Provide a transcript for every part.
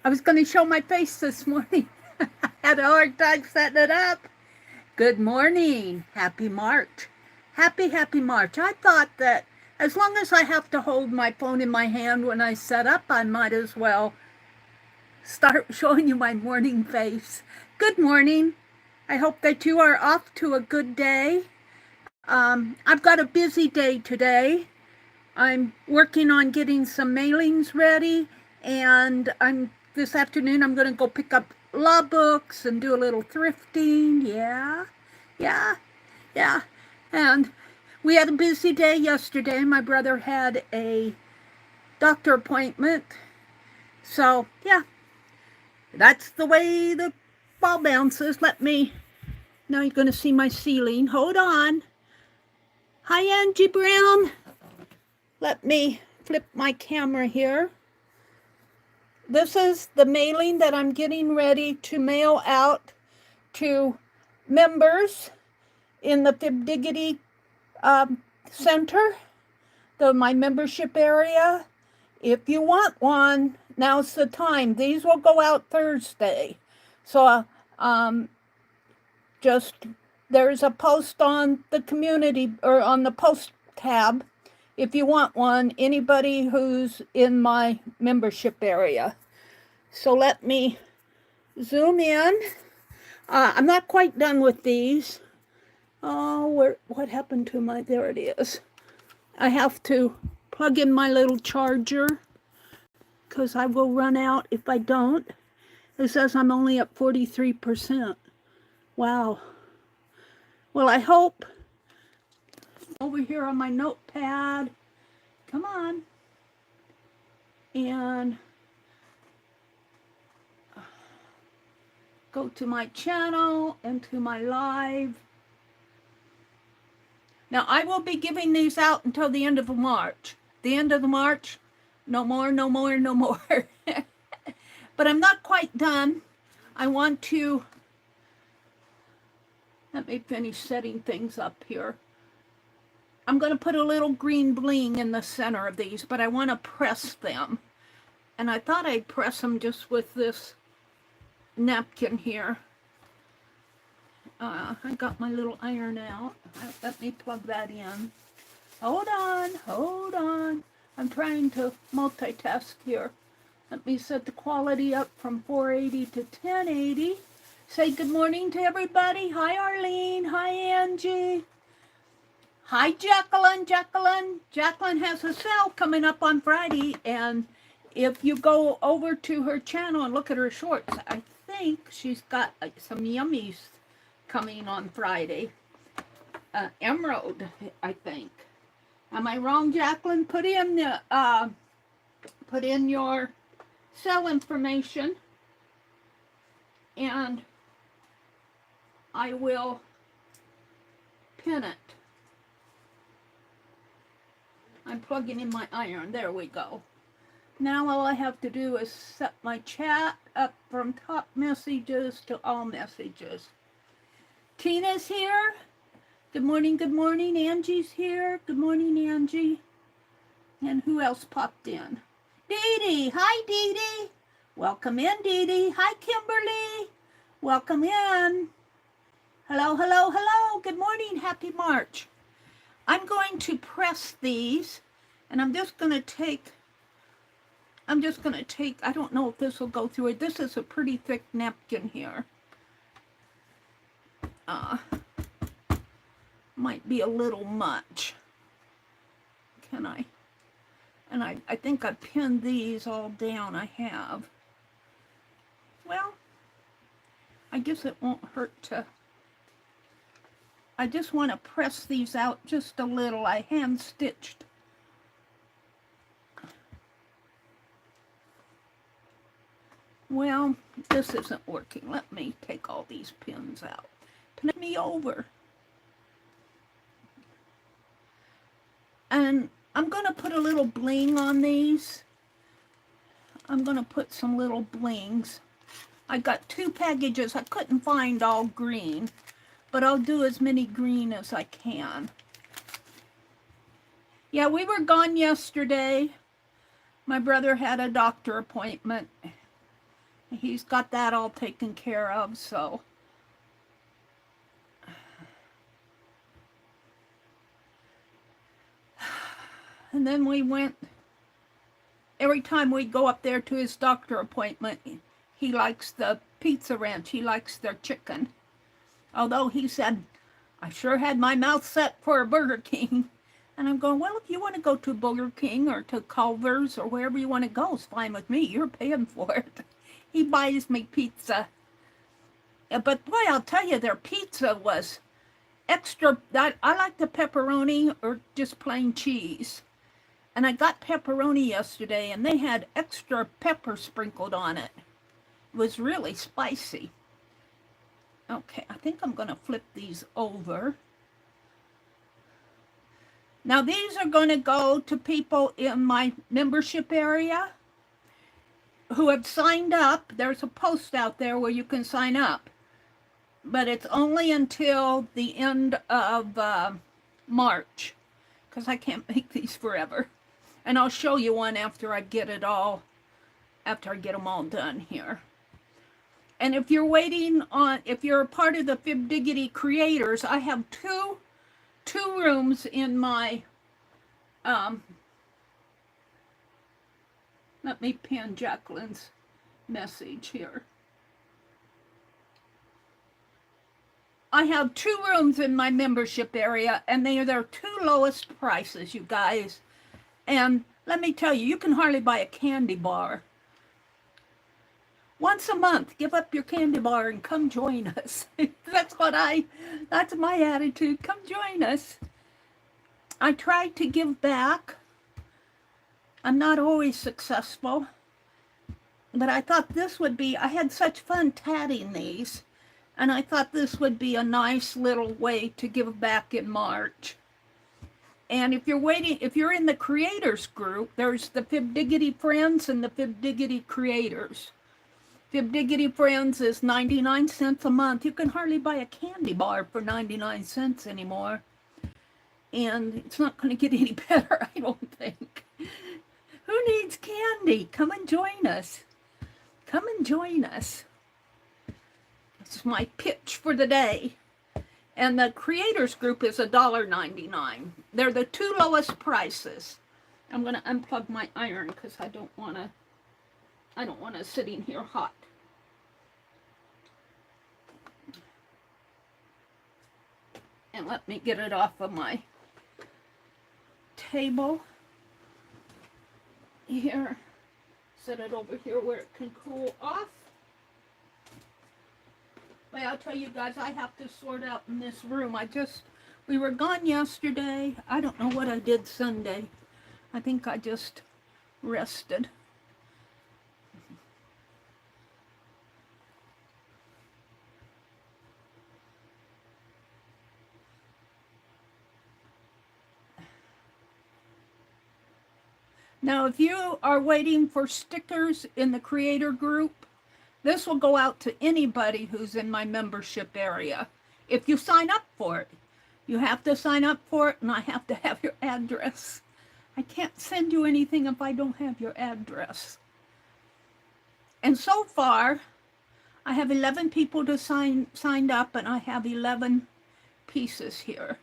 I was going to show my face this morning. I had a hard time setting it up. Good morning. Happy March. Happy March. I thought that as long as I have to hold my phone in my hand when I set up, I might as well start showing you my morning face. Good morning. I hope that you are off to a good day. I've got a busy day today. I'm working on getting some mailings ready, and this afternoon I'm going to go pick up law books and do a little thrifting. Yeah, yeah. And we had a busy day yesterday. My brother had a doctor appointment. So, yeah, that's the way the ball bounces. Now you're going to see my ceiling. Hold on. Hi, Angie Brown. Let me flip my camera here. This is the mailing that I'm getting ready to mail out to members in the Fibdiggity Center, my membership area. If you want one, now's the time. These will go out Thursday. So there's a post on the community or on the post tab if you want one, anybody who's in my membership area. So let me zoom in. I'm not quite done with these. Oh, what happened to my, there it is. I have to plug in my little charger because I will run out if I don't. It says I'm only at 43%. Wow. Well, I hope over here on my notepad, come on, and go to my channel and to my live. Now, I will be giving these out until the end of March. The end of the March, no more. But I'm not quite done. I want to, let me finish setting things up here. I'm going to put a little green bling in the center of these, but I want to press them. And I thought I'd press them just with this napkin here. I got my little iron out. Let me plug that in. Hold on. I'm trying to multitask here. Let me set the quality up from 480 to 1080. Say good morning to everybody. Hi, Arlene. Hi, Angie. Hi, Jacqueline. Jacqueline has a sale coming up on Friday, and if you go over to her channel and look at her shorts, I think she's got some yummies coming on Friday. Emerald, I think. Am I wrong, Jacqueline? Put in your sale information, and I will pin it. I'm plugging in my iron. There we go. Now all I have to do is set my chat up from top messages to all messages. Tina's here. Good morning. Angie's here. Good morning, Angie. And who else popped in? Dee Dee. Hi, Dee Dee. Welcome in, Dee Dee. Hi, Kimberly. Welcome in. Hello. Good morning. Happy March. I'm going to press these, and I'm just going to take, I don't know if this will go through it. This is a pretty thick napkin here. Might be a little much. Can I? And I think I pinned these all down. I have. Well, I guess it won't hurt to. I just want to press these out just a little. I hand stitched. Well, this isn't working. Let me take all these pins out. Pin me over. And I'm going to put a little bling on these. I'm going to put some little blings. I got 2 packages. I couldn't find all green, but I'll do as many green as I can. Yeah, we were gone yesterday. My brother had a doctor appointment, He's got that all taken care of, so. And then we went, every time we go up there to his doctor appointment, he likes the Pizza Ranch. He likes their chicken. Although he said, I sure had my mouth set for a Burger King. And I'm going, well, if you want to go to Burger King or to Culver's or wherever you want to go, it's fine with me. You're paying for it. He buys me pizza. But boy, I'll tell you, their pizza was extra. I like the pepperoni or just plain cheese. And I got pepperoni yesterday, and they had extra pepper sprinkled on it. It was really spicy. Okay, I think I'm going to flip these over. Now, these are going to go to people in my membership area who have signed up. There's a post out there where you can sign up. But it's only until the end of March, because I can't make these forever. And I'll show you one after I get them all done here. And if you're waiting on, if you're a part of the Fibdiggity creators, I have two rooms in my, let me pin Jacqueline's message here. I have 2 rooms in my membership area, and they are their 2 lowest prices, you guys. And let me tell you, you can hardly buy a candy bar. Once a month, give up your candy bar and come join us. That's my attitude. Come join us. I try to give back. I'm not always successful. But I thought this would be, I had such fun tatting these. And I thought this would be a nice little way to give back in March. And if you're in the creators group, there's the Fibdiggity Friends and the Fibdiggity Creators. Fibdiggity Friends is 99 cents a month. You can hardly buy a candy bar for 99 cents anymore. And it's not going to get any better, I don't think. Who needs candy? Come and join us. Come and join us. This is my pitch for the day. And the creators group is $1.99. They're the 2 lowest prices. I'm going to unplug my iron because I don't want to sit in here hot. And let me get it off of my table here. Set it over here where it can cool off. But I'll tell you guys, I have to sort out in this room. We were gone yesterday. I don't know what I did Sunday. I think I just rested. Now, if you are waiting for stickers in the creator group, this will go out to anybody who's in my membership area. If you sign up for it, you have to sign up for it, and I have to have your address. I can't send you anything if I don't have your address. And so far, I have 11 people to signed up, and I have 11 pieces here.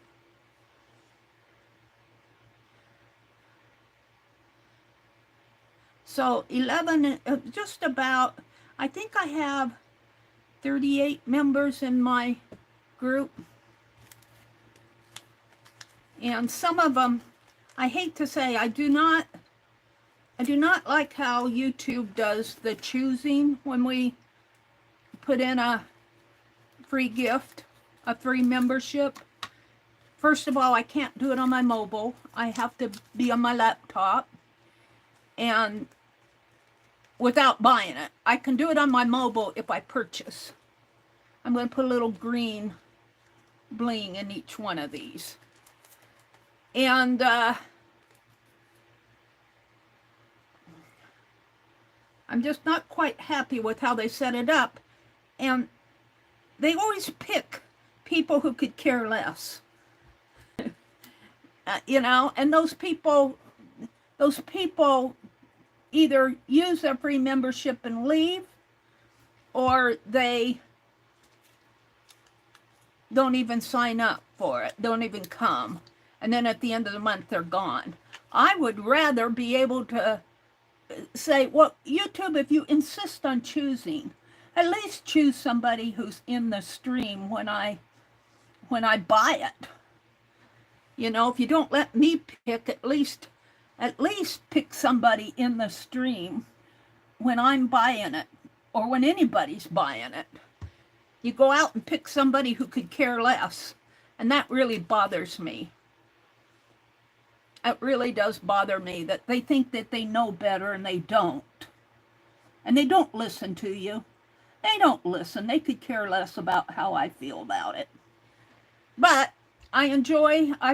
So 11, just about, I think I have 38 members in my group. And some of them, I hate to say, I do not like how YouTube does the choosing when we put in a free gift, a free membership. First of all, I can't do it on my mobile. I have to be on my laptop. And without buying it. I can do it on my mobile if I purchase. I'm going to put a little green bling in each one of these. And I'm just not quite happy with how they set it up. And they always pick people who could care less. You know, and those people either use their free membership and leave, or they don't even sign up for it, don't even come. And then at the end of the month, they're gone. I would rather be able to say, well, YouTube, if you insist on choosing, at least choose somebody who's in the stream when I buy it. You know, if you don't let me pick, at least pick somebody in the stream when I'm buying it, or when anybody's buying it. You go out and pick somebody who could care less, and that really bothers me. It really does bother me that they think that they know better and they don't. And they don't listen to you. They don't listen. They could care less about how I feel about it. But I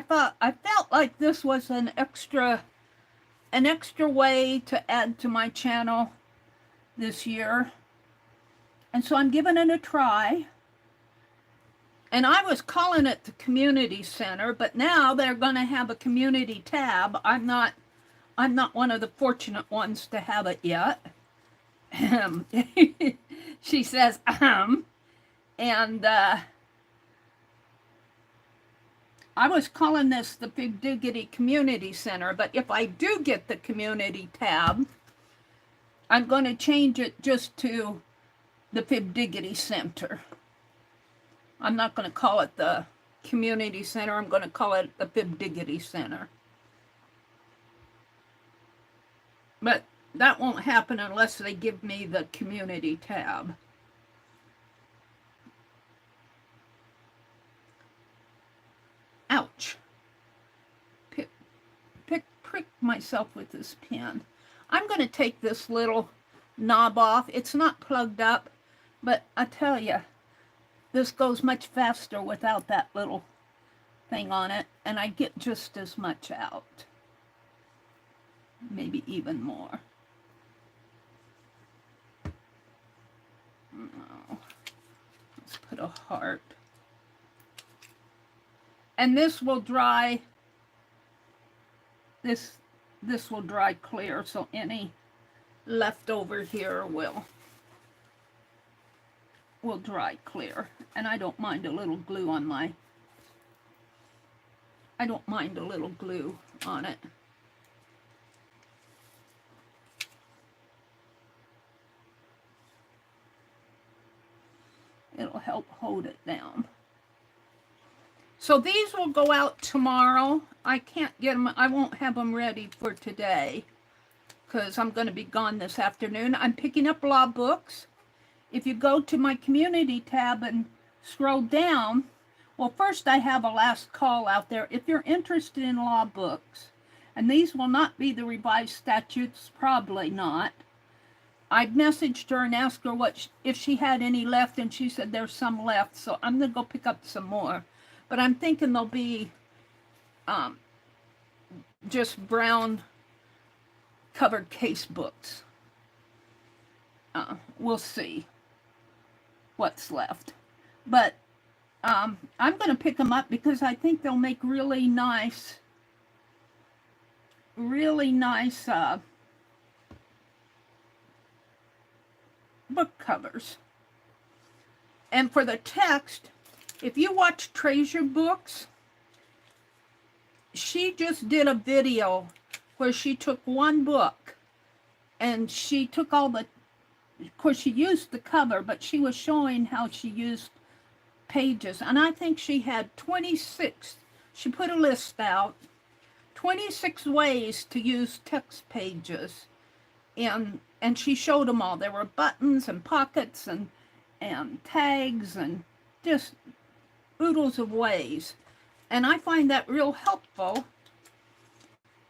felt like this was an extra way to add to my channel this year. And so I'm giving it a try. And I was calling it the community center, but now they're going to have a community tab. I'm not one of the fortunate ones to have it yet. She says, and I was calling this the Big Diggity Community Center, but if I do get the community tab, I'm going to change it just to the Fib Diggity Center. I'm not going to call it the Community Center. I'm going to call it the Fib Diggity Center. But that won't happen unless they give me the community tab. Ouch. Prick myself with this pen. I'm going to take this little knob off. It's not plugged up, but I tell you, this goes much faster without that little thing on it, and I get just as much out. Maybe even more. No. Let's put a heart. And this will dry, this will dry clear, so any leftover here will dry clear. And I don't mind a little glue on my, I don't mind a little glue on it. It'll help hold it down. So these will go out tomorrow. I can't get them, I won't have them ready for today because I'm going to be gone this afternoon. I'm picking up law books. If you go to my community tab and scroll down, well, first I have a last call out there. If you're interested in law books, and these will not be the revised statutes, probably not. I messaged her and asked her if she had any left, and she said there's some left, so I'm going to go pick up some more. But I'm thinking they'll be just brown covered case books. We'll see what's left. But I'm going to pick them up because I think they'll make really nice book covers. And for the text, if you watch Treasure Books, she just did a video where she took one book and she took all the, of course she used the cover, but she was showing how she used pages. And I think she had 26, she put a list out, 26 ways to use text pages. And she showed them all. There were buttons and pockets and tags and just oodles of ways. And I find that real helpful.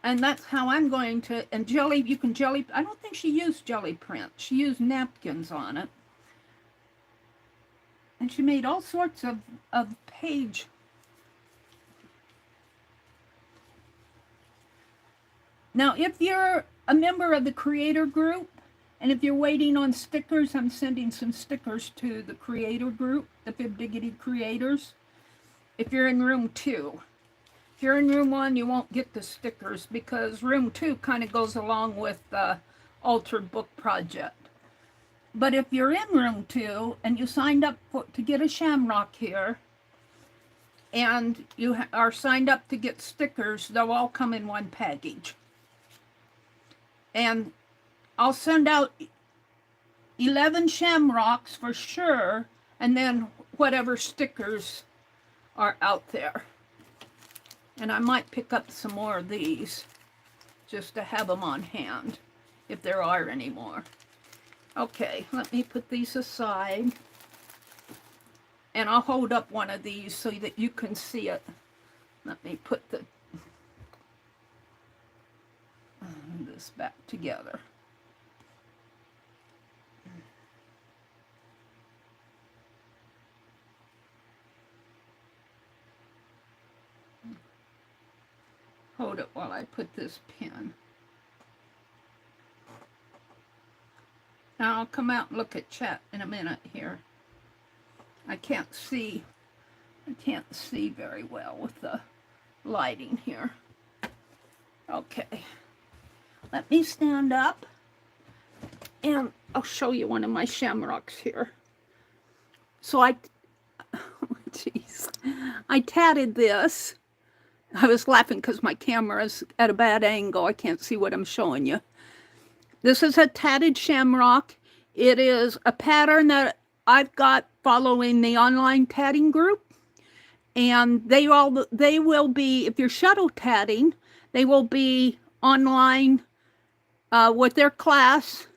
And that's how I'm going to, and you can jelly, I don't think she used jelly print. She used napkins on it. And she made all sorts of page. Now, if you're a member of the creator group, and if you're waiting on stickers, I'm sending some stickers to the creator group, the Fib Diggity creators. If you're in room 2. If you're in room 1, you won't get the stickers because room 2 kind of goes along with the Altered Book Project. But if you're in room 2 and you signed up to get a shamrock here, and you are signed up to get stickers, they'll all come in one package. And I'll send out 11 shamrocks for sure, and then whatever stickers are out there. And I might pick up some more of these just to have them on hand if there are any more. Okay, let me put these aside. And I'll hold up one of these so that you can see it. Let me put this back together. Hold it while I put this pin. Now I'll come out and look at chat in a minute here. I can't see very well with the lighting here. Okay, let me stand up and I'll show you one of my shamrocks here. So I tatted this. I was laughing because my camera is at a bad angle. I can't see what I'm showing you. This is a tatted shamrock. It is a pattern that I've got following the online tatting group. And they will be, if you're shuttle tatting, they will be online with their class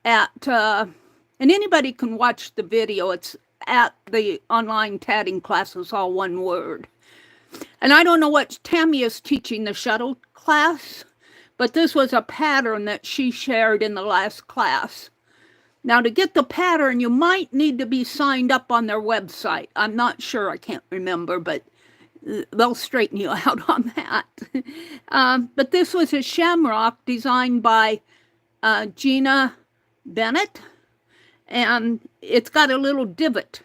at, and anybody can watch the video. It's at the online tatting classes, all one word. And I don't know what Tammy is teaching the shuttle class, but this was a pattern that she shared in the last class. Now, to get the pattern, you might need to be signed up on their website. I'm not sure, I can't remember, but they'll straighten you out on that. But this was a shamrock designed by Gina Bennett, and it's got a little divot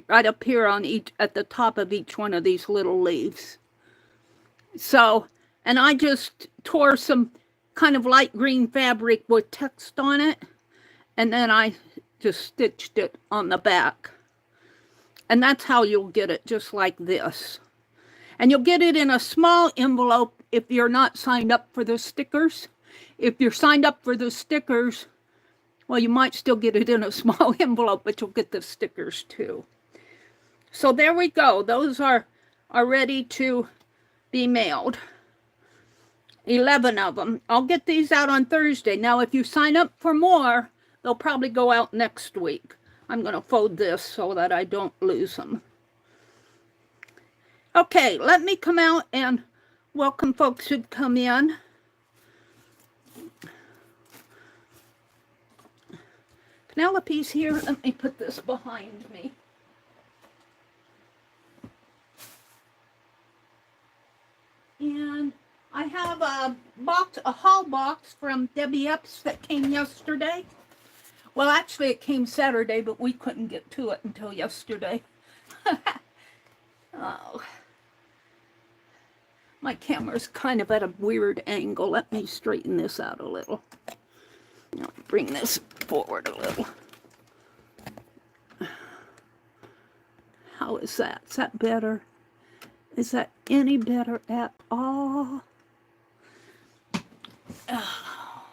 right up here on at the top of each one of these little leaves. So, and I just tore some kind of light green fabric with text on it, and then I just stitched it on the back. And that's how you'll get it, just like this. And you'll get it in a small envelope if you're not signed up for the stickers. If you're signed up for the stickers, well, you might still get it in a small envelope, but you'll get the stickers too. So there we go. Those are ready to be mailed. 11 of them. I'll get these out on Thursday. Now, if you sign up for more, they'll probably go out next week. I'm going to fold this so that I don't lose them. Okay, let me come out and welcome folks who've come in. Penelope's here. Let me put this behind me. And I have a haul box from Debbie Epps that came yesterday. Well, actually it came Saturday, but we couldn't get to it until yesterday. Oh. My camera's kind of at a weird angle. Let me straighten this out a little. I'll bring this forward a little. How is that? Is that better? Is that any better at all? Oh.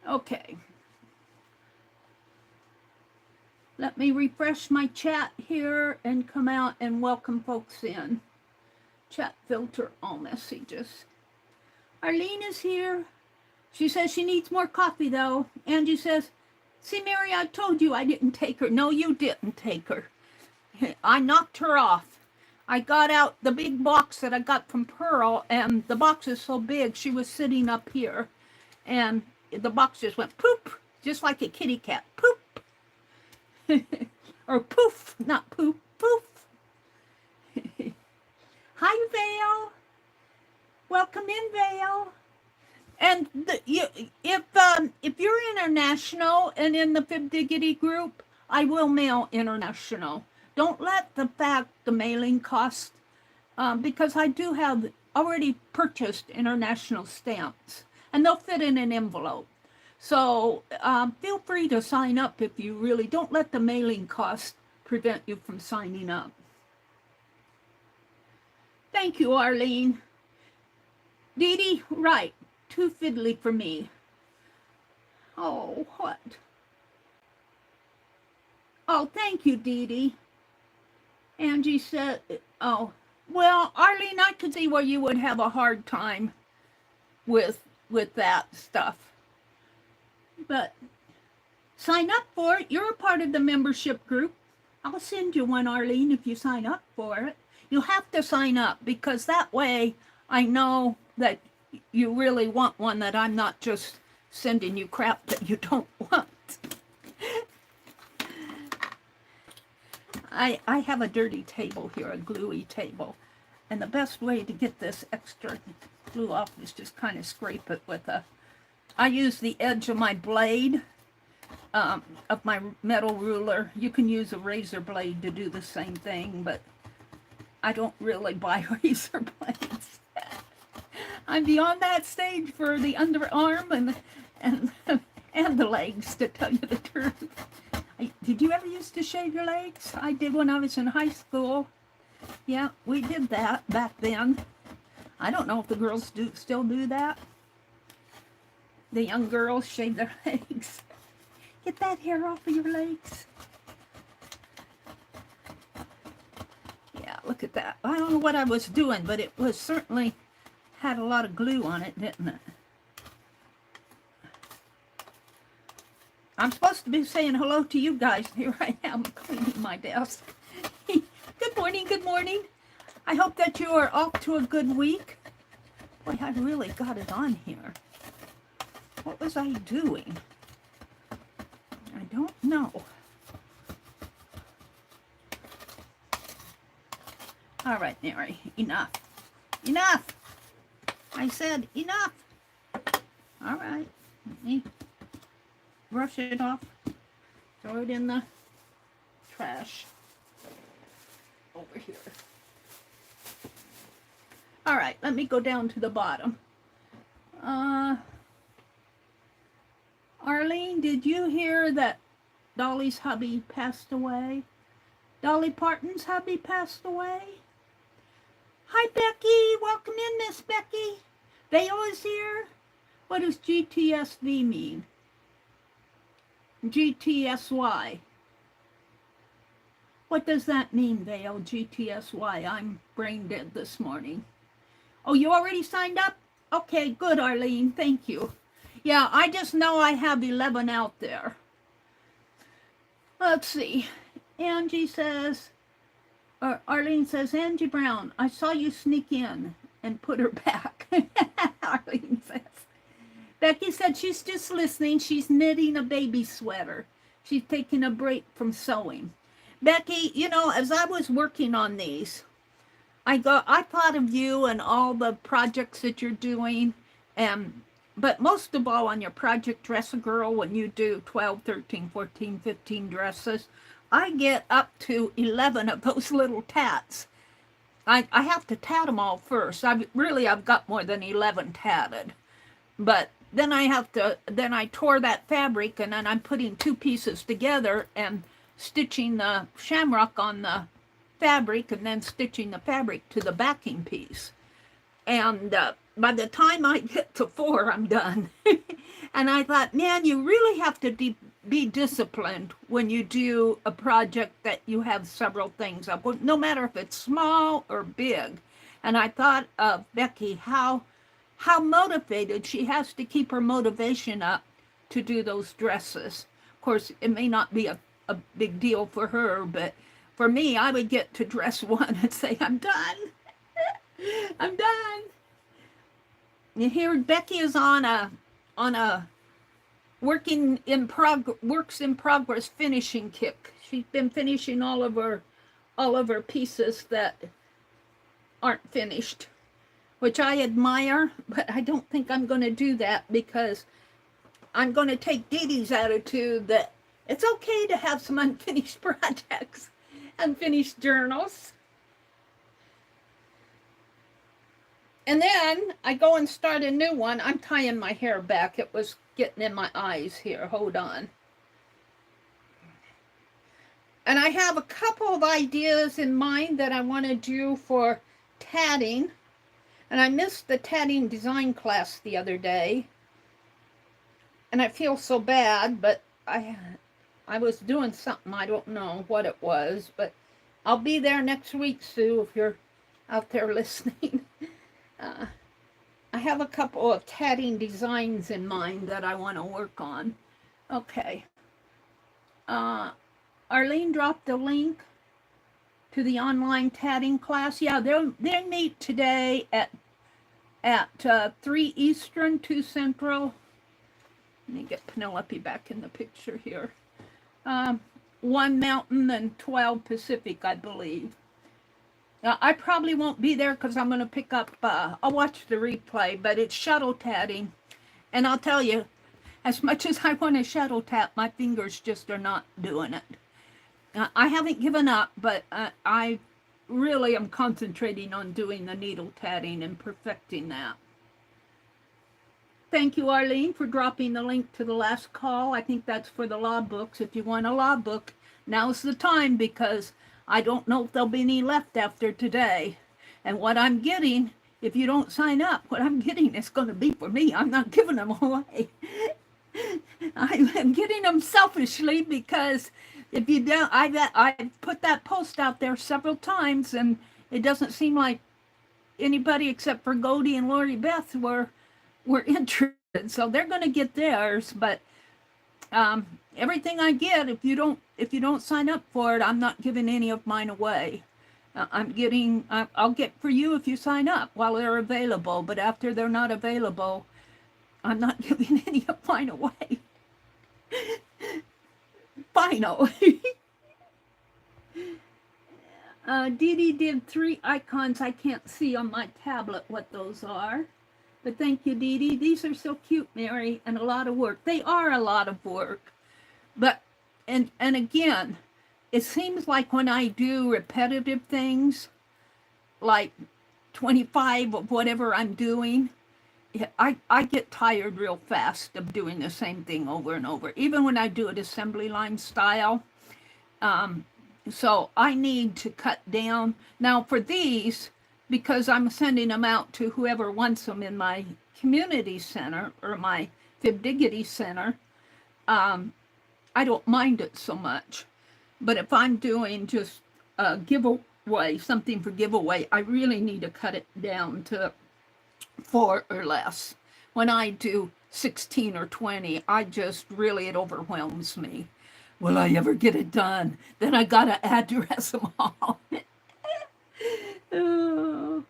Okay. Let me refresh my chat here and come out and welcome folks in. Chat filter all messages. Arlene is here. She says she needs more coffee though. Angie says, see Mary, I told you I didn't take her. No, you didn't take her. I knocked her off. I got out the big box that I got from Pearl, and the box is so big, she was sitting up here, and the box just went poop, just like a kitty cat. Poop. Or poof, not poop, poof. Hi, Vale. Welcome in, Vale. And if you're international and in the Fib Diggity group, I will mail international. Don't let the mailing cost, because I do have already purchased international stamps, and they'll fit in an envelope. So feel free to sign up if you really don't let the mailing cost prevent you from signing up. Thank you, Arlene. Dee Dee, right. Too fiddly for me. Oh, what? Oh, thank you, Dee Dee. Angie said, oh, well, Arlene, I could see where you would have a hard time with that stuff. But sign up for it. You're a part of the membership group. I'll send you one, Arlene, if you sign up for it. You have to sign up because that way I know that you really want one, that I'm not just sending you crap that you don't want. I have a dirty table here, a gluey table. And the best way to get this extra glue off is just kind of scrape it with I use the edge of my blade, of my metal ruler. You can use a razor blade to do the same thing, but I don't really buy razor blades. I'm beyond that stage for the underarm and the legs, to tell you the truth. Did you ever used to shave your legs? I did when I was in high school. Yeah, we did that back then. I don't know if the girls still do that. The young girls shave their legs. Get that hair off of your legs. Yeah, look at that. I don't know what I was doing, but it was certainly had a lot of glue on it, didn't it? I'm supposed to be saying hello to you guys. Here I am cleaning my desk. Good morning, good morning. I hope that you are off to a good week. Boy, I really got it on here. What was I doing? I don't know. All right, Mary, enough. Enough! I said enough. All right, let me brush it off. Throw it in the trash over here. All right, let me go down to the bottom. Arlene, did you hear that Dolly's hubby passed away? Dolly Parton's hubby passed away? Hi, Becky. Welcome in, Miss Becky. Vale is here. What does GTSV mean? GTSY. What does that mean, Vale? GTSY. I'm brain dead this morning. Oh, you already signed up? Okay, good, Arlene. Thank you. Yeah, I just know I have 11 out there. Let's see. Angie says, Arlene says, Angie Brown, I saw you sneak in and put her back. Arlene says. Becky said she's just listening. She's knitting a baby sweater. She's taking a break from sewing. Becky, you know, as I was working on these, I thought of you and all the projects that you're doing, but most of all on your project Dress a Girl, when you do 12, 13, 14, 15 dresses, I get up to 11 of those little tats. I have to tat them all first. I've got more than 11 tatted. But then I tore that fabric, and then I'm putting two pieces together and stitching the shamrock on the fabric and then stitching the fabric to the backing piece. And by the time I get to 4, I'm done. And I thought, man, you really have to be disciplined when you do a project that you have several things up, no matter if it's small or big. And I thought of Becky, how motivated she has to keep her motivation up to do those dresses. Of course, it may not be a big deal for her, but for me, I would get to dress one and say, I'm done. I'm done. You hear Becky is on a works in progress finishing kick. She's been finishing all of her pieces that aren't finished, which I admire, but I don't think I'm going to do that because I'm going to take Dee Dee's attitude that it's okay to have some unfinished projects, unfinished journals. And then I go and start a new one. I'm tying my hair back. It was getting in my eyes here. Hold on. And I have a couple of ideas in mind that I want to do for tatting. And I missed the tatting design class the other day. And I feel so bad, but I was doing something. I don't know what it was, but I'll be there next week, Sue, if you're out there listening. I have a couple of tatting designs in mind that I want to work on. Okay. Arlene dropped the link to the online tatting class. Yeah, they meet today at 3 Eastern, 2 Central. Let me get Penelope back in the picture here. 1 Mountain and 12 Pacific, I believe. I probably won't be there because I'm going to pick up, I'll watch the replay, but it's shuttle tatting. And I'll tell you, as much as I want to shuttle tat, my fingers just are not doing it. I haven't given up, but I really am concentrating on doing the needle tatting and perfecting that. Thank you, Arlene, for dropping the link to the last call. I think that's for the law books. If you want a law book, now's the time, because I don't know if there'll be any left after today. And what I'm getting, if you don't sign up, what I'm getting is going to be for me. I'm not giving them away. I'm getting them selfishly, because if you don't, I put that post out there several times, and it doesn't seem like anybody except for Goldie and Lori Beth were interested. So they're going to get theirs, but everything I get, if you don't sign up for it, I'm not giving any of mine away. I'll get for you if you sign up while they're available, but after they're not available, I'm not giving any of mine away. Final. Dee Dee did 3 icons. I can't see on my tablet what those are. But thank you, Dee Dee. These are so cute, Mary, and a lot of work. They are a lot of work. But, and again, it seems like when I do repetitive things, like 25 of whatever I'm doing, I get tired real fast of doing the same thing over and over, even when I do it assembly line style. So I need to cut down. Now for these, because I'm sending them out to whoever wants them in my community center or my Fibdiggity center, I don't mind it so much. But if I'm doing just a giveaway, something for giveaway, I really need to cut it down to 4 or less. When I do 16 or 20, it overwhelms me. Will I ever get it done? Then I gotta address them all. Oh.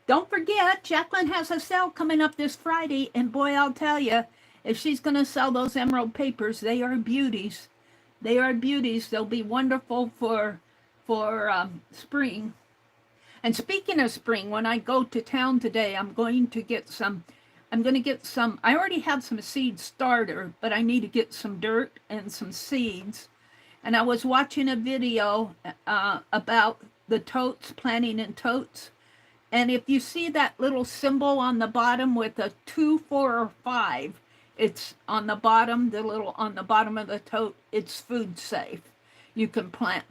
Don't forget, Jacqueline has a sale coming up this Friday, and boy, I'll tell you, if she's going to sell those emerald papers, they are beauties. They are beauties. They'll be wonderful for spring. And speaking of spring, when I go to town today, I'm going to get some, I already have some seed starter, but I need to get some dirt and some seeds. And I was watching a video about the totes, planting in totes. And if you see that little symbol on the bottom with a 2, 4, or 5, it's on the bottom, on the bottom of the tote, it's food safe. You can plant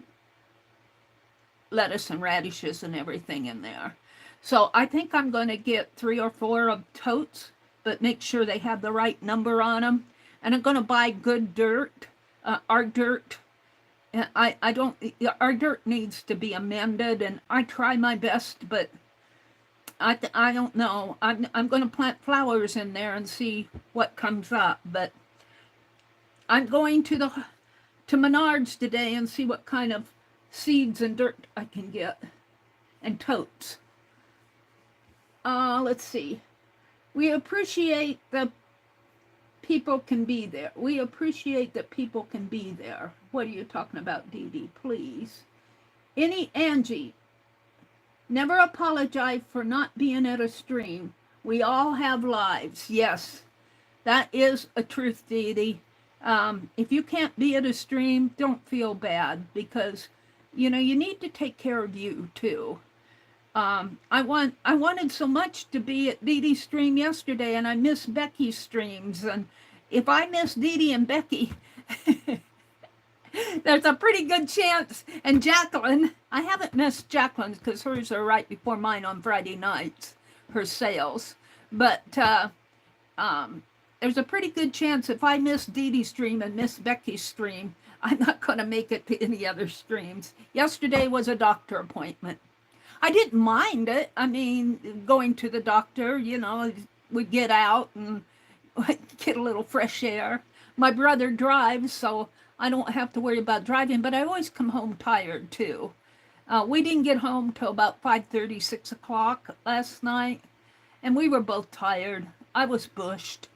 lettuce and radishes and everything in there. So I think I'm going to get 3 or 4 of totes, but make sure they have the right number on them. And I'm going to buy good dirt, our dirt. Our dirt needs to be amended, and I try my best, but I don't know. I'm going to plant flowers in there and see what comes up, but I'm going to Menards today and see what kind of seeds and dirt I can get, and totes. Let's see. We appreciate that people can be there. We appreciate that people can be there. What are you talking about, Dee Dee? Please. Angie, never apologize for not being at a stream. We all have lives. Yes, that is a truth, Dee Dee. If you can't be at a stream, don't feel bad, because, you know, you need to take care of you too. I wanted so much to be at Dee Dee's stream yesterday, and I missed Becky's streams, if I miss Dee Dee and Becky, there's a pretty good chance. And Jacqueline, I haven't missed Jacqueline's because hers are right before mine on Friday nights, her sales. But there's a pretty good chance if I miss Dee Dee's stream and miss Becky's stream, I'm not going to make it to any other streams. Yesterday was a doctor appointment. I didn't mind it. I mean, going to the doctor, you know, we get out and get a little fresh air. My brother drives, so I don't have to worry about driving, but I always come home tired too. We didn't get home till about 5:30, 6 o'clock last night, and we were both tired. I was bushed.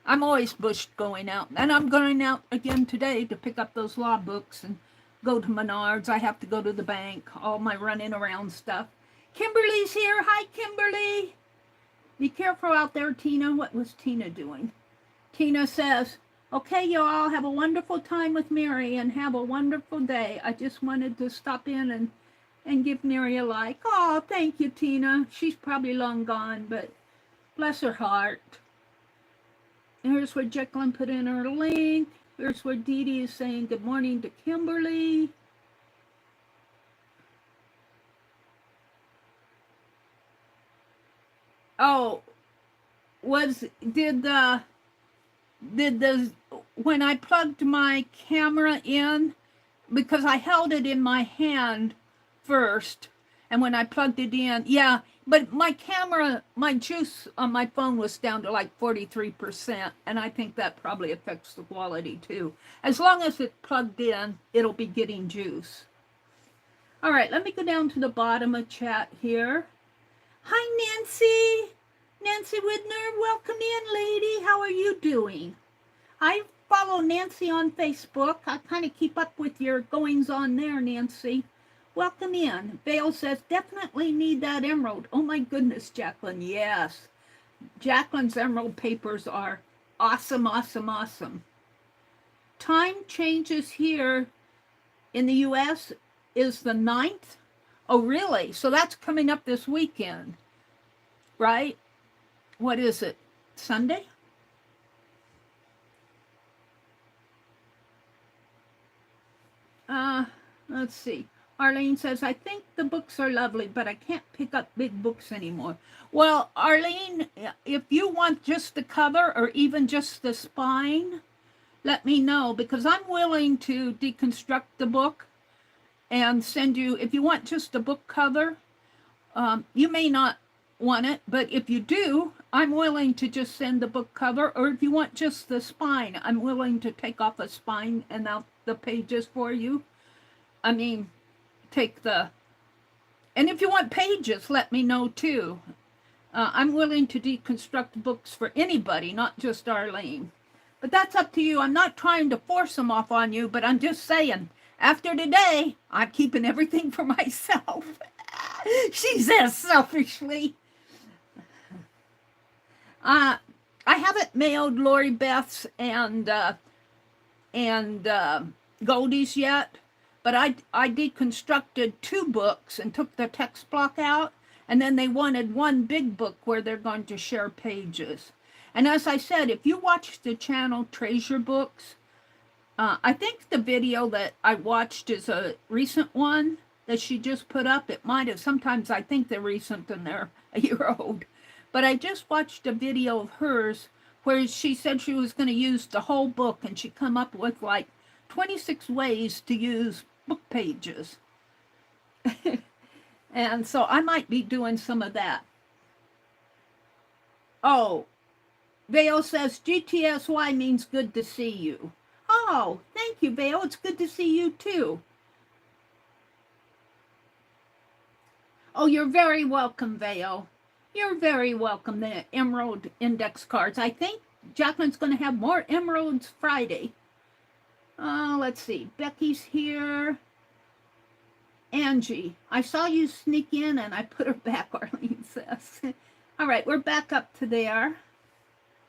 I'm always bushed going out, and I'm going out again today to pick up those law books and go to Menards. I have to go to the bank, all my running around stuff. Kimberly's here. Hi, Kimberly. Be careful out there, Tina. What was Tina doing? Tina says, okay, y'all, have a wonderful time with Meri and have a wonderful day. I just wanted to stop in and give Meri a like. Oh, thank you, Tina. She's probably long gone, but bless her heart. Here's where Jacqueline put in her link. Here's where Dee Dee is saying good morning to Kimberly. Oh, did the when I plugged my camera in, because I held it in my hand first, and when I plugged it in, yeah, but my camera, my juice on my phone was down to like 43%, and I think that probably affects the quality too. As long as it's plugged in, it'll be getting juice. All right, let me go down to the bottom of chat here. Hi, Nancy. Nancy Widner, welcome in, lady. How are you doing? I follow Nancy on Facebook. I kind of keep up with your goings on there, Nancy. Welcome in. Vale says, definitely need that emerald. Oh my goodness, Jacqueline, yes. Jacqueline's emerald papers are awesome, awesome, awesome. Time changes here in the U.S. is the 9th. Oh, really? So that's coming up this weekend, right? What is it? Sunday? Let's see. Arlene says, I think the books are lovely, but I can't pick up big books anymore. Well, Arlene, if you want just the cover or even just the spine, let me know, because I'm willing to deconstruct the book and send you, if you want just the book cover, you may not want it, but if you do, I'm willing to just send the book cover, or if you want just the spine, I'm willing to take off a spine and out the pages for you. I mean, and if you want pages, let me know too. I'm willing to deconstruct books for anybody, not just Arlene. But that's up to you. I'm not trying to force them off on you, but I'm just saying, after today, I'm keeping everything for myself. She says selfishly. I haven't mailed Lori Beth's and Goldie's yet, but I deconstructed 2 books and took the text block out, and then they wanted one big book where they're going to share pages. And as I said, if you watch the channel Treasure Books, I think the video that I watched is a recent one that she just put up. It might have, sometimes I think they're recent and they're a year old. But I just watched a video of hers where she said she was going to use the whole book, and she come up with like 26 ways to use book pages. And so I might be doing some of that. Oh, Vale says GTSY means good to see you. Oh, thank you, Vale. It's good to see you too. Oh, you're very welcome, Vale. You're very welcome, the Emerald Index cards. I think Jacqueline's going to have more Emeralds Friday. Let's see. Becky's here. Angie, I saw you sneak in and I put her back, Arlene says. All right, we're back up to there.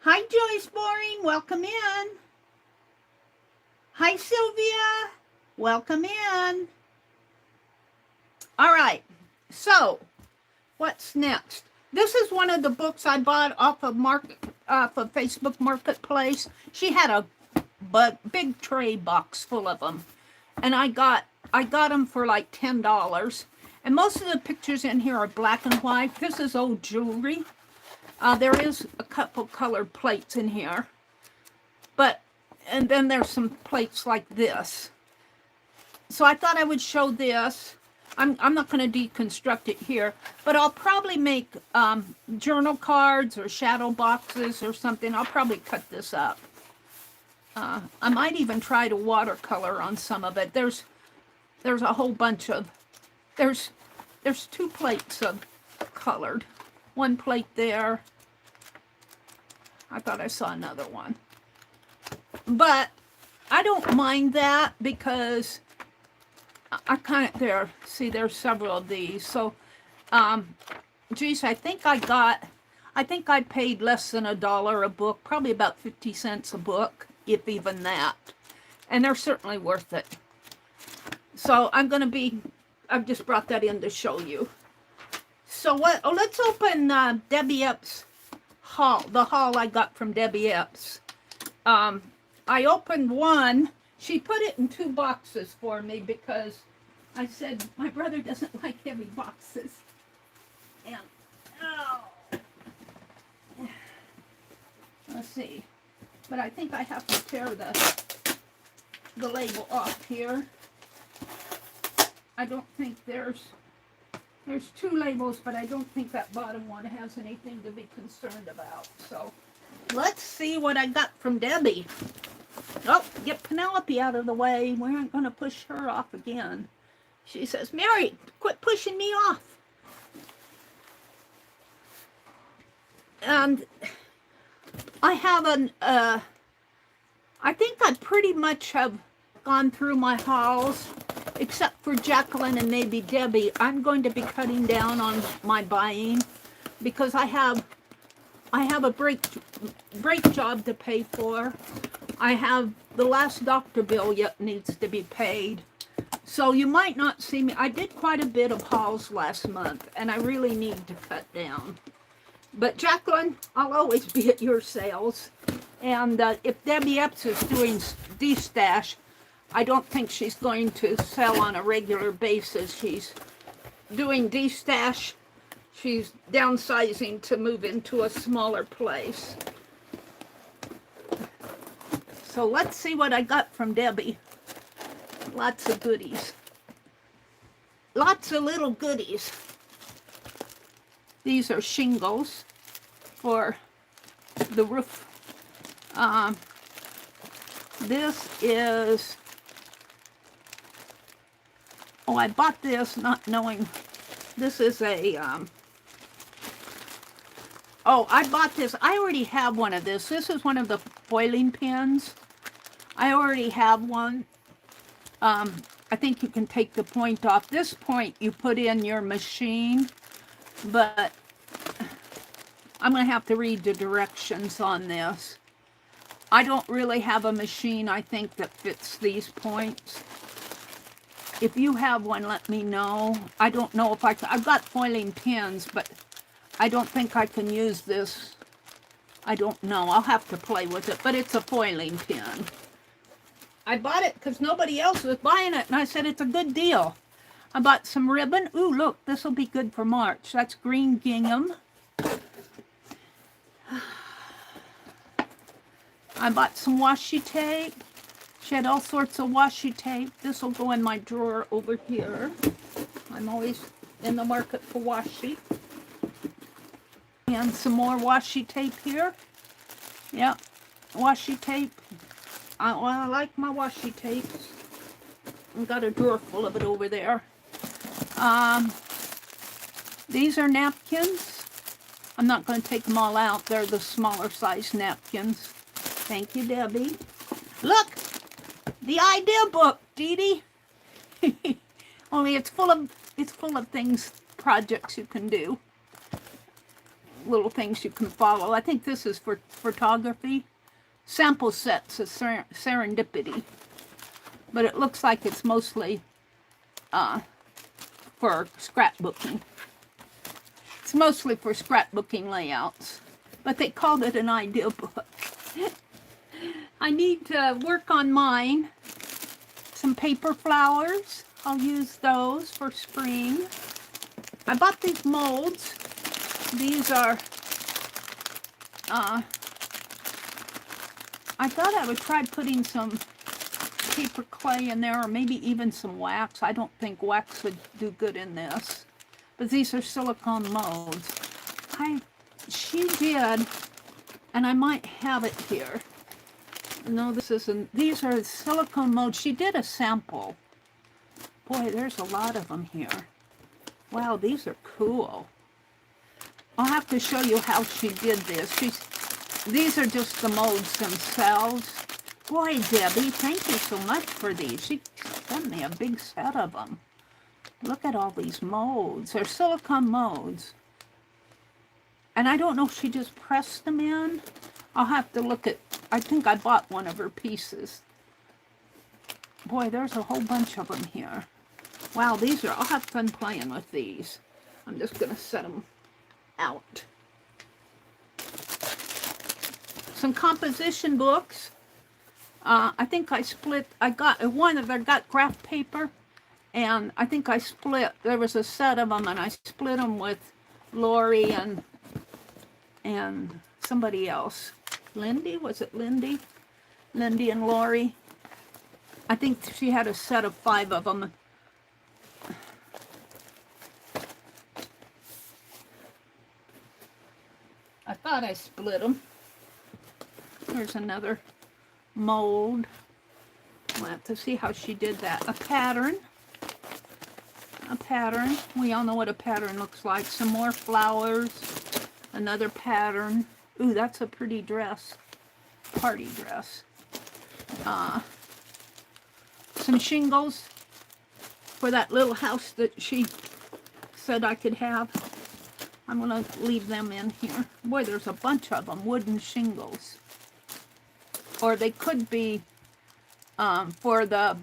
Hi, Joyce Boring. Welcome in. Hi, Sylvia. Welcome in. All right. So, what's next? This is one of the books I bought off of Facebook Marketplace. She had a big tray box full of them, and I got them for like $10. And most of the pictures in here are black and white. This is old jewelry. There is a couple colored plates in here, and then there's some plates like this. So I thought I would show this. I'm not going to deconstruct it here, but I'll probably make journal cards or shadow boxes or something. I'll probably cut this up. I might even try to watercolor on some of it. There's a whole bunch of, there's 2 plates of colored. One plate there. I thought I saw another one. But I don't mind that because I kind of, there's several of these. So, geez, I think I paid less than $1 a book, probably about 50 cents a book, if even that. And they're certainly worth it. So I've just brought that in to show you. So let's open Debbie Epps' haul, the haul I got from Debbie Epps. I opened one. She put it in 2 boxes for me because I said my brother doesn't like heavy boxes. And, let's see. But I think I have to tear the label off here. I don't think there's 2 labels, but I don't think that bottom one has anything to be concerned about. So let's see what I got from Debbie. Oh, get Penelope out of the way. We aren't going to push her off again. She says, Mary, quit pushing me off. And I have I think I pretty much have gone through my hauls, except for Jacqueline and maybe Debbie. I'm going to be cutting down on my buying because I have a brake job to pay for. I have the last doctor bill yet needs to be paid. So you might not see me. I did quite a bit of hauls last month, and I really need to cut down. But Jacqueline, I'll always be at your sales. And if Debbie Epps is doing de-stash, I don't think she's going to sell on a regular basis. She's doing de-stash. She's downsizing to move into a smaller place. So let's see what I got from Debbie. Lots of goodies. Lots of little goodies. These are shingles for the roof. This is, I bought this not knowing, this is a, I bought this. I already have one of this. This is one of the foiling pins. I already have one. I think you can take the point off. This point you put in your machine, but I'm going to have to read the directions on this. I don't really have a machine, I think, that fits these points. If you have one, let me know. I don't know if I can. I've got foiling pins, but I don't think I can use this. I don't know. I'll have to play with it, but it's a foiling pin. I bought it because nobody else was buying it, and I said it's a good deal. I bought some ribbon. Ooh, look, this will be good for March. That's green gingham. I bought some washi tape. She had all sorts of washi tape. This will go in my drawer over here. I'm always in the market for washi. And some more washi tape here. Yep, washi tape. I like my washi tapes. I've got a drawer full of it over there. These are napkins. I'm not going to take them all out. They're the smaller size napkins. Thank you, Debbie. Look, the idea book, Dee Dee. Only it's full of things, projects you can do. Little things you can follow. I think this is for photography. Sample sets of serendipity. But it looks like it's mostly for scrapbooking. It's mostly for scrapbooking layouts, but they called it an idea book. I need to work on mine. Some paper flowers. I'll use those for spring. I bought these molds. These are, I thought I would try putting some paper clay in there, or maybe even some wax. I don't think wax would do good in this. But these are silicone molds. She did, and I might have it here. No, this isn't. These are silicone molds. She did a sample. Boy, there's a lot of them here. Wow, these are cool. I'll have to show you how she did this. These are just the molds themselves. Boy, Debbie, thank you so much for these. She sent me a big set of them. Look at all these molds. They're silicone molds. And I don't know if she just pressed them in. I'll have to look at, I think I bought one of her pieces. Boy, there's a whole bunch of them here. Wow, I'll have fun playing with these. I'm just going to set them out. Some composition books. I think I got one of them, got craft paper, and I think I split, there was a set of them, and I split them with Lori and somebody else. Lindy, was it Lindy? Lindy and Lori. I think she had a set of 5 of them. I thought I split them. Here's another mold. We'll have to see how she did that. A pattern. A pattern. We all know what a pattern looks like. Some more flowers. Another pattern. Ooh, that's a pretty dress. Party dress. Some shingles for that little house that she said I could have. I'm going to leave them in here. Boy, there's a bunch of them. Wooden shingles. Or they could be for the,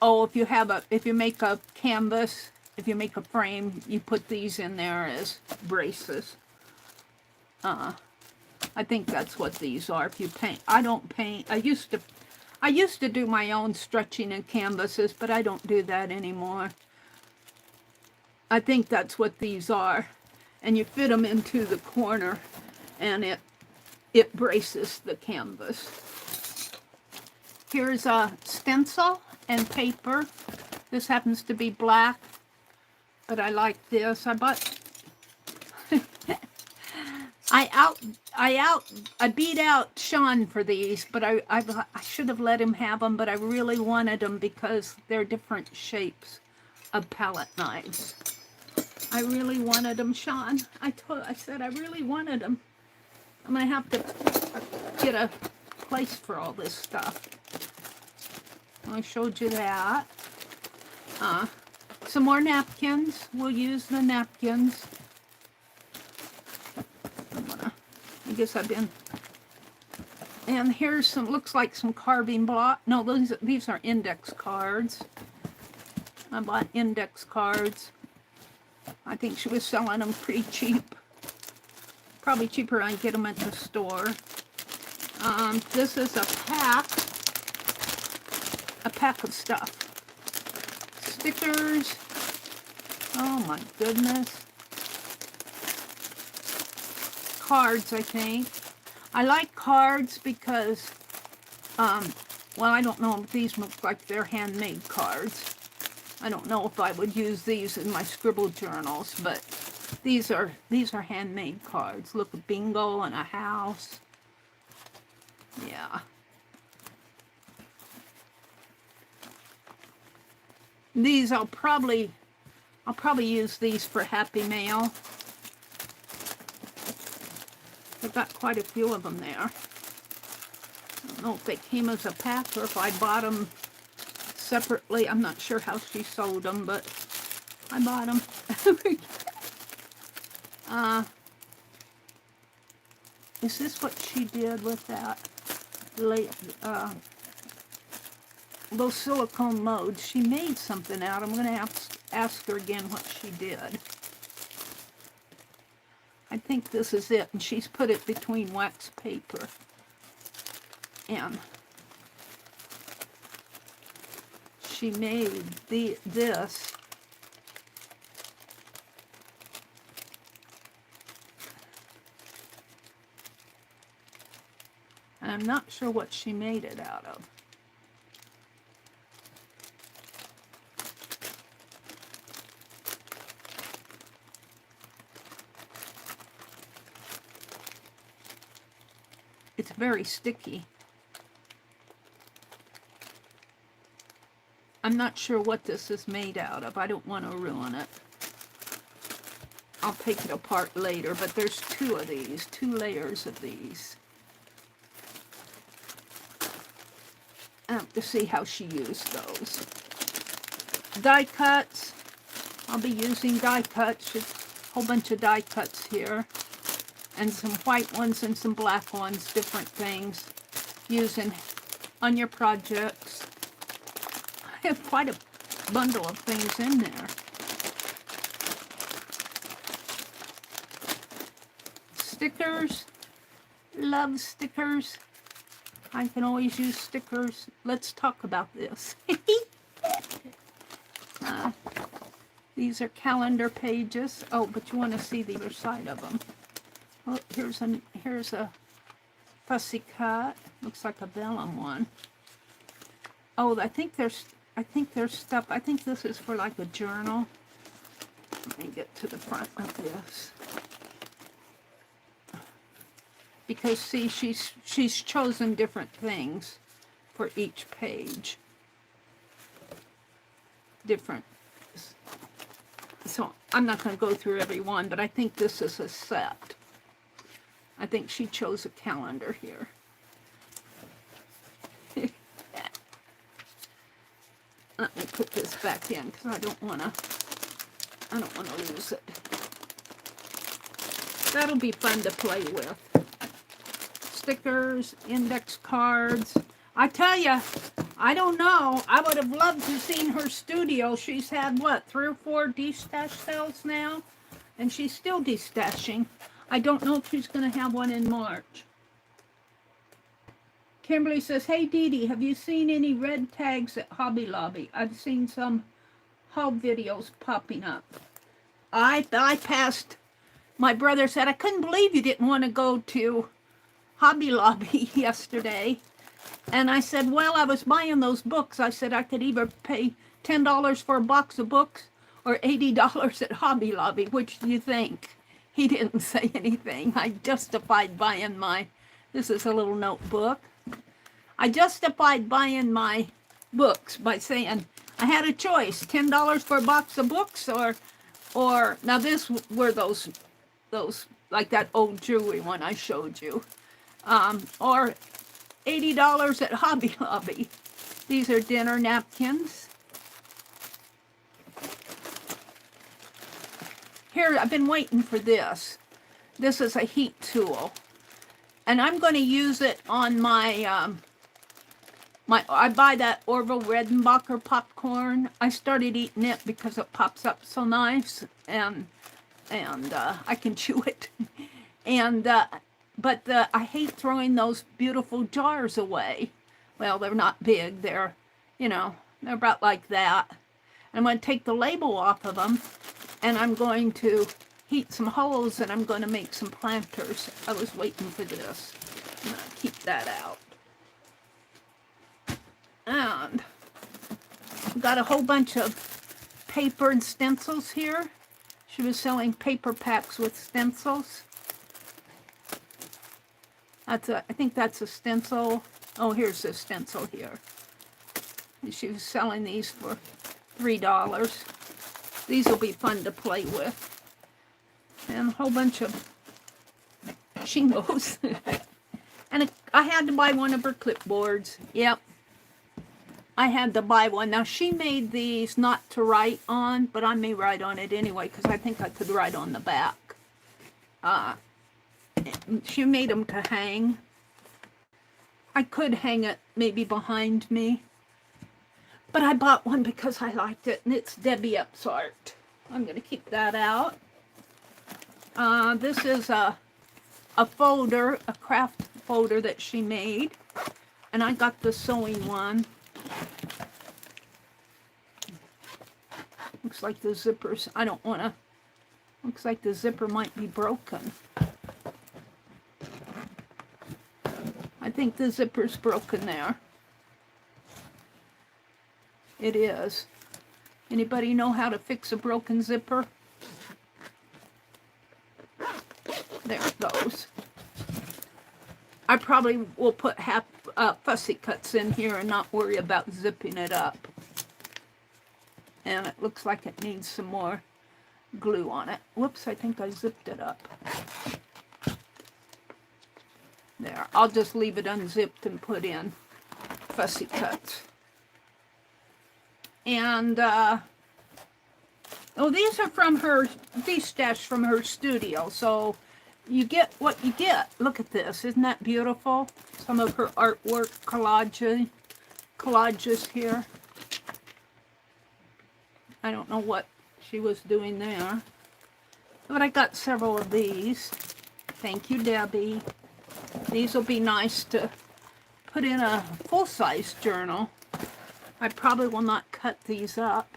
if you make a canvas, if you make a frame, you put these in there as braces. I think that's what these are. If you paint, I don't paint. I used to do my own stretching and canvases, but I don't do that anymore. I think that's what these are. And you fit them into the corner, and it braces the canvas. Here's a stencil and paper. This happens to be black, but I like this. I bought. I beat out Sean for these, but I should have let him have them, but I really wanted them because they're different shapes of palette knives. I really wanted them, Sean. I said I really wanted them. I'm going to have to get a place for all this stuff. I showed you that. Some more napkins. We'll use the napkins. I guess I've been... And here's some, looks like some carving block. No, these are index cards. I bought index cards. I think she was selling them pretty cheap. Probably cheaper I get them at the store. This is a pack of stuff. Stickers. Oh my goodness. Cards, I think. I like cards because, well, I don't know if these look like they're handmade cards. I don't know if I would use these in my scribble journals, but these are handmade cards. Look, a bingo and a house. Yeah. These I'll probably use these for Happy Mail. I've got quite a few of them there. I don't know if they came as a pack or if I bought them separately. I'm not sure how she sold them, but I bought them. Is this what she did with that? Those silicone molds. She made something out. I'm going to have to ask her again what she did. think this is it, and she's put it between wax paper. And she made this. And I'm not sure what she made it out of. It's very sticky. I'm not sure what this is made out of. I don't want to ruin it. I'll take it apart later, but there's two of these, 2 layers of these. I have to see how she used those. Die cuts. I'll be using die cuts. A whole bunch of die cuts here. And some white ones and some black ones, different things, using on your projects. I have quite a bundle of things in there. Stickers, love stickers. I can always use stickers. Let's talk about this. These are calendar pages. Oh, but you want to see the other side of them. Oh, here's a fussy cut. Looks like a vellum one. Oh, I think there's stuff. I think this is for like a journal. Let me get to the front of this. Because see, she's chosen different things for each page. Different. So I'm not going to go through every one, but I think this is a set. I think she chose a calendar here. Let me put this back in because I don't want to lose it. That'll be fun to play with. Stickers, index cards. I tell you, I don't know. I would have loved to have seen her studio. She's had, what, 3 or 4 destash sales now? And she's still destashing. I don't know if she's going to have one in March. Kimberly says, hey, Dee Dee, have you seen any red tags at Hobby Lobby? I've seen some haul videos popping up. I passed. My brother said, I couldn't believe you didn't want to go to Hobby Lobby yesterday. And I said, well, I was buying those books. I said I could either pay $10 for a box of books or $80 at Hobby Lobby. Which do you think? He didn't say anything. I justified buying this is a little notebook. I justified buying my books by saying I had a choice, $10 for a box of books or now this were those like that old jewelry one I showed you, or $80 at Hobby Lobby. These are dinner napkins. Here, I've been waiting for this. This is a heat tool. And I'm going to use it on my, I buy that Orville Redenbacher popcorn. I started eating it because it pops up so nice. And I can chew it. But I hate throwing those beautiful jars away. Well, they're not big. They're about like that. I'm going to take the label off of them. And I'm going to heat some holes and I'm going to make some planters. I was waiting for this. I'm going to keep that out. And I've got a whole bunch of paper and stencils here. She was selling paper packs with stencils. I think that's a stencil. Oh, here's a stencil here. She was selling these for $3. These will be fun to play with. And a whole bunch of shingles. And I had to buy one of her clipboards. Yep. I had to buy one. Now, she made these not to write on, but I may write on it anyway, because I think I could write on the back. She made them to hang. I could hang it maybe behind me. But I bought one because I liked it, and it's Debbie Epps art. I'm going to keep that out. This is a folder, a craft folder that she made. And I got the sewing one. Looks like the zippers, I don't want to, looks like the zipper might be broken. I think the zipper's broken there. It is. Anybody know how to fix a broken zipper? There it goes. I probably will put fussy cuts in here and not worry about zipping it up. And it looks like it needs some more glue on it. Whoops, I think I zipped it up. There, I'll just leave it unzipped and put in fussy cuts. And, oh, these are from her, these stashed from her studio, so you get what you get. Look at this, isn't that beautiful? Some of her artwork collages here. I don't know what she was doing there. But I got several of these. Thank you, Debbie. These will be nice to put in a full-size journal. I probably will not cut these up.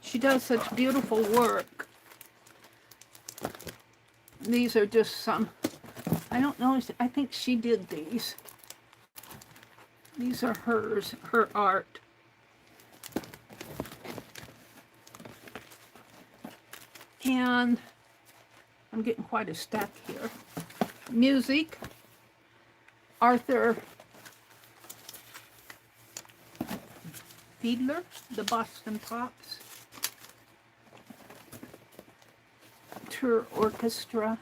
She does such beautiful work. These are just some, I don't know, I think she did these. These are hers, her art. And I'm getting quite a stack here. Music, Arthur Fiedler, the Boston Pops. Tour Orchestra.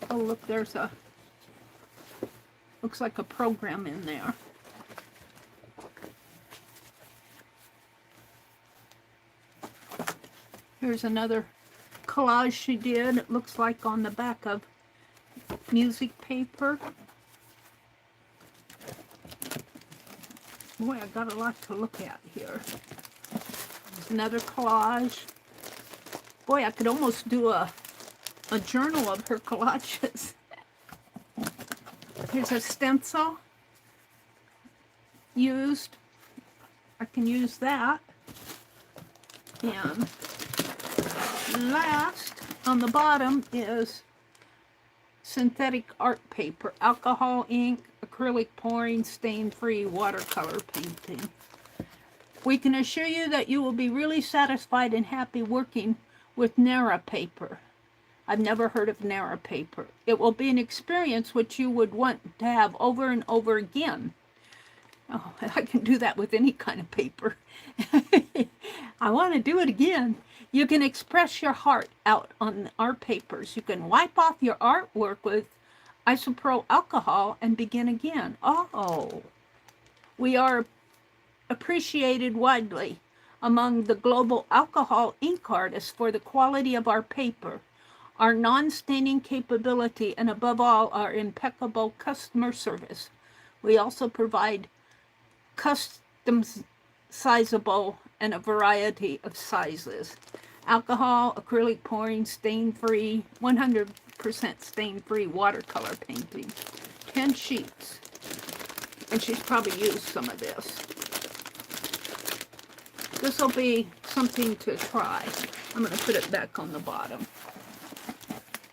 Oh, look, there's a, looks like a program in there. Here's another collage she did. It looks like on the back of music paper. Boy, I got a lot to look at here. There's another collage. Boy, I could almost do a journal of her collages. Here's a stencil used. I can use that. And last, on the bottom, is synthetic art paper, alcohol ink, acrylic pouring, stain-free watercolor painting. We can assure you that you will be really satisfied and happy working with Nara paper. I've never heard of Nara paper. It will be an experience which you would want to have over and over again. Oh, I can do that with any kind of paper. I want to do it again. You can express your heart out on our papers. You can wipe off your artwork with isopropyl alcohol and begin again. Oh, we are appreciated widely among the global alcohol ink artists for the quality of our paper, our non-staining capability, and above all, our impeccable customer service. We also provide customizable and a variety of sizes. Alcohol, acrylic pouring, stain-free, 100% stain-free watercolor painting. 10 sheets. And she's probably used some of this. This will be something to try. I'm going to put it back on the bottom.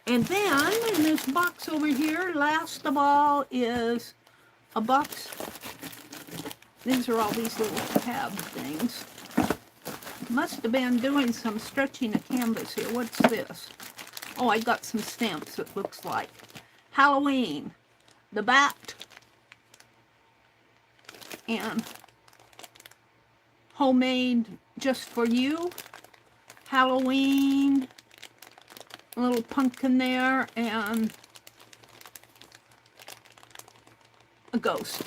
And then, in this box over here, last of all, is a box. These are all these little tab things. Must have been doing some stretching of canvas here. What's this? Oh, I got some stamps, it looks like. Halloween. The Bat. And Homemade Just for You. Halloween. A little pumpkin there. And a ghost.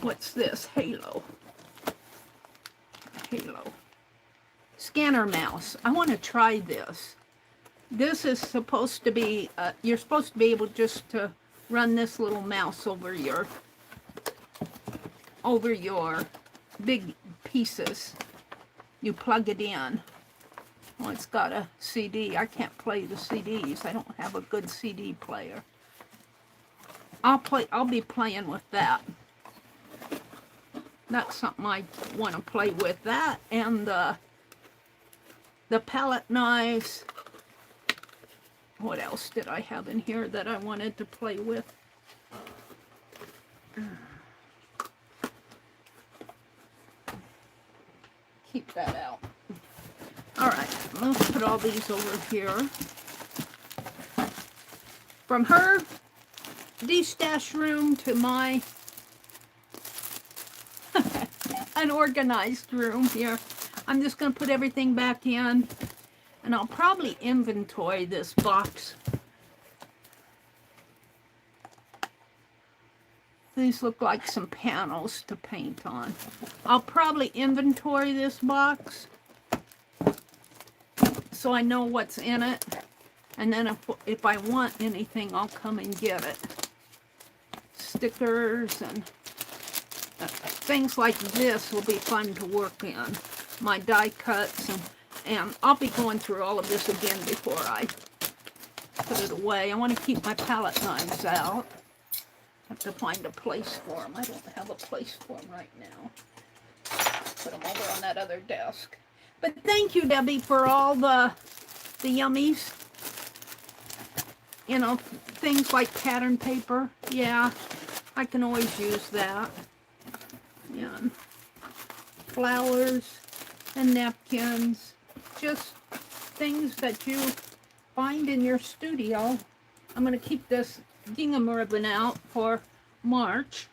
What's this? Halo. Halo. Scanner mouse. I want to try this. This is supposed to be, you're supposed to be able just to run this little mouse over your big pieces. You plug it in. Oh, it's got a CD. I can't play the CDs. I don't have a good CD player. I'll be playing with that. That's something I want to play with. That and the palette knives. What else did I have in here that I wanted to play with? Keep that out. All right, let's put all these over here. From her de-stash room to my unorganized room here. I'm just going to put everything back in, and I'll probably inventory this box. These look like some panels to paint on. I'll probably inventory this box so I know what's in it, and then if I want anything, I'll come and get it. Stickers and things like this will be fun to work in. My die cuts, and I'll be going through all of this again before I put it away. I want to keep my palette knives out. I have to find a place for them. I don't have a place for them right now. Put them over on that other desk. But thank you, Debbie, for all the yummies. You know, things like pattern paper. Yeah, I can always use that. Yeah. Flowers and napkins. Just things that you find in your studio. I'm going to keep this gingham ribbon out for March.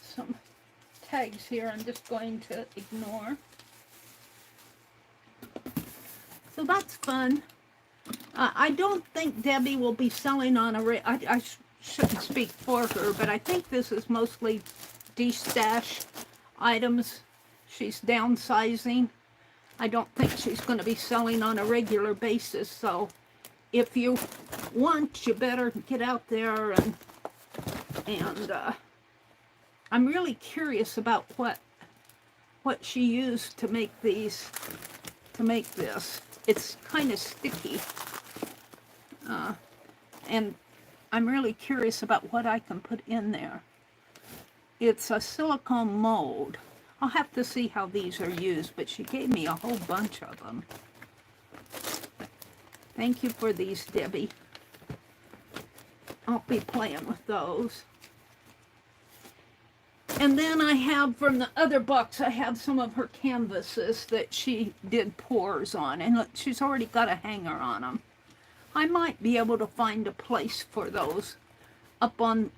Some tags here I'm just going to ignore. So that's fun. I don't think Debbie will be selling on a... I shouldn't speak for her, but I think this is mostly de-stash items. She's downsizing. I don't think she's going to be selling on a regular basis, so if you want, you better get out there and I'm really curious about what she used to make these, to make this. It's kind of sticky, and I'm really curious about what I can put in there. It's a silicone mold. I'll have to see how these are used, but she gave me a whole bunch of them. Thank you for these, Debbie. I'll be playing with those. And then I have, from the other box, I have some of her canvases that she did pours on. And look, she's already got a hanger on them. I might be able to find a place for those up on,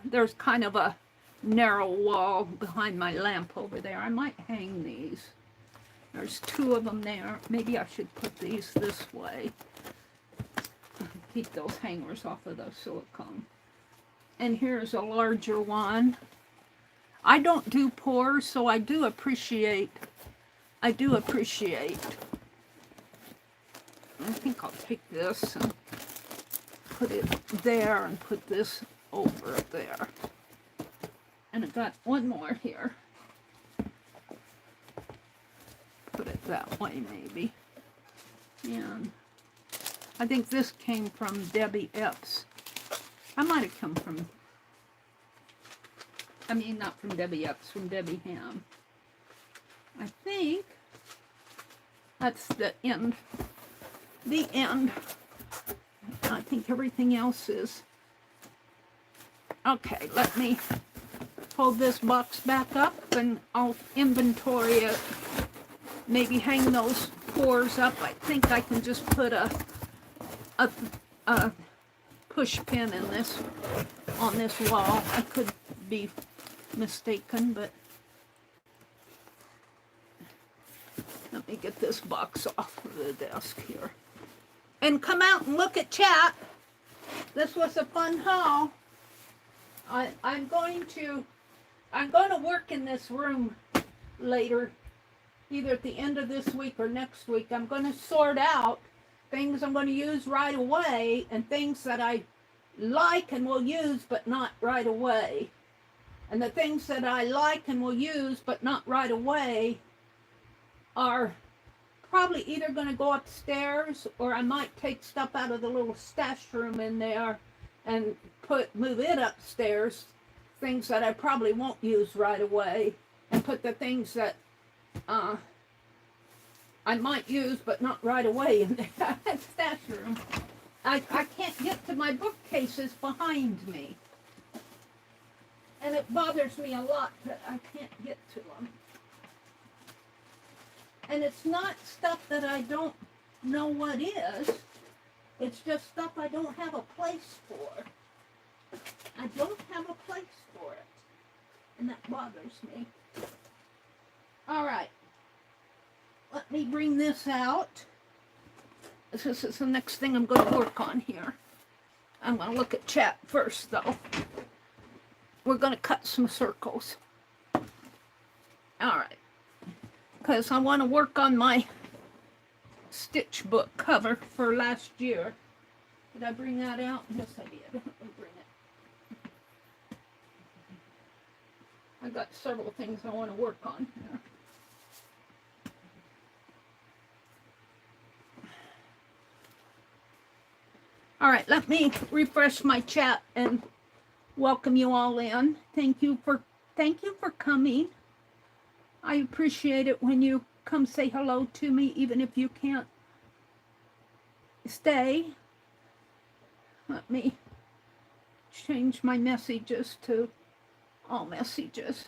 there's kind of a narrow wall behind my lamp over there. I might hang these. There's two of them there. Maybe I should put these this way. Keep those hangers off of the silicone. And here's a larger one. I don't do pours, so I do appreciate. I think I'll take this and put it there and put this over there. And I've got one more here. Put it that way, maybe. And I think this came from Debbie Epps. I might have come from, I mean, not from Debbie Epps, from Debbie Ham. I think that's the end. The end. I think everything else is. Okay, let me pull this box back up and I'll inventory it. Maybe hang those pours up. I think I can just put a push pin in this, on this wall. I could be mistaken, but let me get this box off of the desk here. And come out and look at chat. This was a fun haul. I'm going to work in this room later, either at the end of this week or next week. I'm going to sort out things I'm going to use right away and things that I like and will use but not right away. And the things that I like and will use but not right away, are probably either going to go upstairs, or I might take stuff out of the little stash room in there and move it upstairs, things that I probably won't use right away, and put the things that I might use but not right away in that stash room. I can't get to my bookcases behind me, and it bothers me a lot that I can't get to them. And it's not stuff that I don't know what is. It's just stuff I don't have a place for. I don't have a place for it. And that bothers me. All right. Let me bring this out. This is the next thing I'm going to work on here. I'm going to look at chat first, though. We're going to cut some circles. All right. Because I want to work on my stitch book cover for last year. Did I bring that out? Yes, I did. Let me bring it. I got several things I want to work on here. All right, let me refresh my chat and welcome you all in. Thank you for coming. I appreciate it when you come say hello to me, even if you can't stay. Let me change my messages to all messages.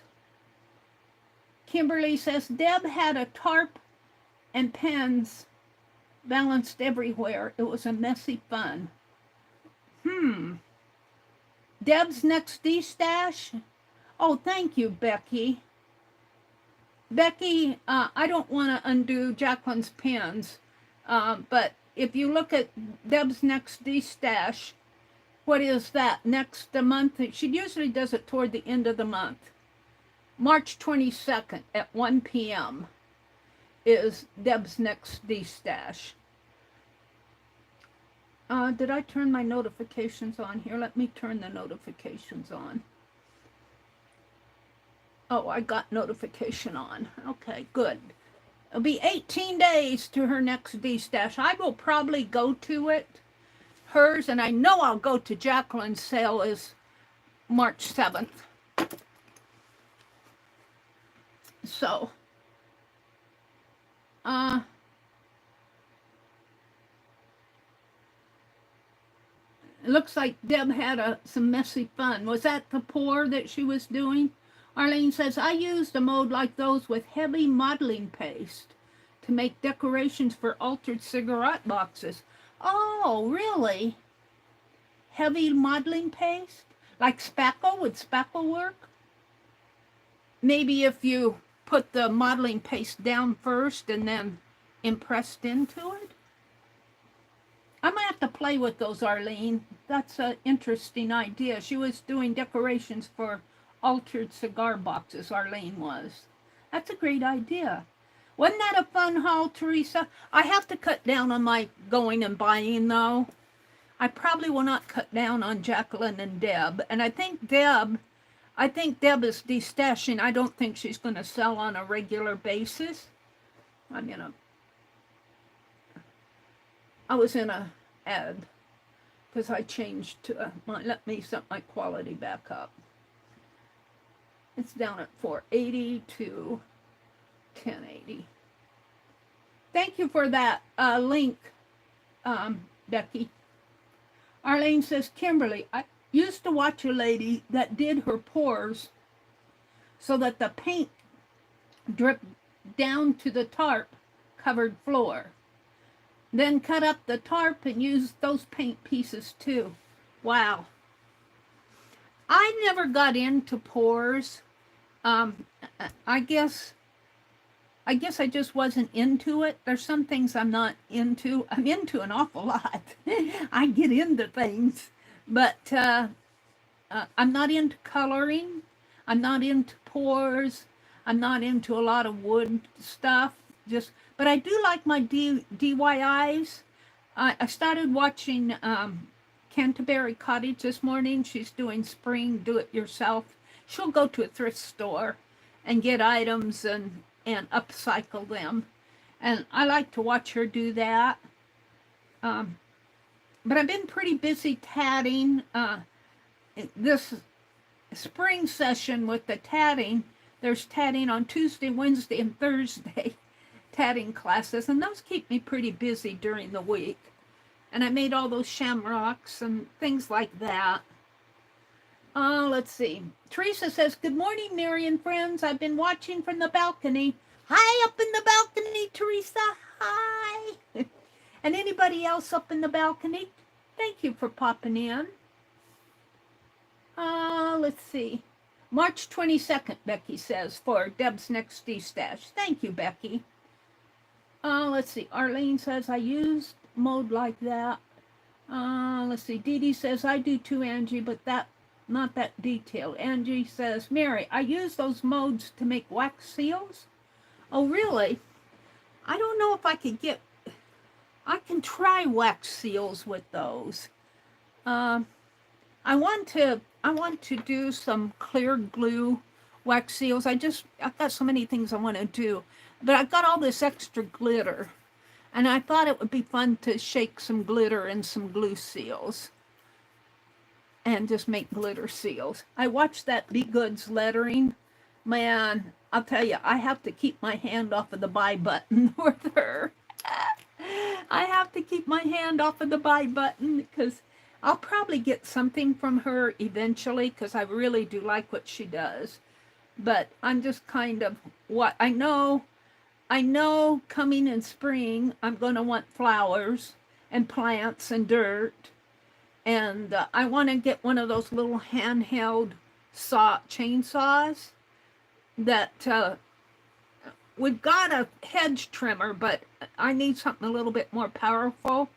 Kimberly says, Deb had a tarp and pens balanced everywhere. It was a messy fun. Deb's next D-stash? Oh, thank you, Becky. Becky, I don't want to undo Jacqueline's pens, but if you look at Deb's next D-stash, what is that? Next month? She usually does it toward the end of the month. March 22nd at 1 p.m. is Deb's next D-stash. Did I turn my notifications on here? Let me turn the notifications on. Oh, I got notification on. Okay, good. It'll be 18 days to her next D-stash. I will probably go to it. Hers, and I know I'll go to Jacqueline's sale, is March 7th. So, it looks like Deb had some messy fun. Was that the pour that she was doing? Arlene says, I used a mold like those with heavy modeling paste to make decorations for altered cigarette boxes. Oh, really? Heavy modeling paste? Like spackle? Would spackle work? Maybe if you put the modeling paste down first and then impressed into it? I might have to play with those, Arlene. That's an interesting idea. She was doing decorations for altered cigar boxes, Arlene was. That's a great idea. Wasn't that a fun haul, Teresa? I have to cut down on my going and buying, though. I probably will not cut down on Jacqueline and Deb. And I think Deb is destashing. I don't think she's going to sell on a regular basis. I was in a ad because I changed to let me set my quality back up. It's down at 480 to 1080. Thank you for that link, Becky. Arlene says, Kimberly, I used to watch a lady that did her pours so that the paint dripped down to the tarp covered floor. Then cut up the tarp and used those paint pieces too. Wow. I never got into pours. I guess I just wasn't into it. There's some things I'm not into. I'm into an awful lot. I get into things, but I'm not into coloring. I'm not into pours. I'm not into a lot of wood stuff. But I do like my DIYs. I started watching Canterbury Cottage this morning. She's doing spring do-it-yourself. She'll go to a thrift store and get items and upcycle them. And I like to watch her do that. But I've been pretty busy tatting. This spring session with the tatting, there's tatting on Tuesday, Wednesday, and Thursday, tatting classes, and those keep me pretty busy during the week. And I made all those shamrocks and things like that. Let's see. Teresa says, good morning, Meri and friends. I've been watching from the balcony. Hi, up in the balcony, Teresa. Hi. And anybody else up in the balcony, thank you for popping in. Let's see. March 22nd, Becky says, for Deb's next D-stash. Thank you, Becky. Let's see. Arlene says, I used mode like that. Let's see. Dee Dee says, I do too, Angie, but not that detailed. Angie says, Meri, I use those modes to make wax seals. Oh, really? I don't know if I could get... I can try wax seals with those. I want to do some clear glue wax seals. I've got so many things I want to do, but I've got all this extra glitter, and I thought it would be fun to shake some glitter and some glue seals and just make glitter seals. I watched that Be Good's lettering. Man, I'll tell you, I have to keep my hand off of the buy button with her. I have to keep my hand off of the buy button because I'll probably get something from her eventually because I really do like what she does. But I'm just kind of what I know coming in spring, I'm going to want flowers and plants and dirt. And I want to get one of those little handheld chainsaws that we've got a hedge trimmer, but I need something a little bit more powerful.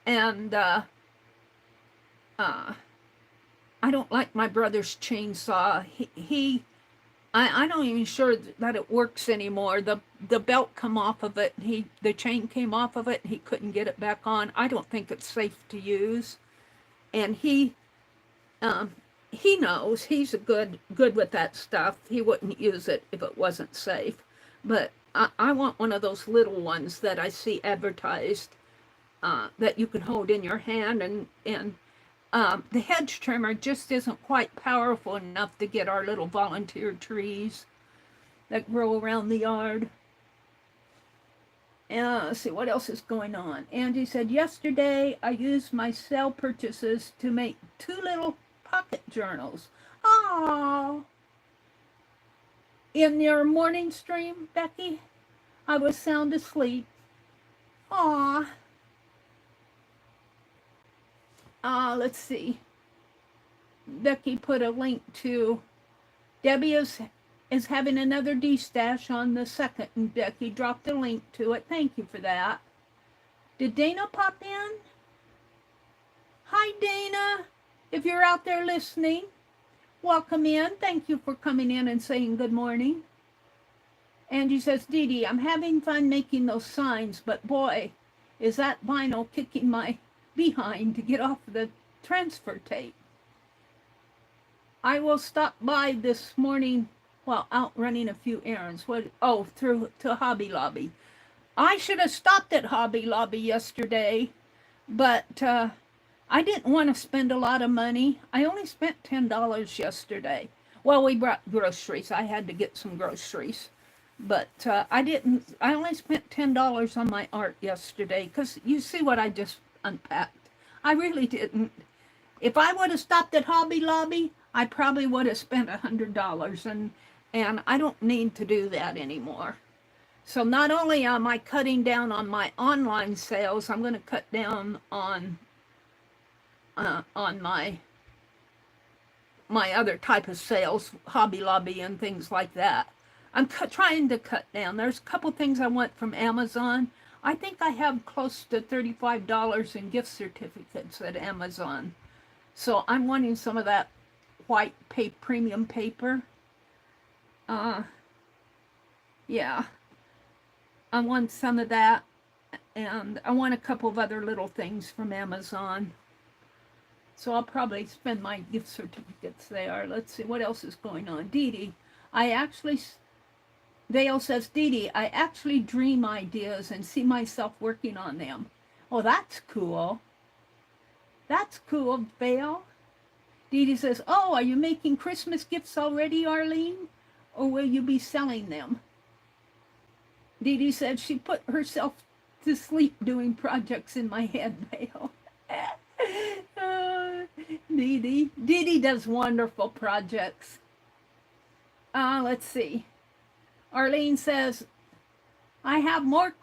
And I don't like my brother's chainsaw. I'm not even sure that it works anymore. The belt come off of it. The chain came off of it. And he couldn't get it back on. I don't think it's safe to use. And he knows he's good with that stuff. He wouldn't use it if it wasn't safe. But I want one of those little ones that I see advertised that you can hold in your hand. And the hedge trimmer just isn't quite powerful enough to get our little volunteer trees that grow around the yard. Let's see, what else is going on? Angie said, yesterday I used my sale purchases to make 2 little pocket journals. Oh, in your morning stream, Becky, I was sound asleep. Aw. Let's see. Becky put a link to Debbie is having another D-stash on the 2nd, and Becky dropped a link to it. Thank you for that. Did Dana pop in? Hi, Dana. If you're out there listening, welcome in. Thank you for coming in and saying good morning. Angie says, Dee Dee, I'm having fun making those signs, but boy, is that vinyl kicking my behind to get off the transfer tape. I will stop by this morning while out running a few errands. To Hobby Lobby. I should have stopped at Hobby Lobby yesterday, but I didn't want to spend a lot of money. I only spent $10 yesterday. Well, we brought groceries. I had to get some groceries. But I only spent $10 on my art yesterday because you see what I just unpacked. I really didn't. If I would have stopped at Hobby Lobby, I probably would have spent $100, and I don't need to do that anymore. So not only am I cutting down on my online sales, I'm going to cut down on my other type of sales, Hobby Lobby and things like that. I'm trying to cut down. There's a couple things I want from Amazon. I think I have close to $35 in gift certificates at Amazon. So I'm wanting some of that white premium paper. Yeah. I want some of that. And I want a couple of other little things from Amazon. So I'll probably spend my gift certificates there. Let's see what else is going on. Dee Dee, I actually Dale says, Dee Dee, I actually dream ideas and see myself working on them. Oh, that's cool. That's cool, Dale. Dee Dee says, oh, are you making Christmas gifts already, Arlene? Or will you be selling them? Dee Dee said she put herself to sleep doing projects in my head, Dale. Dee Dee does wonderful projects. Let's see. Arlene says, I have more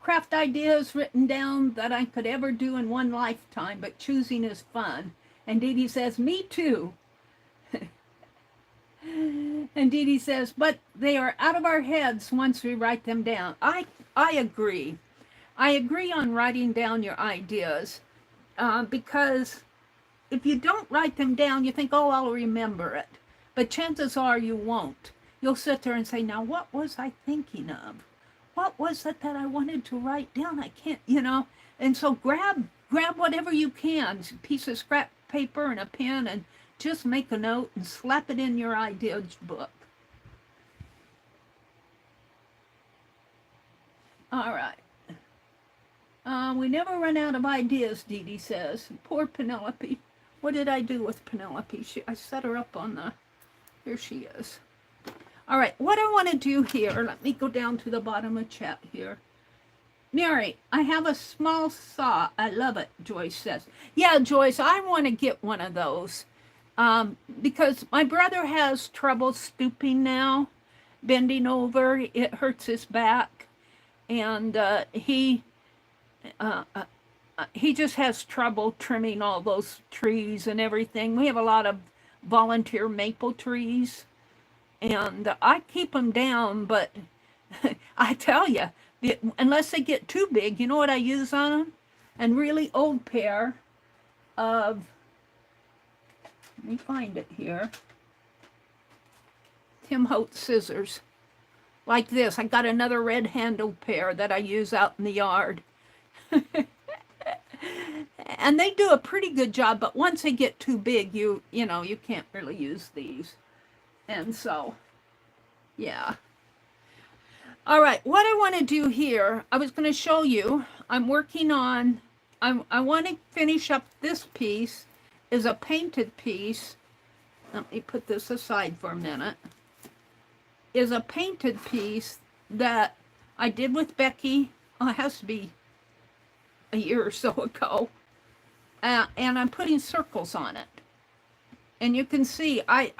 craft ideas written down that I could ever do in one lifetime, but choosing is fun. And Dee Dee says, me too. And Dee Dee says, but they are out of our heads once we write them down. I agree. I agree on writing down your ideas because if you don't write them down, you think, oh, I'll remember it. But chances are you won't. You'll sit there and say, now, what was I thinking of? What was it that I wanted to write down? I can't, you know. And so grab whatever you can, a piece of scrap paper and a pen, and just make a note and slap it in your ideas book. All right. We never run out of ideas, Dee Dee says. Poor Penelope. What did I do with Penelope? I set her up on the... Here she is. All right, what I want to do here, let me go down to the bottom of chat here. Mary, I have a small saw. I love it, Joyce says. Yeah, Joyce, I want to get one of those because my brother has trouble stooping now, bending over. It hurts his back, and he just has trouble trimming all those trees and everything. We have a lot of volunteer maple trees, and I keep them down, but I tell you, unless they get too big, you know what I use on them? A really old pair of, let me find it here, Tim Holtz scissors, like this. I got another red-handled pair that I use out in the yard. And they do a pretty good job, but once they get too big, you know, you can't really use these. And so, yeah. All right, what I want to do here, I was going to show you, I'm working on, I want to finish up this piece, is a painted piece. Let me put this aside for a minute. Is a painted piece that I did with Becky. Oh, it has to be a year or so ago. And I'm putting circles on it. And you can see, I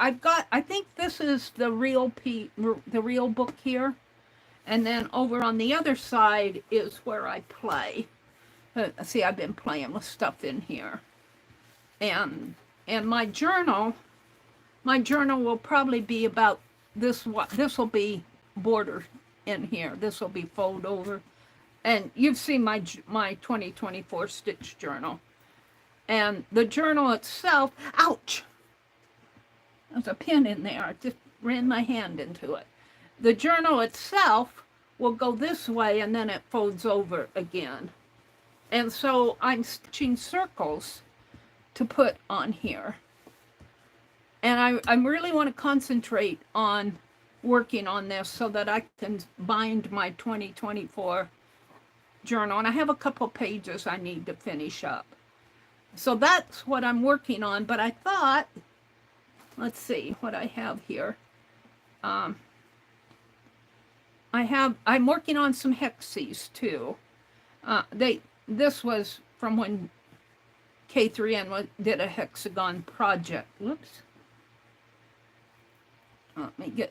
think this is the real book here. And then over on the other side is where I play. See, I've been playing with stuff in here. And my journal will probably be about this. This will be border in here. This will be fold over. And you've seen my 2024 stitch journal. And the journal itself, ouch! There's a pin in there. I just ran my hand into it. The journal itself will go this way and then it folds over again. And so I'm stitching circles to put on here. And I really want to concentrate on working on this so that I can bind my 2024 journal. And I have a couple pages I need to finish up. So that's what I'm working on. But I thought, let's see what I have here. I'm working on some hexes too. This was from when K3N did a hexagon project. Whoops. Let me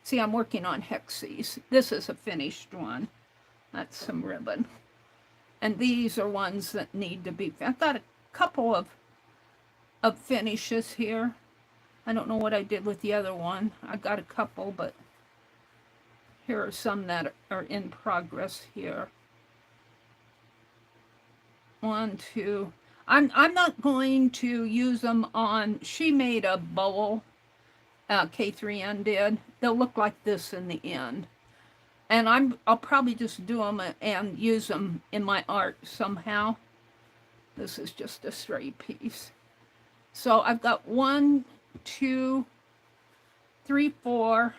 see, I'm working on hexes. This is a finished one. That's some ribbon. And these are ones that need to be, I've got a couple of finishes here. I don't know what I did with the other one. I got a couple, but here are some that are in progress here. 1, 2. I'm not going to use them on, she made a bowl, K3N did. They'll look like this in the end. And I'll probably just do them and use them in my art somehow. This is just a stray piece. So I've got 1, 2, 3, 4,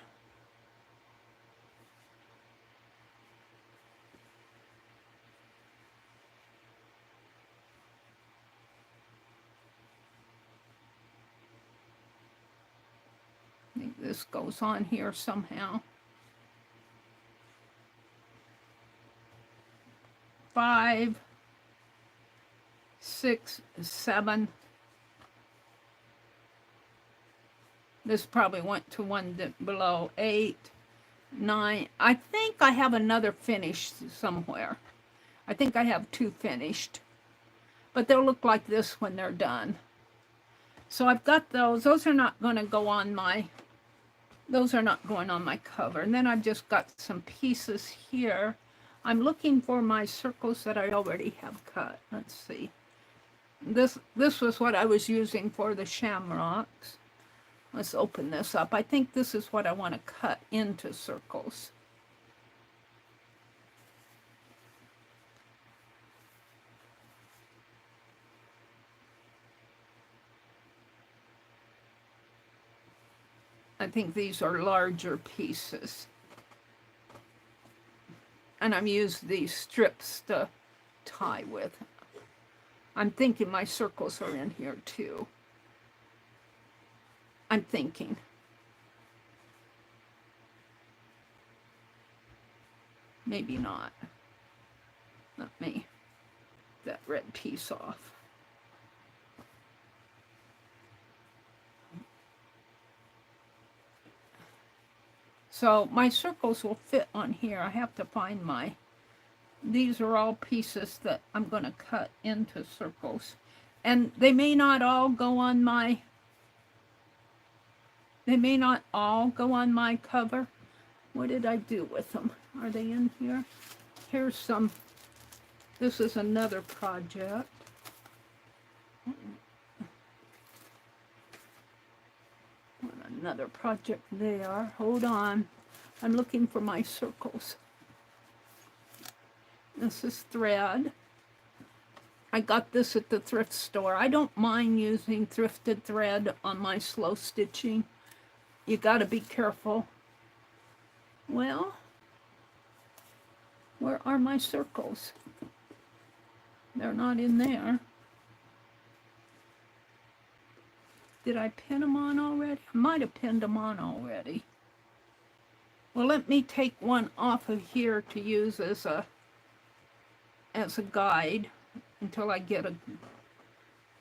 this goes on here somehow. 5, 6, 7. This probably went to one below. 8, 9. I think I have another finished somewhere. I think I have 2 finished. But they'll look like this when they're done. So I've got those. Those are not going to go on my, those are not going on my cover. And then I've just got some pieces here. I'm looking for my circles that I already have cut. Let's see. This was what I was using for the shamrocks. Let's open this up. I think this is what I want to cut into circles. I think these are larger pieces. And I'm using these strips to tie with. I'm thinking my circles are in here too. I'm thinking. Maybe not. Let me get that red piece off. So my circles will fit on here. I have to find my, these are all pieces that I'm going to cut into circles. And they may not all go on my, they may not all go on my cover. What did I do with them? Are they in here? Here's some, this is another project. Another project there. Hold on. I'm looking for my circles. This is thread. I got this at the thrift store. I don't mind using thrifted thread on my slow stitching. You got to be careful. Well, where are my circles? They're not in there. Did I pin them on already? I might have pinned them on already. Well, let me take one off of here to use as a guide until I get a,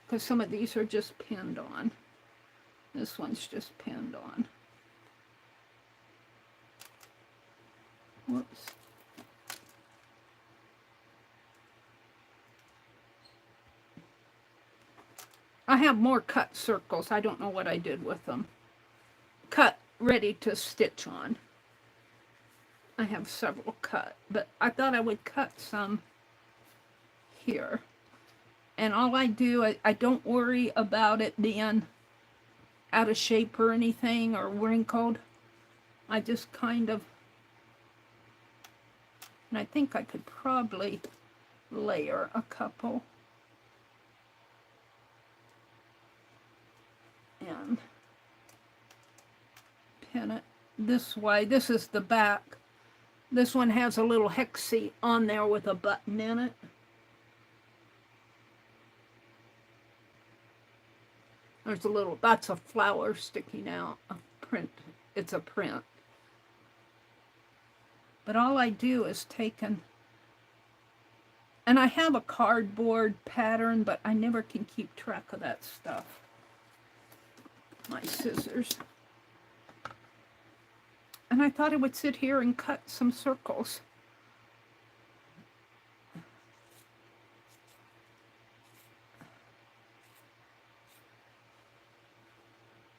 because some of these are just pinned on. This one's just pinned on. Whoops. I have more cut circles. I don't know what I did with them. Cut, ready to stitch on. I have several cut, but I thought I would cut some here. And all I do, I don't worry about it being out of shape or anything or wrinkled. I just kind of, and I think I could probably layer a couple. And pin it this way. This is the back. This one has a little hexie on there with a button in it. There's a little, that's a flower sticking out, a print. It's a print. But all I do is take and I have a cardboard pattern, but I never can keep track of that stuff. My scissors. And I thought I would sit here and cut some circles.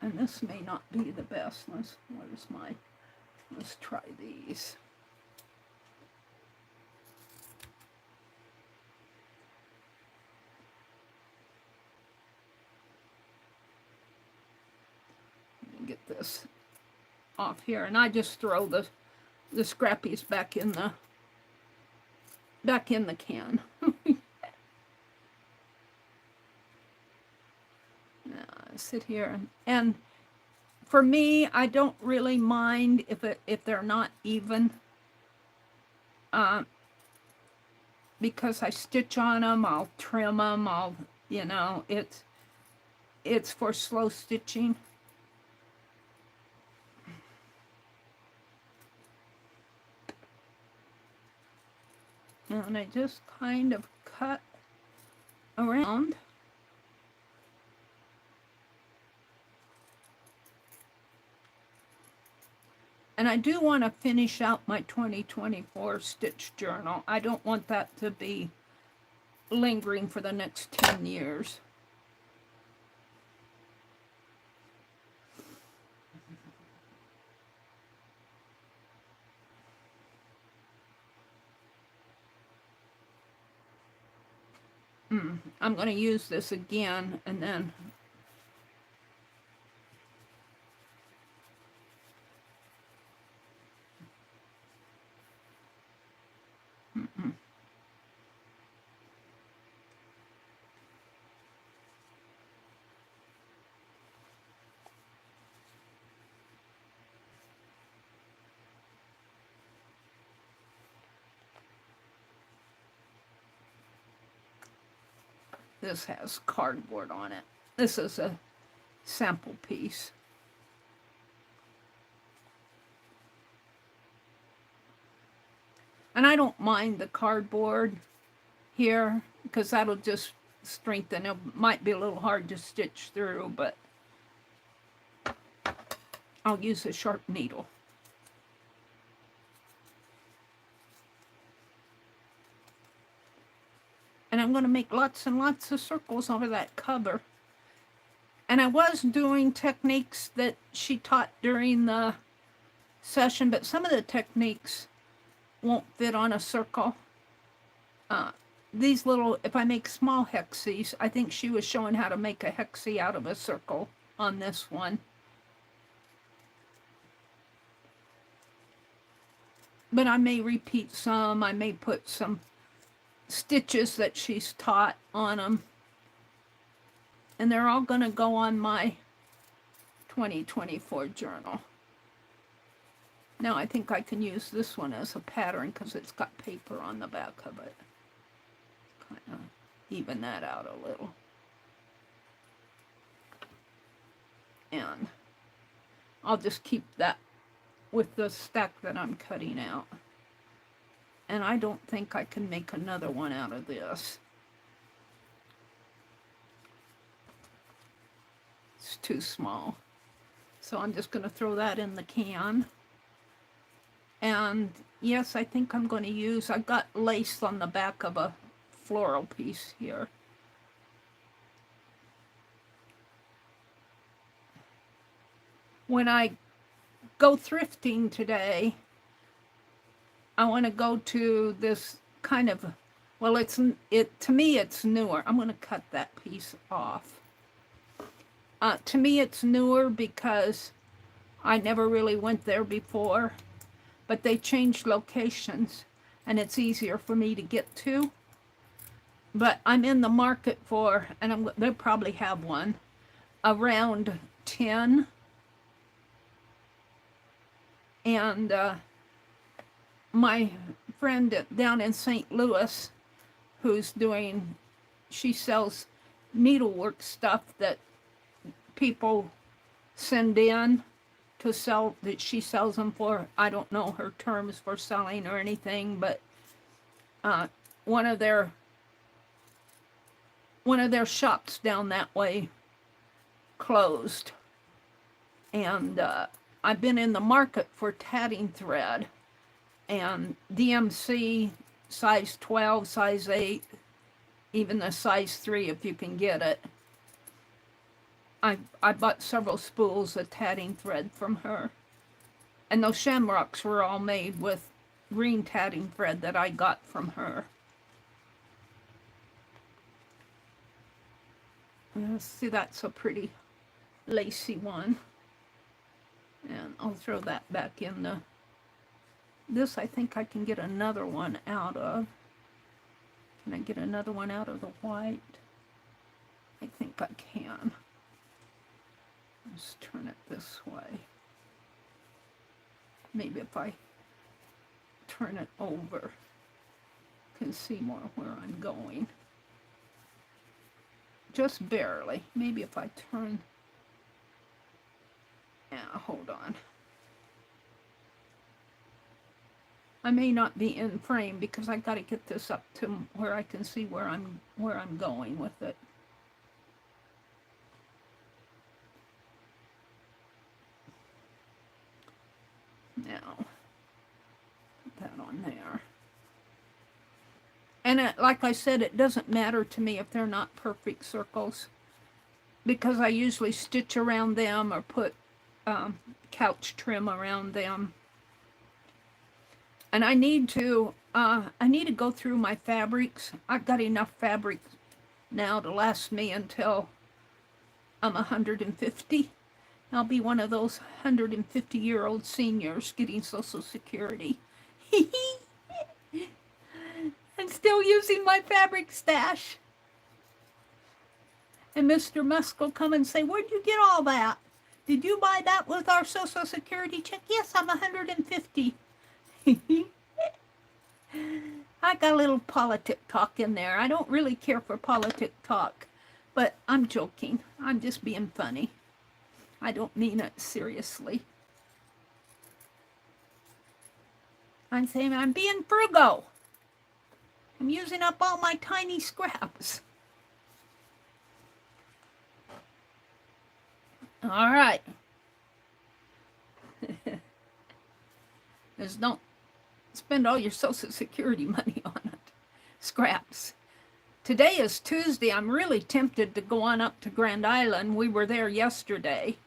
And this may not be the best. Let's try these. Get this off here, and I just throw the scrappies back in the can. Now, I sit here and for me, I don't really mind if they're not even, because I stitch on them, I'll trim them, it's for slow stitching. And I just kind of cut around. And I do want to finish out my 2024 stitch journal. I don't want that to be lingering for the next 10 years. I'm going to use this again and then this has cardboard on it. This is a sample piece. And I don't mind the cardboard here because that'll just strengthen. It might be a little hard to stitch through, but I'll use a sharp needle. And I'm going to make lots and lots of circles over that cover. And I was doing techniques that she taught during the session, but some of the techniques won't fit on a circle. These little, if I make small hexes, I think she was showing how to make a hexie out of a circle on this one. But I may repeat some. I may put some stitches that she's taught on them. And they're all going to go on my 2024 journal. Now I think I can use this one as a pattern because it's got paper on the back of it. Kind of even that out a little. And I'll just keep that with the stack that I'm cutting out. And I don't think I can make another one out of this. It's too small. So I'm just going to throw that in the can. And yes, I think I'm going to use, I've got lace on the back of a floral piece here. When I go thrifting today, I want to go to this kind of, well, to me it's newer. I'm going to cut that piece off. To me it's newer because I never really went there before, but they changed locations and it's easier for me to get to. But I'm in the market for, and they'll probably have one, around 10. And my friend down in St. Louis, who's doing, she sells needlework stuff that people send in to sell, that she sells them for. I don't know her terms for selling or anything, but one of their shops down that way closed. And I've been in the market for tatting thread, and DMC size 12, size 8, even the size 3 if you can get it. I bought several spools of tatting thread from her. And those shamrocks were all made with green tatting thread that I got from her. See, that's a pretty lacy one. And I'll throw that back in the... This I think I can get another one out of. Can I get another one out of the white? I think I can. Let's turn it this way. Maybe if I turn it over, I can see more where I'm going. Just barely. Maybe if I turn... Yeah, hold on. I may not be in frame because I got to get this up to where I can see where I'm going with it. Now, put that on there. And like I said, it doesn't matter to me if they're not perfect circles, because I usually stitch around them or put couch trim around them. And I need to go through my fabrics. I've got enough fabric now to last me until I'm 150. I'll be one of those 150-year-old seniors getting Social Security. I'm still using my fabric stash. And Mr. Musk will come and say, "Where'd you get all that? Did you buy that with our Social Security check?" "Yes, I'm 150. I got a little politic talk in there. I don't really care for politic talk, but I'm joking. I'm just being funny. I don't mean it seriously. I'm saying I'm being frugal. I'm using up all my tiny scraps. All right. Just don't spend all your Social Security money on it. Scraps. Today is Tuesday. I'm really tempted to go on up to Grand Island. We were there yesterday.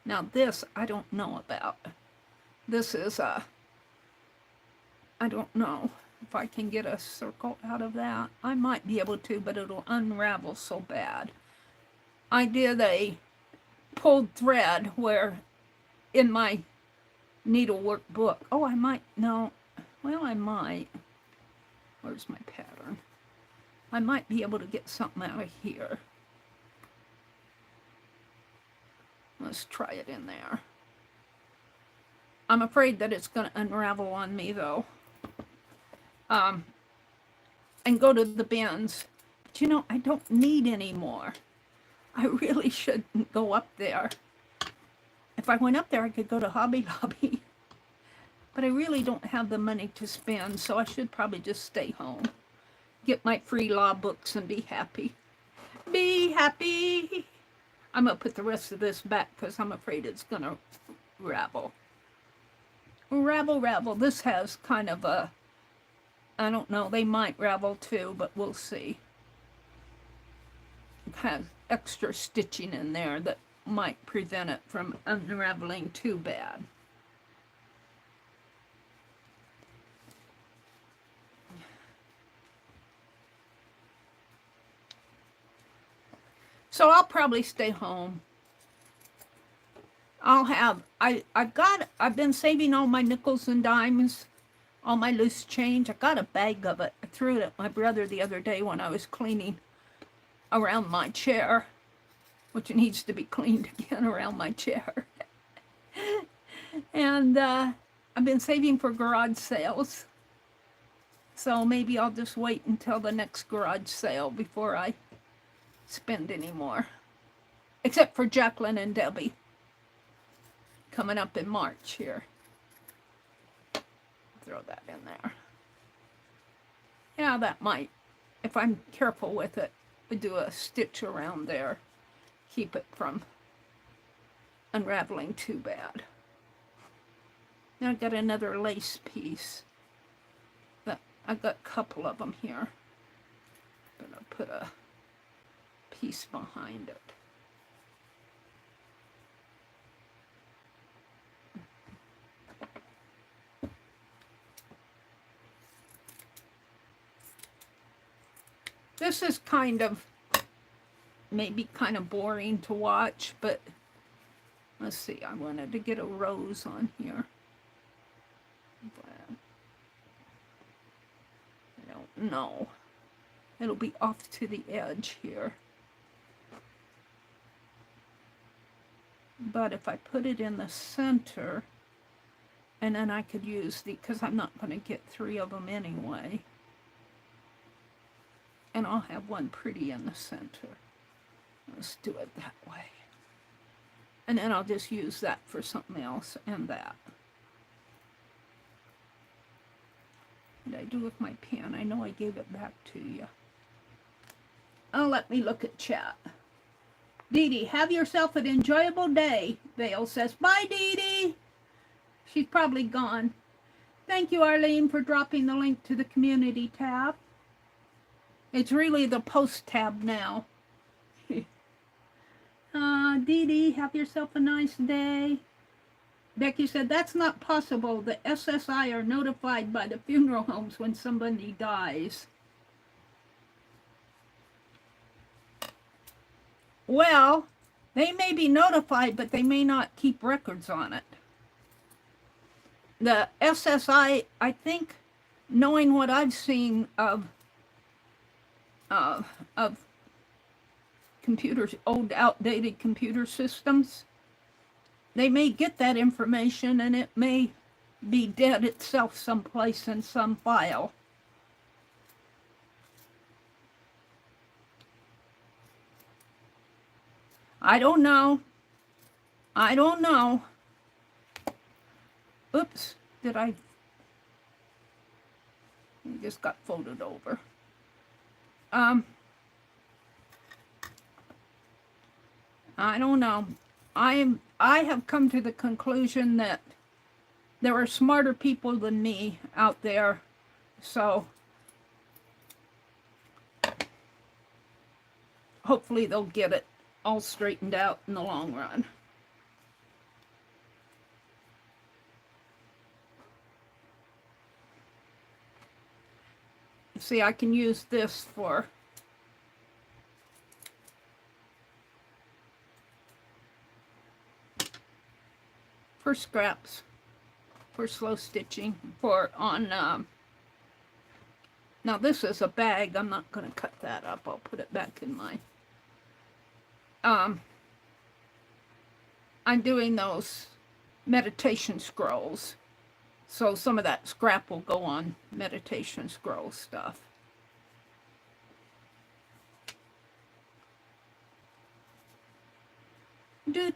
Now this, I don't know about. This is I don't know if I can get a circle out of that. I might be able to, but it'll unravel so bad. I did a pulled thread where in my needlework book, oh, I might, no, well, I might. Where's my pattern? I might be able to get something out of here. Let's try it in there. I'm afraid that it's going to unravel on me, though. And go to the bins. But you know, I don't need any more. I really shouldn't go up there. If I went up there, I could go to Hobby Lobby. But I really don't have the money to spend, so I should probably just stay home. Get my free law books and be happy. Be happy. I'm going to put the rest of this back because I'm afraid it's going to ravel. Ravel, ravel. This has kind of a, I don't know, they might ravel too, but we'll see. It has extra stitching in there that might prevent it from unraveling too bad. So I'll probably stay home. I've been saving all my nickels and dimes, all my loose change. I got a bag of it. I threw it at my brother the other day when I was cleaning around my chair, which needs to be cleaned again around my chair. And I've been saving for garage sales. So maybe I'll just wait until the next garage sale before I spend any more. Except for Jacqueline and Debbie coming up in March here. Throw that in there. Yeah, that might, if I'm careful with it, do a stitch around there. Keep it from unraveling too bad. Now I've got another lace piece. I've got a couple of them here. I'm going to put a piece behind it. This is kind of, maybe kind of boring to watch, but let's see, I wanted to get a rose on here. But I don't know. It'll be off to the edge here. But if I put it in the center, and then I could use the, because I'm not going to get 3 of them anyway. And I'll have one pretty in the center. Let's do it that way. And then I'll just use that for something else and that. I do with my pen? I know I gave it back to you. Oh, let me look at chat. Dee Dee, have yourself an enjoyable day. Vale says, bye, Dee Dee. She's probably gone. Thank you, Arlene, for dropping the link to the community tab. It's really the post tab now. Dee Dee, have yourself a nice day. Becky said, that's not possible. The SSI are notified by the funeral homes when somebody dies. Well, they may be notified, but they may not keep records on it. The SSI, I think, knowing what I've seen of computers, old outdated computer systems, they may get that information and it may be dead itself someplace in some file. I don't know. I don't know. Oops, did I? It just got folded over. I don't know. I have come to the conclusion that there are smarter people than me out there, so hopefully they'll get it all straightened out in the long run. See, I can use this for scraps, for slow stitching, for on, now this is a bag. I'm not going to cut that up. I'll put it back in my, I'm doing those meditation scrolls. So some of that scrap will go on meditation scroll stuff. Oops.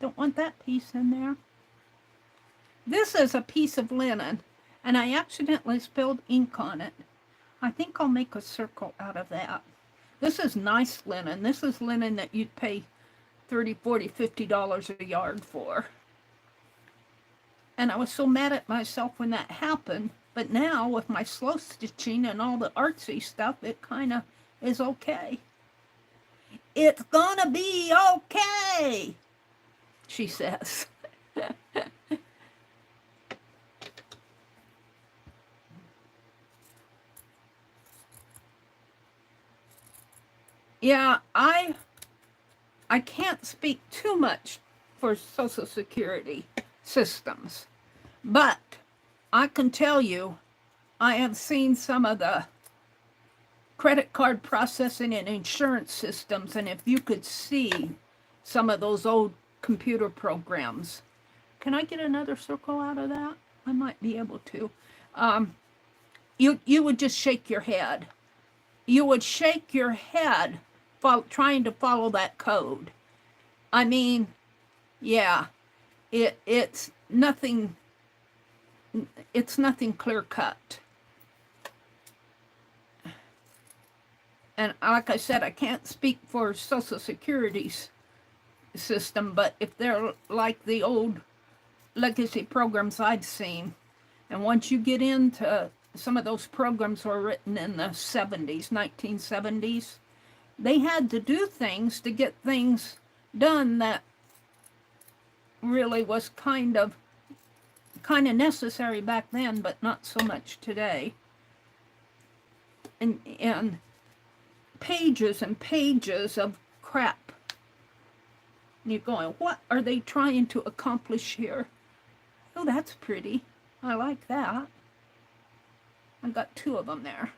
Don't want that piece in there. This is a piece of linen, and I accidentally spilled ink on it. I think I'll make a circle out of that. This is nice linen. This is linen that you'd pay $30, $40, $50 a yard for. And I was so mad at myself when that happened. But now, with my slow stitching and all the artsy stuff, it kind of is okay. It's gonna be okay, she says. Yeah, I can't speak too much for Social Security systems, but I can tell you, I have seen some of the credit card processing and insurance systems, and if you could see some of those old computer programs. Can I get another circle out of that? I might be able to. You would just shake your head. You would shake your head trying to follow that code. I mean, yeah, it's nothing clear cut. And like I said, I can't speak for Social Security's system, but if they're like the old legacy programs I'd seen, and once you get into some of those programs were written in the 70s, 1970s, they had to do things to get things done that really was kind of necessary back then, but not so much today. And pages and pages of crap. And you're going, what are they trying to accomplish here? Oh, that's pretty. I like that. I got two of them there.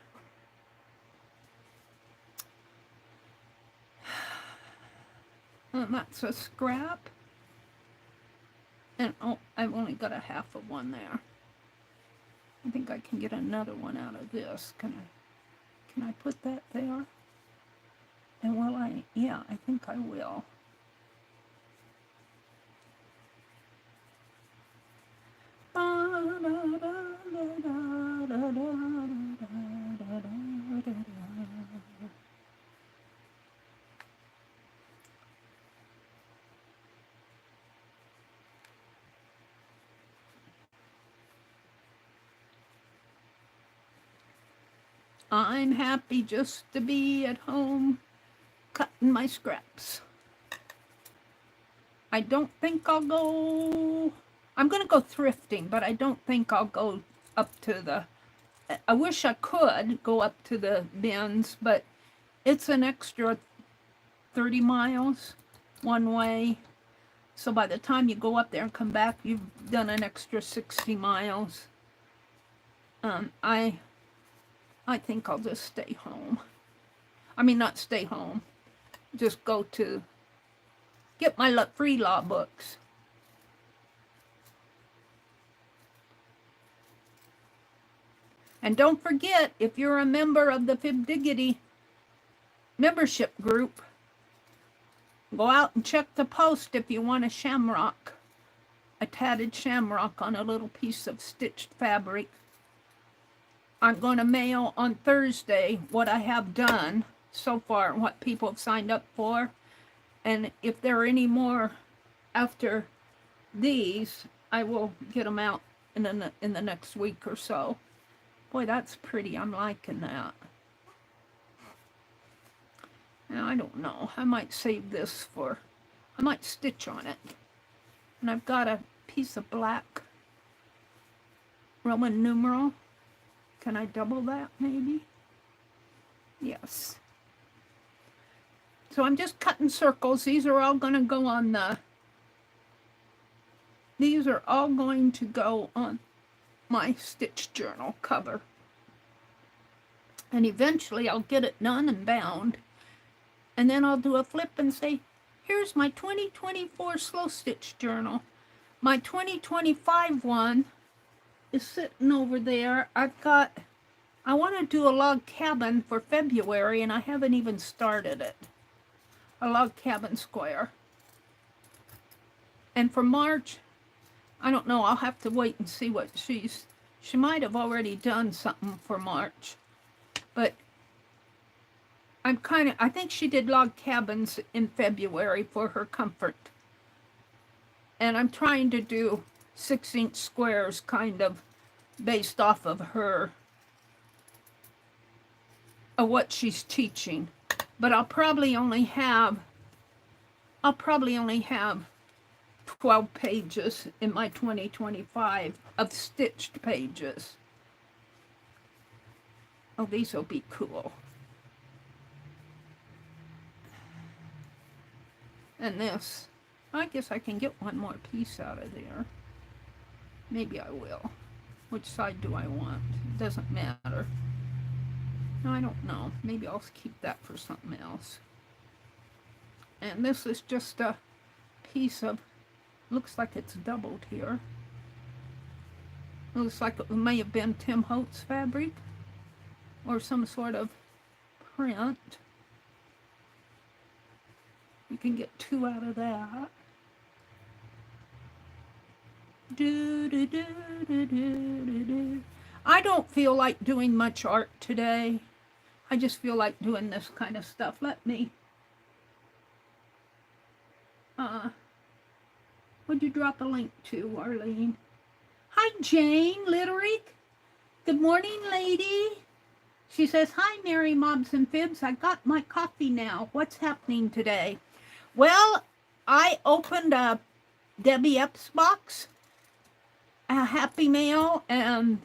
And that's a scrap. And oh, I've only got a half of one there. I think I can get another one out of this. Can I put that there? And will I? Yeah, I think I will. I'm happy just to be at home cutting my scraps. I don't think I'll go... I'm going to go thrifting, but I don't think I'll go up to the... I wish I could go up to the bins, but it's an extra 30 miles one way. So by the time you go up there and come back, you've done an extra 60 miles. I think I'll just stay home. I mean, not stay home. Just go to get my free law books. And don't forget, if you're a member of the Fibdiggity membership group, go out and check the post if you want a shamrock, a tatted shamrock on a little piece of stitched fabric. I'm going to mail on Thursday what I have done so far, what people have signed up for. And if there are any more after these, I will get them out in the next week or so. Boy, that's pretty. I'm liking that. Now, I don't know. I might save this for... I might stitch on it. And I've got a piece of black Roman numeral. Can I double that, maybe? Yes. So I'm just cutting circles. These are all going to go on the... These are all going to go on my stitch journal cover. And eventually I'll get it done and bound. And then I'll do a flip and say, here's my 2024 slow stitch journal. My 2025 one is sitting over there. I want to do a log cabin for February, and I haven't even started it. A log cabin square. And for March, I don't know. I'll have to wait and see what she might have already done something for March. But I think she did log cabins in February for her comfort. And I'm trying to do 6-inch squares kind of based off of what she's teaching. But I'll probably only have 12 pages in my 2025 of stitched pages. Oh, these will be cool. And this, I guess I can get one more piece out of there. Maybe I will. Which side do I want? It doesn't matter. I don't know. Maybe I'll keep that for something else. And this is just a piece of, looks like it's doubled here. Looks like it may have been Tim Holtz fabric or some sort of print. You can get 2 out of that. I don't feel like doing much art today. I just feel like doing this kind of stuff. Let me... Would you drop a link to, Arlene? Hi, Jane Litterick. Good morning, lady. She says, hi, Mary Mobs and Fibs. I got my coffee now. What's happening today? Well, I opened a Debbie Epps box, a Happy Mail, and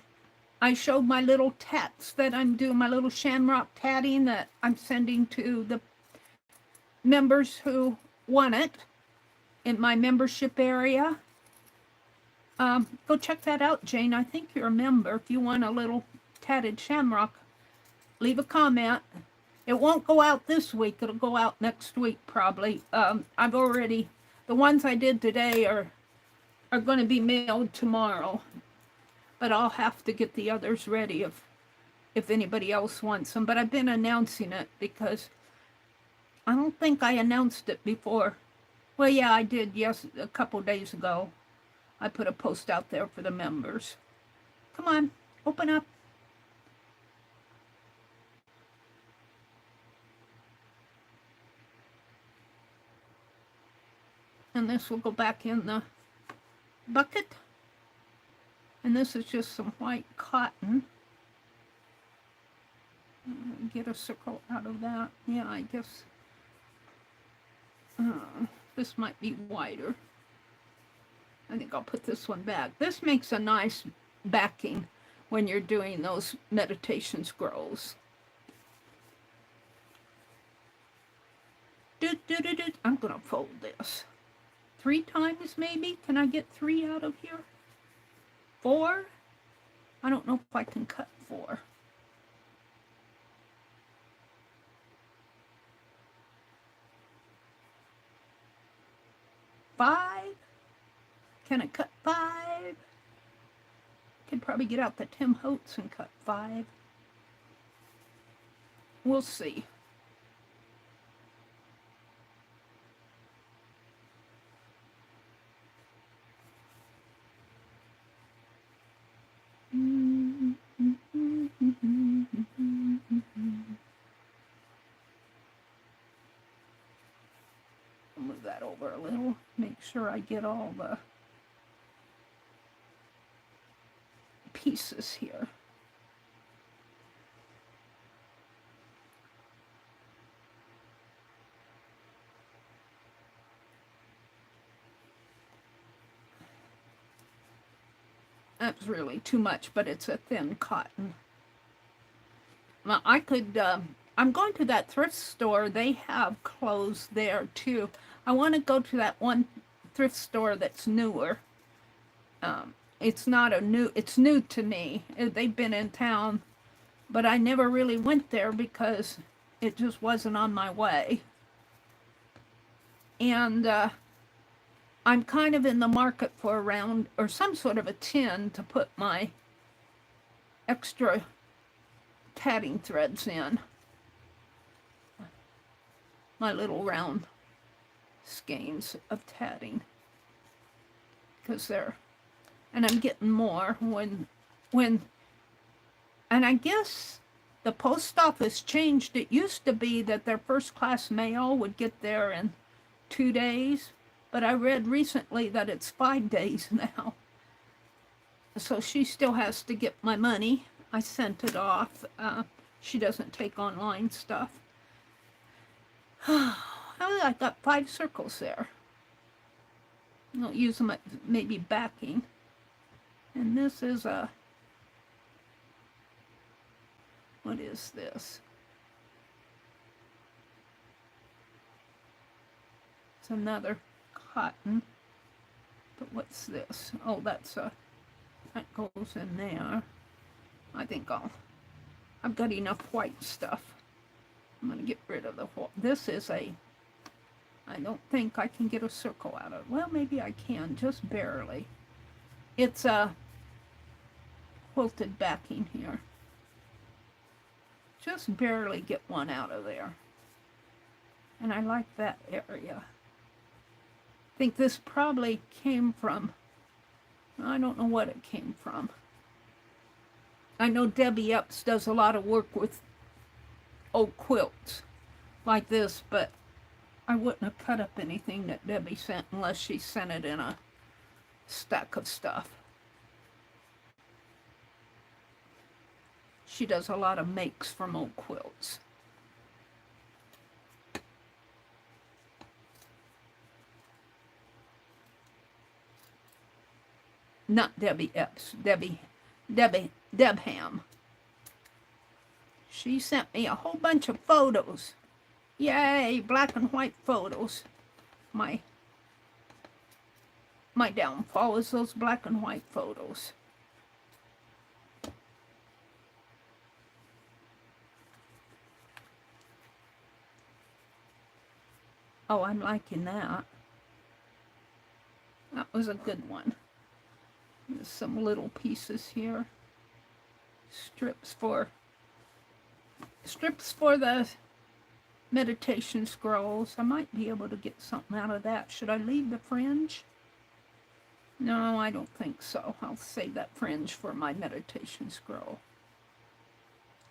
I showed my little tats that I'm doing, my little shamrock tatting that I'm sending to the members who want it in my membership area. Go check that out, Jane. I think you're a member. If you want a little tatted shamrock, leave a comment. It won't go out this week. It'll go out next week, probably. I've already, the ones I did today are going to be mailed tomorrow. But I'll have to get the others ready if anybody else wants them. But I've been announcing it because I don't think I announced it before. Well, yeah, I did, yes, a couple days ago. I put a post out there for the members. Come on, open up. And this will go back in the bucket. And this is just some white cotton. Get a circle out of that. Yeah, I guess this might be wider. I think I'll put this one back. This makes a nice backing when you're doing those meditation scrolls. I'm going to fold this 3 times maybe. Can I get 3 out of here? 4? I don't know if I can cut 4. 5? Can I cut 5? Could probably get out the Tim Holtz and cut 5. We'll see. Move that over a little. Make sure I get all the pieces here. That's really too much, but it's a thin cotton. Now, I could, I'm going to that thrift store. They have clothes there too. I want to go to that one thrift store that's newer. It's not a new, it's new to me. They've been in town, but I never really went there because it just wasn't on my way. And I'm kind of in the market for a round or some sort of a tin to put my extra tatting threads in. My little round skeins of tatting. Because they're, and I'm getting more when, and I guess the post office changed. It used to be that their first class mail would get there in 2 days. But I read recently that it's 5 days now. So she still has to get my money. I sent it off. She doesn't take online stuff. I got 5 circles there. I'll use them at maybe backing. And this is a, what is this? It's another cotton, but what's this? Oh, that's a, that goes in there. I think I've got enough white stuff. I'm gonna get rid of the white. This is a, I don't think I can get a circle out of it. Well, maybe I can, just barely. It's a quilted backing here. Just barely get one out of there. And I like that area. I think this probably came from, I don't know what it came from. I know Debbie Epps does a lot of work with old quilts like this, but I wouldn't have cut up anything that Debbie sent unless she sent it in a stack of stuff. She does a lot of makes from old quilts. Not Debbie Epps, Debham. She sent me a whole bunch of photos. Yay, black and white photos. My downfall is those black and white photos. Oh, I'm liking that. That was a good one. There's some little pieces here. Strips for the meditation scrolls. I might be able to get something out of that. Should I leave the fringe? No, I don't think so. I'll save that fringe for my meditation scroll.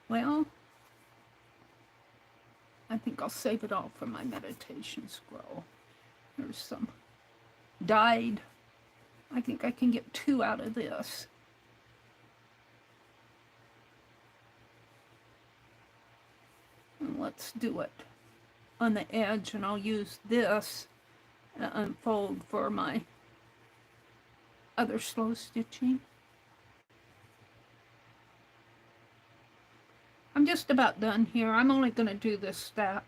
Well, I think I'll save it all for my meditation scroll. There's some dyed. I think I can get 2 out of this. And let's do it on the edge, and I'll use this to unfold for my other slow stitching. I'm just about done here. I'm only going to do this stack.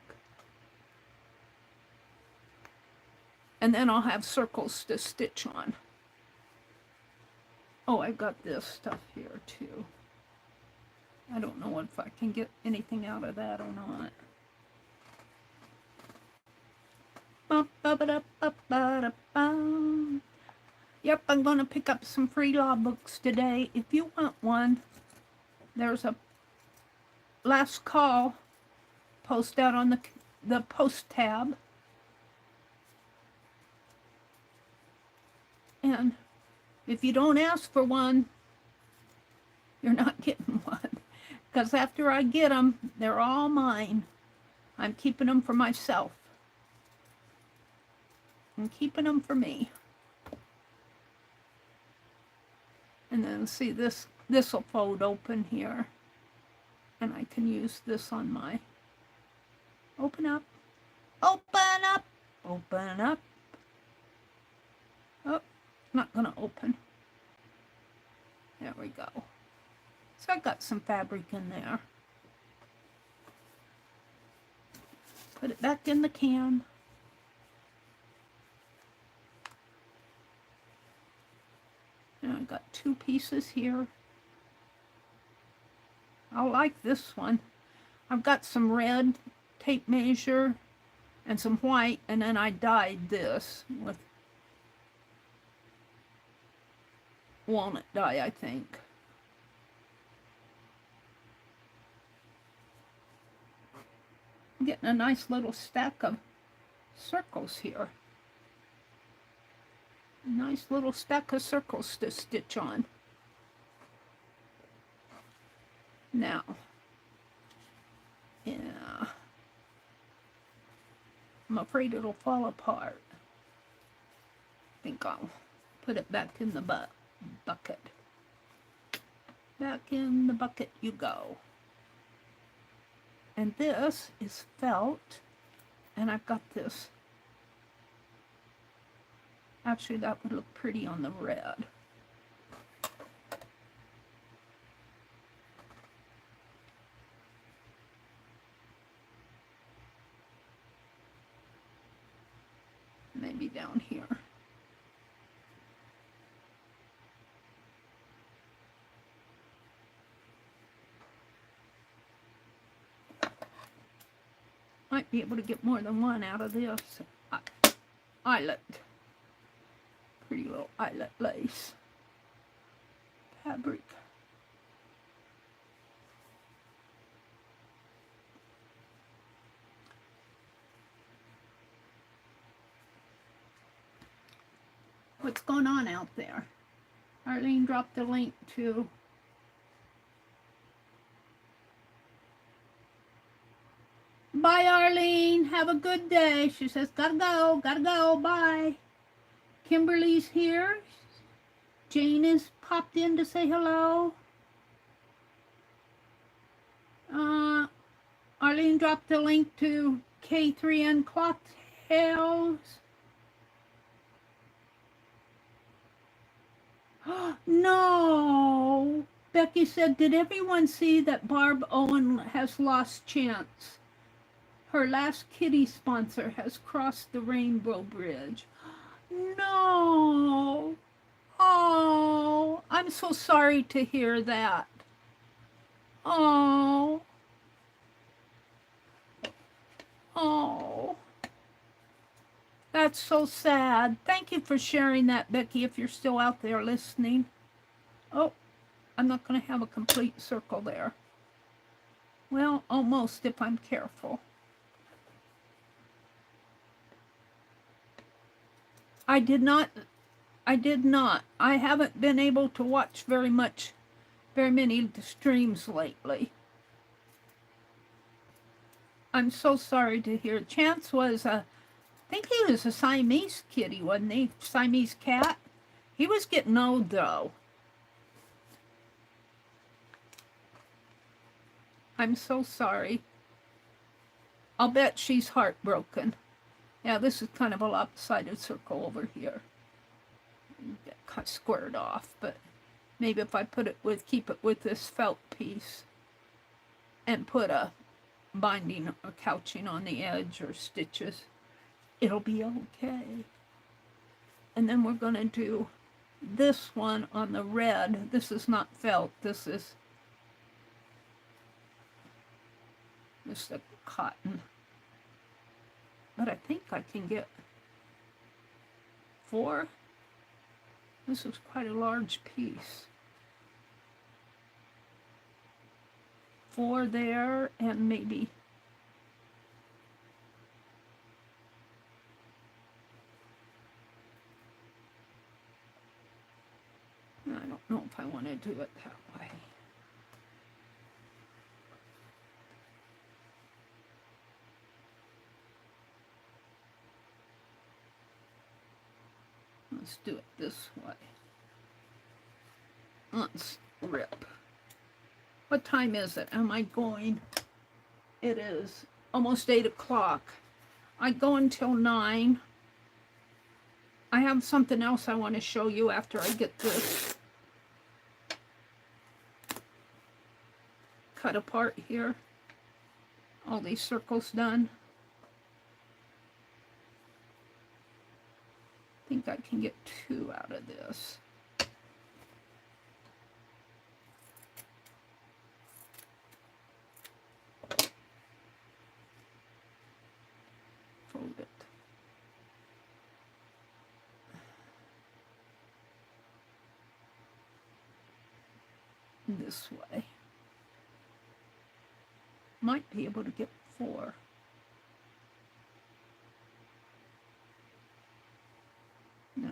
And then I'll have circles to stitch on. Oh, I've got this stuff here too. I don't know if I can get anything out of that or not. Yep, I'm going to pick up some free law books today. If you want one, there's a last call post out on the post tab. And if you don't ask for one, you're not getting one. Because after I get them, they're all mine. I'm keeping them for myself. I'm keeping them for me. And then see, this will fold open here. And I can use this on my open up, open up, open up. Oh, not gonna open. There we go. So I got some fabric in there. Put it back in the can. And I got 2 pieces here. I like this one. I've got some red tape measure and some white, and then I dyed this with walnut dye, I think. I'm getting a nice little stack of circles here. A nice little stack of circles to stitch on. Now, yeah, I'm afraid it'll fall apart. I think I'll put it back in the bucket. Back in the bucket you go. And this is felt, and I've got this. Actually, that would look pretty on the red. Maybe down here. Might be able to get more than one out of this eyelet. Pretty little eyelet lace fabric. What's going on out there? Arlene dropped the link to bye, Arlene. Have a good day. She says, gotta go, bye. Kimberly's here. Jane has popped in to say hello. Arlene dropped the link to K3N Cloth Tales. No. Becky said, did everyone see that Barb Owen has lost chance? Her last kitty sponsor has crossed the Rainbow Bridge. No. Oh, I'm so sorry to hear that. Oh. Oh. That's so sad. Thank you for sharing that, Becky, if you're still out there listening. Oh, I'm not going to have a complete circle there. Well, almost if I'm careful. I did not I did not. I haven't been able to watch very many streams lately. I'm so sorry to hear. Chance was I think he was a Siamese kitty, wasn't he? Siamese cat. He was getting old though. I'm so sorry. I'll bet she's heartbroken. Yeah, this is kind of a lopsided circle over here. Get kind of squared off, but maybe if I keep it with this felt piece and put a binding or couching on the edge or stitches, it'll be okay. And then we're going to do this one on the red. This is not felt. This is just a cotton. But I think I can get 4. This is quite a large piece. 4 there, and maybe I don't know if I want to do it that way. Let's do it this way. Let's rip. What time is it? Am I going? It is almost 8 o'clock. I go until 9. I have something else I want to show you after I get this cut apart here. All these circles done. I think I can get 2 out of this. Fold it. This way. Might be able to get 4. No.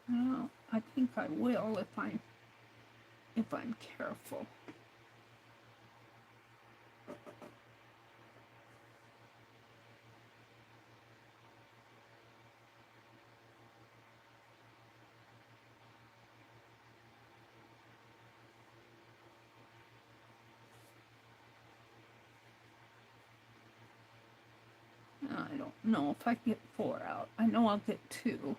No, I think I will if I'm careful. I don't know if I get 4 out. I know I'll get 2.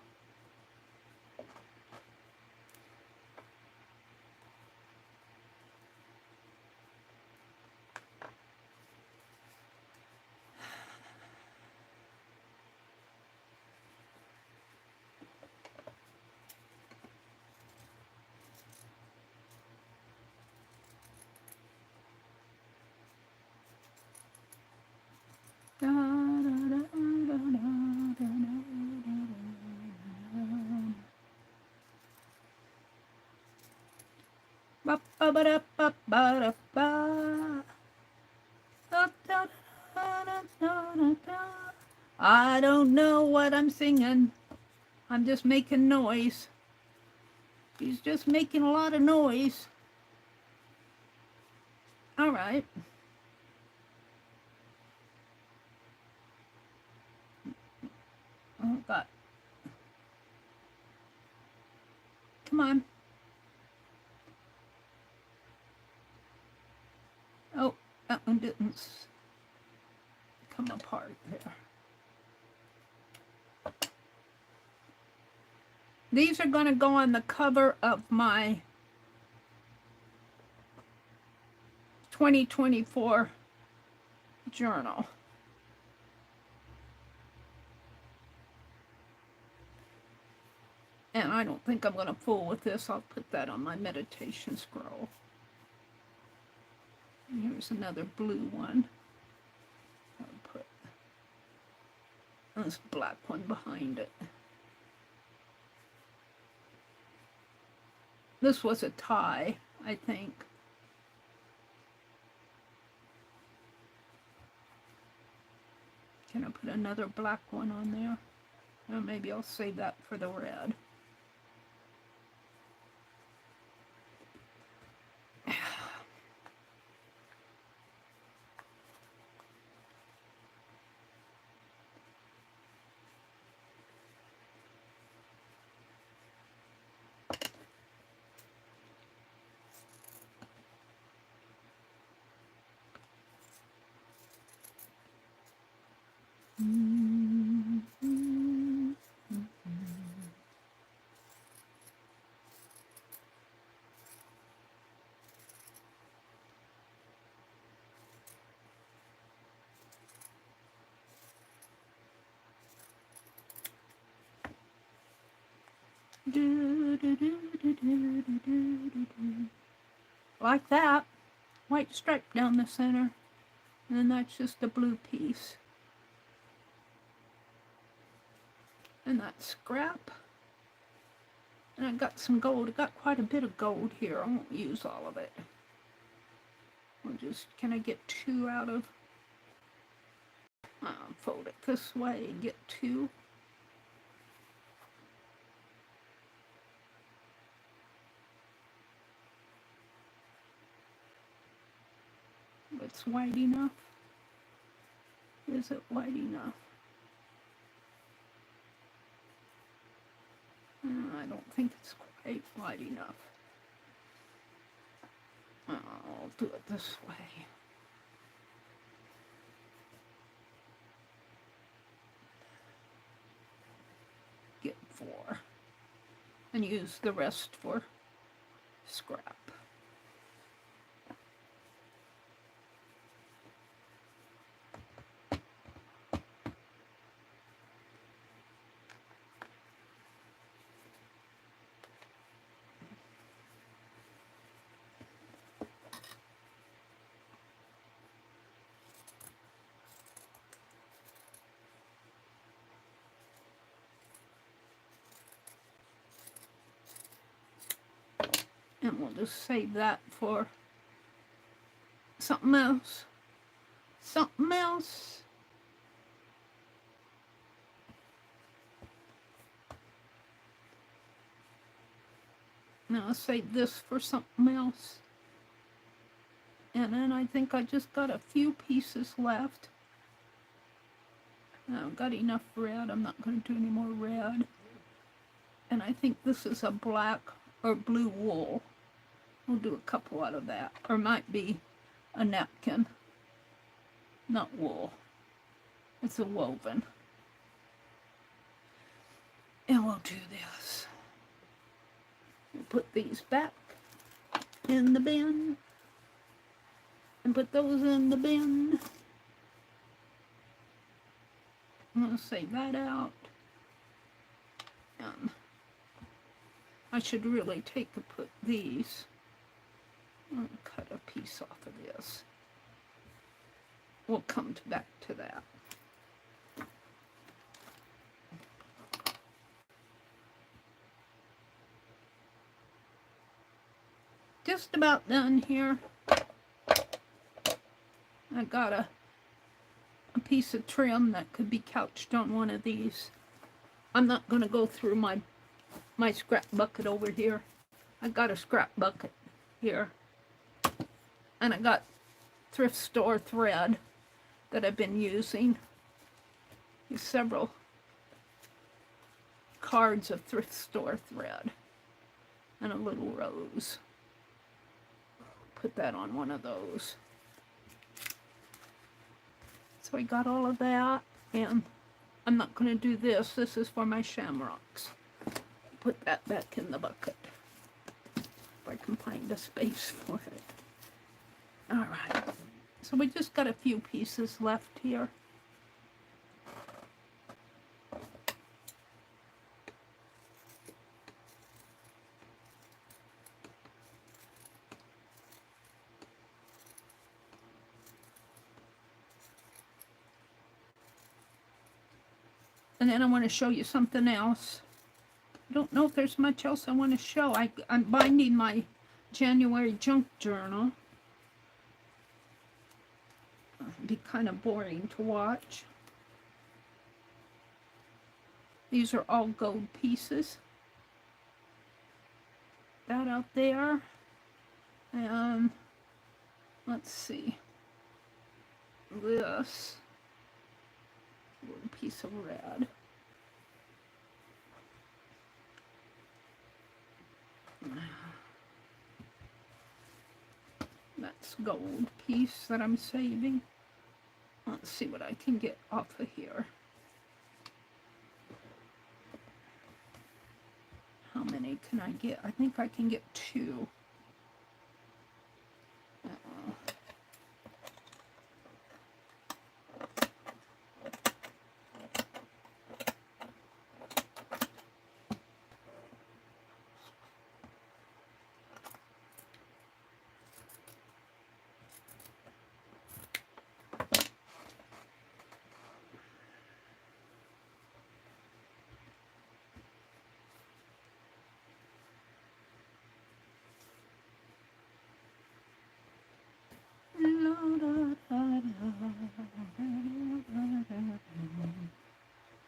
I don't know what I'm singing. I'm just making noise. He's just making a lot of noise. All right. Oh, God. Come on. Oh, that one didn't come apart there. These are going to go on the cover of my 2024 journal. And I don't think I'm going to fool with this. I'll put that on my meditation scroll. And here's another blue one. I'll put this black one behind it. This was a tie, I think. Can I put another black one on there? Or maybe I'll save that for the red. Like that. White stripe down the center. And then that's just a blue piece. And that's scrap. And I got some gold. I got quite a bit of gold here. I won't use all of it. I'll just, can I get 2 out of? Fold it this way, get 2. It's wide enough. Is it wide enough? I don't think it's quite wide enough. I'll do it this way. Get 4. And use the rest for scrap. And we'll just save that for something else. Something else. Now I'll save this for something else. And then I think I just got a few pieces left. I've got enough red. I'm not going to do any more red. And I think this is a black or blue wool. We'll do a couple out of that. Or might be a napkin. Not wool. It's a woven. And we'll do this. We'll put these back in the bin. And put those in the bin. I'm going to save that out. I should really take and put these. I'll cut a piece off of this. We'll come back to that. Just about done here. I got a piece of trim that could be couched on one of these. I'm not going to go through my scrap bucket over here. I got a scrap bucket here. And I got thrift store thread that I've been using. There's several cards of thrift store thread. And a little rose. Put that on one of those. So I got all of that. And I'm not going to do this. This is for my shamrocks. Put that back in the bucket. If I can find a space for it. Alright. So we just got a few pieces left here. And then I want to show you something else. I don't know if there's much else I want to show. I'm binding my January junk journal. It'd be kind of boring to watch. These are all gold pieces. That out there. And let's see. This little piece of red. That's gold piece that I'm saving. Let's see what I can get off of here. How many can I get? I think I can get 2.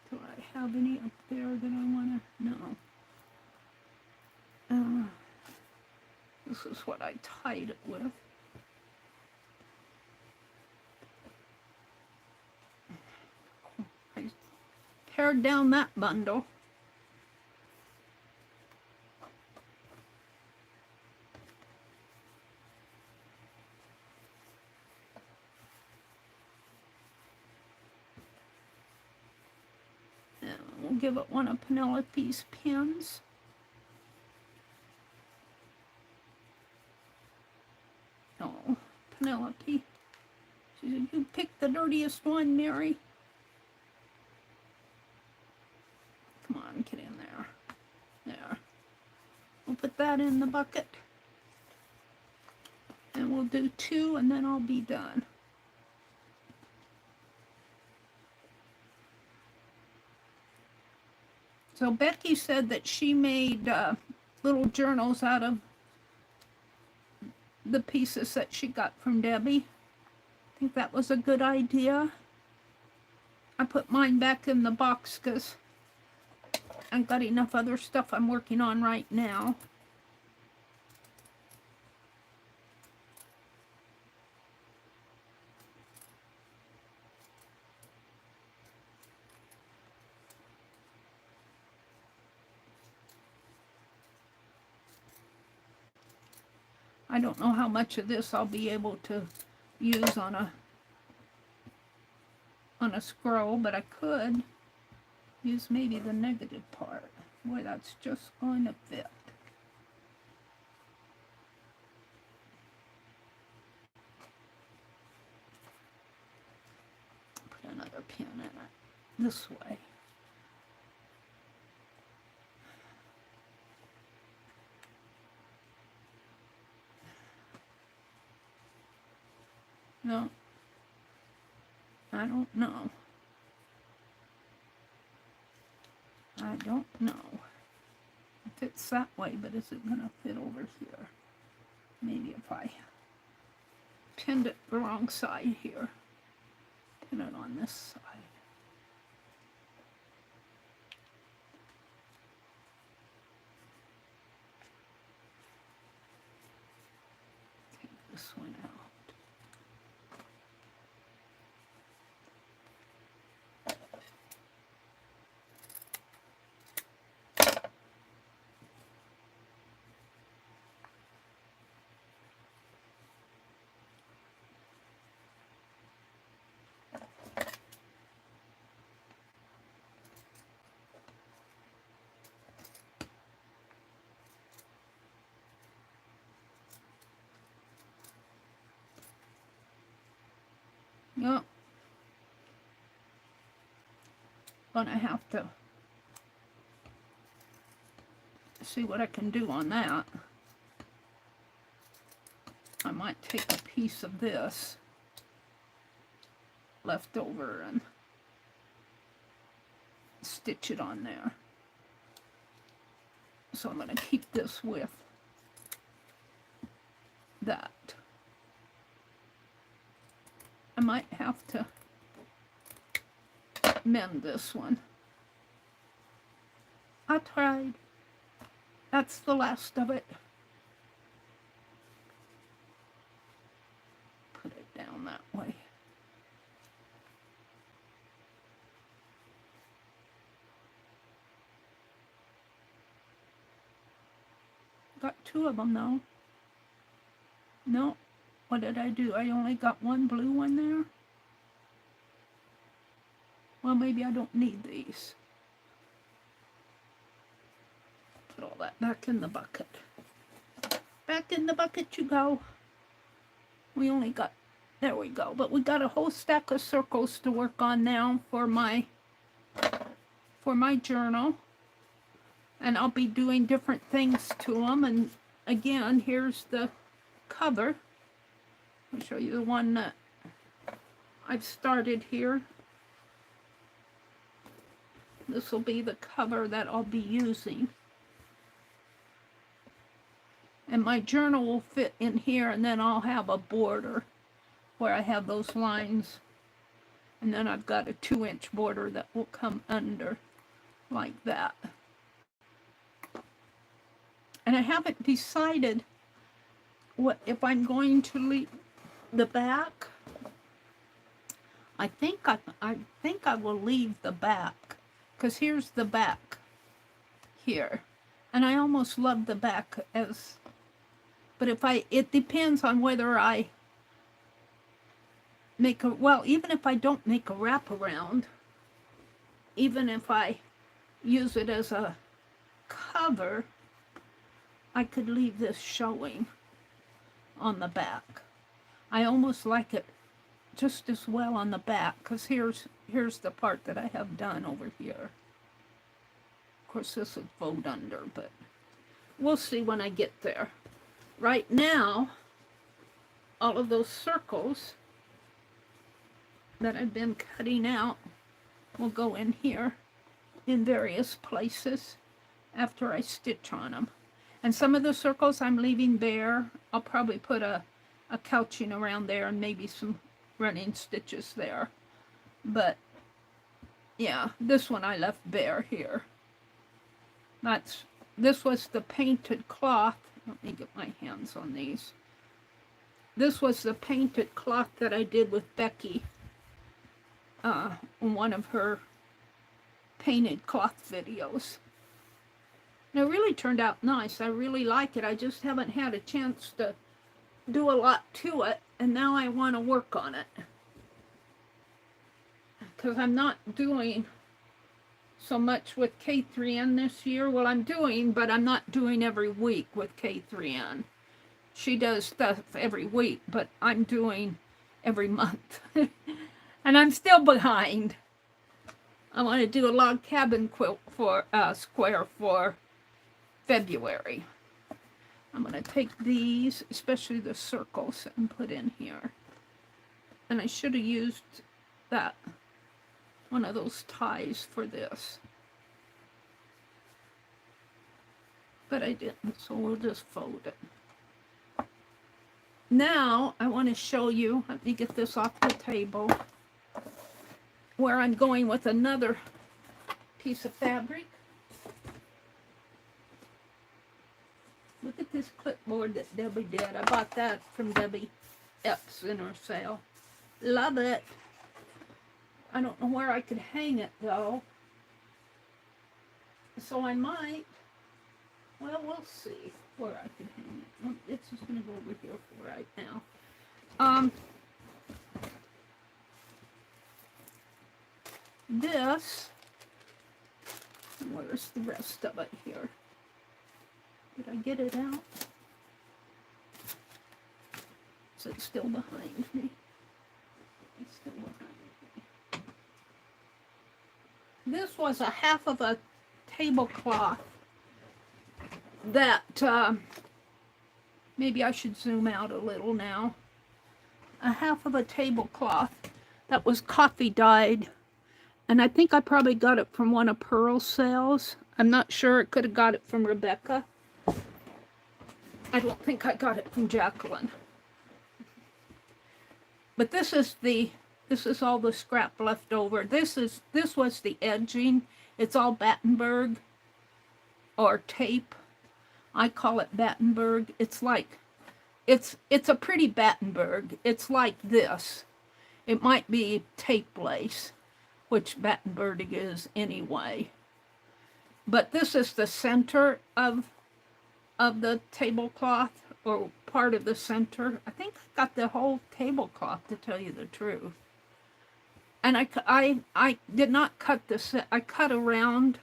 Do I have any up there that I want to? No. This is what I tied it with. I pared down that bundle. We'll give it one of Penelope's pins. Oh, Penelope. She said, you picked the dirtiest one, Meri. Come on, get in there. There. We'll put that in the bucket. And we'll do 2 and then I'll be done. So Becky said that she made little journals out of the pieces that she got from Debbie. I think that was a good idea. I put mine back in the box because I've got enough other stuff I'm working on right now. I don't know how much of this I'll be able to use on a scroll, but I could use maybe the negative part. Boy, that's just going to fit. Put another pin in it this way. No, I don't know. I don't know. It fits that way, but is it going to fit over here? Maybe if I pinned it the wrong side here. Pin it on this side. Take this one out. Yep. Gonna have to see what I can do on that. I might take a piece of this left over and stitch it on there. So I'm gonna keep this with that. I might have to mend this one. I tried. That's the last of it. Put it down that way. Got 2 of them though. No. What did I do? I only got 1 blue one there. Well, maybe I don't need these. Put all that back in the bucket. Back in the bucket you go. We only got, there we go. But we got a whole stack of circles to work on now for my journal. And I'll be doing different things to them. And again, here's the cover. I'll show you the one that I've started here. This will be the cover that I'll be using. And my journal will fit in here, and then I'll have a border where I have those lines. And then I've got a 2-inch border that will come under like that. And I haven't decided what if I'm going to leave the back. I think I will leave the back, because here's the back here, and I almost love the back as. But it depends on whether I make a, well, even if I don't make a wraparound, even if I use it as a cover, I could leave this showing on the back. I almost like it just as well on the back, because here's the part that I have done over here. Of course, this would fold under, but we'll see when I get there. Right now, all of those circles that I've been cutting out will go in here in various places after I stitch on them. And some of the circles I'm leaving bare. I'll probably put a couching around there and maybe some running stitches there. But yeah, this one I left bare here. This was the painted cloth. Let me get my hands on these. This was the painted cloth that I did with Becky on one of her painted cloth videos. And it really turned out nice. I really like it. I just haven't had a chance to do a lot to it, and now I want to work on it. Because I'm not doing so much with K3N this year. Well, I'm doing, but I'm not doing every week with K3N. She does stuff every week, but I'm doing every month. And I'm still behind. I want to do a log cabin quilt for square for February. I'm going to take these, especially the circles, and put in here. And I should have used that, one of those ties for this. But I didn't, so we'll just fold it. Now, I want to show you, let me get this off the table, where I'm going with another piece of fabric. Look at this clipboard that Debbie did. I bought that from Debbie Epps in her sale. Love it. I don't know where I could hang it though. So I might, well, we'll see where I could hang it. It's just going to go over here for right now. This, where's the rest of it here? Did I get it out? Is it still behind me? It's still behind me. This was a half of a tablecloth that, maybe I should zoom out a little now. A half of a tablecloth that was coffee dyed. And I think I probably got it from one of Pearl's sales. I'm not sure. It could have got it from Rebecca. I don't think I got it from Jacqueline. But this is all the scrap left over. This was the edging. It's all Battenberg. or tape. I call it Battenberg. It's like, it's a pretty Battenberg. It's like this. It might be tape lace, which Battenberg is anyway. But this is the center of the tablecloth, or part of the center. I think I got the whole tablecloth, to tell you the truth. And I did not cut this. I cut around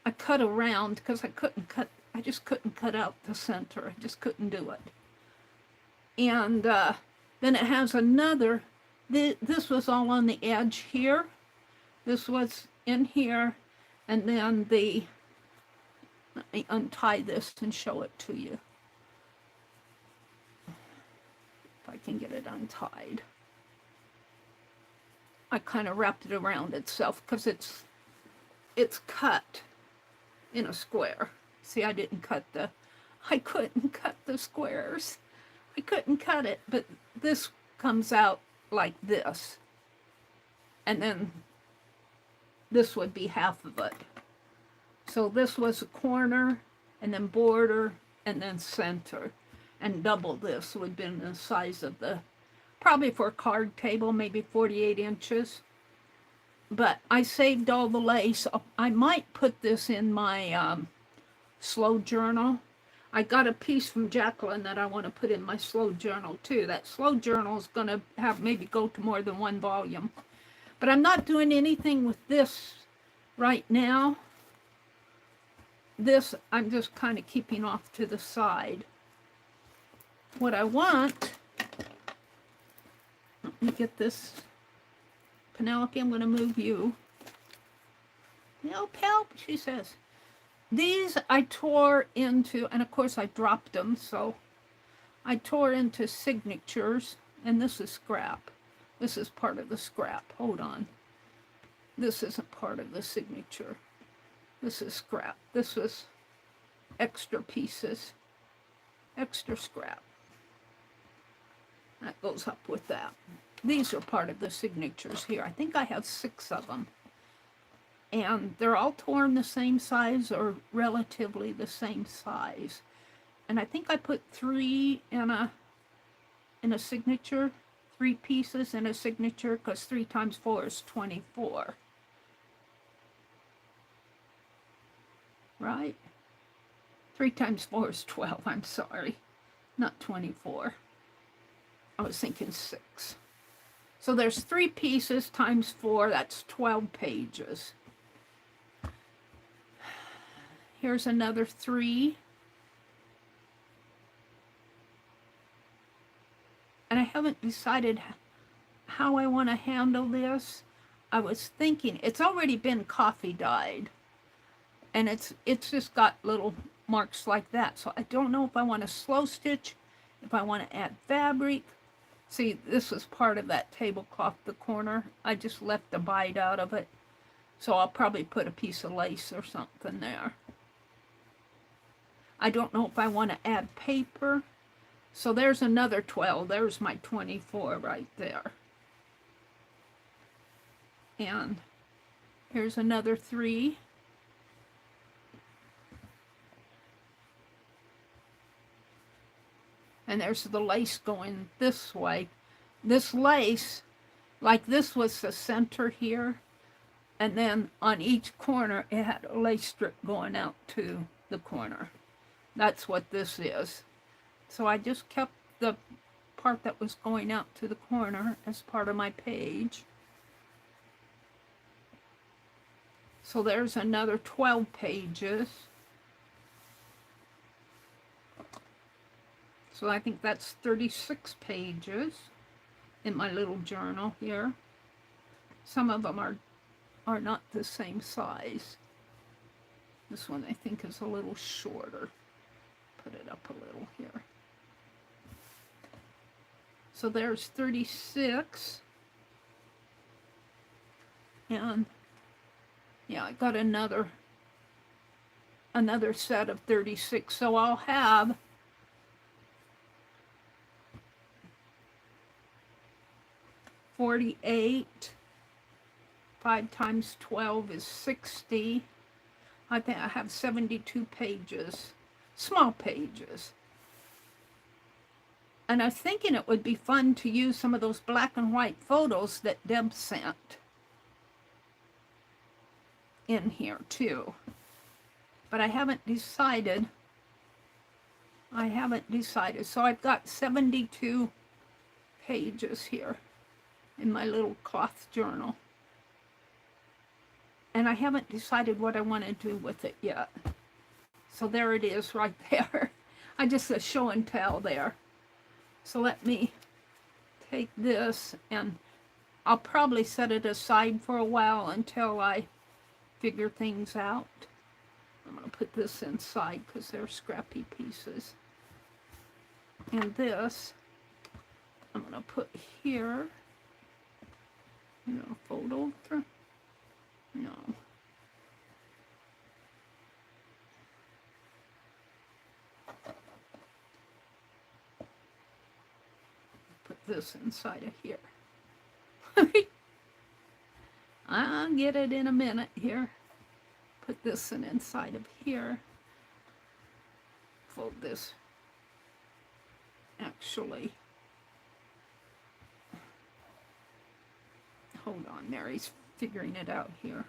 because I just couldn't cut out the center. I just couldn't do it. And then it has another, this was all on the edge here. This was in here. And then let me untie this and show it to you. If I can get it untied. I kind of wrapped it around itself because it's cut in a square. See, I couldn't cut the squares. I couldn't cut it, but this comes out like this. And then this would be half of it. So this was a corner, and then border, and then center. And double this would have been the size of the, probably for a card table, maybe 48 inches. But I saved all the lace. I might put this in my slow journal. I got a piece from Jacqueline that I want to put in my slow journal too. That slow journal is going to have maybe go to more than one volume. But I'm not doing anything with this right now. This I'm just kind of keeping off to the side. What I want, let me get this. Penelope, I'm going to move you. Help, help, she says. These I tore into, and of course I dropped them, so I tore into signatures, and this is scrap. This is part of the scrap. Hold on. This isn't part of the signature. This is scrap. This was extra pieces, extra scrap. That goes up with that. These are part of the signatures here. I think I have 6 of them. And they're all torn the same size, or relatively the same size. And I think I put 3 in a signature, 3 pieces in a signature, because 3 times 4 is 24. Right? 3 times 4 is 12, I'm sorry. Not 24. I was thinking 6. So there's 3 pieces times 4, that's 12 pages. Here's another 3. And I haven't decided how I want to handle this. I was thinking, it's already been coffee dyed. And it's just got little marks like that. So I don't know if I want to slow stitch, if I want to add fabric. See, this was part of that tablecloth, the corner. I just left the bite out of it. So I'll probably put a piece of lace or something there. I don't know if I want to add paper. So there's another 12. There's my 24 right there. And here's another 3. And there's the lace going this way. This lace, like this was the center here. And then on each corner, it had a lace strip going out to the corner. That's what this is. So I just kept the part that was going out to the corner as part of my page. So there's another 12 pages. So I think that's 36 pages in my little journal here. Some of them are not the same size. This one I think is a little shorter. Put it up a little here. So there's 36. And yeah, I got another set of 36. So I'll have 48. 5 times 12 is 60. I think I have 72 pages, small pages. And I was thinking it would be fun to use some of those black and white photos that Deb sent in here too. But I haven't decided. So I've got 72 pages here in my little cloth journal. And I haven't decided what I want to do with it yet. So there it is right there. I just a show and tell there. So let me take this, and I'll probably set it aside for a while until I figure things out. I'm going to put this inside because they're scrappy pieces. And this, I'm going to put here. Photo. No. Put this inside of here. I'll get it in a minute here. Put this inside of here. Fold this. Actually, hold on, Mary's figuring it out here.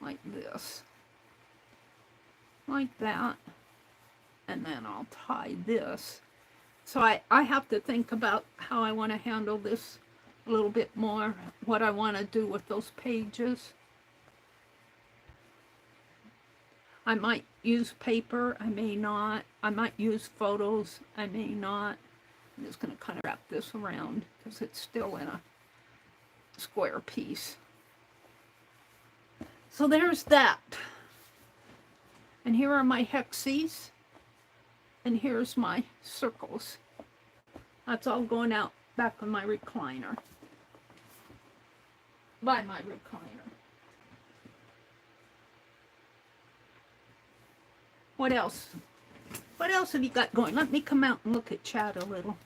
Like this. Like that. And then I'll tie this. So I have to think about how I want to handle this a little bit more. What I want to do with those pages. I might use paper, I may not. I might use photos, I may not. I'm just going to kind of wrap this around because it's still in a square piece. So there's that. And here are my hexes. And here's my circles. That's all going out back on my recliner. By my recliner. What else? What else have you got going? Let me come out and look at chat a little.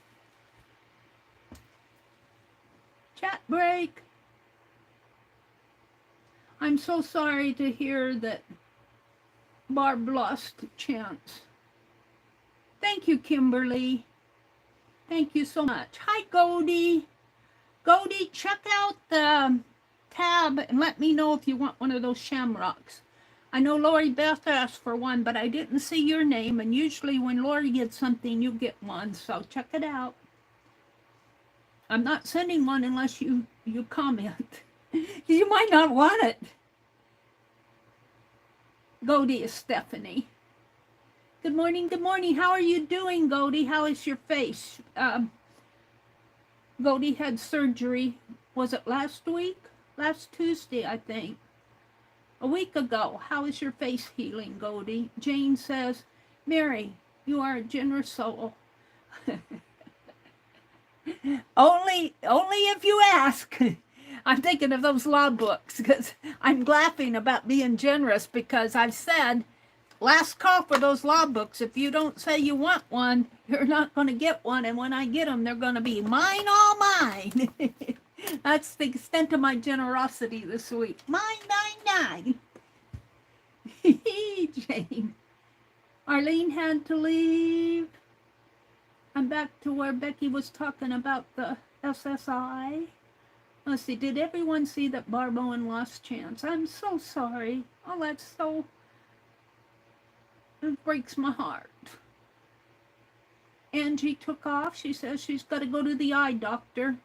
Chat break. I'm so sorry to hear that Barb lost a chance. Thank you, Kimberly. Thank you so much. Hi, Goldie. Goldie, check out the tab and let me know if you want one of those shamrocks. I know Lori Beth asked for one, but I didn't see your name, and usually when Lori gets something, you get one, so check it out. I'm not sending one unless you comment. You might not want it. Goldie is Stephanie. Good morning, good morning. How are you doing, Goldie? How is your face? Goldie had surgery, was it last week? Last Tuesday, I think. A week ago. How is your face healing, Goldie? Jane says, Mary, you are a generous soul. only if you ask. I'm thinking of those law books because I'm laughing about being generous because I've said, last call for those law books. If you don't say you want one, you're not going to get one. And when I get them, they're going to be mine, all mine. That's the extent of my generosity this week. Mine, mine, mine. Jane. Arlene had to leave. I'm back to where Becky was talking about the SSI. Let's see, did everyone see that Barb Owen lost chance? I'm so sorry. Oh, that's so... It breaks my heart. Angie took off. She says she's got to go to the eye doctor.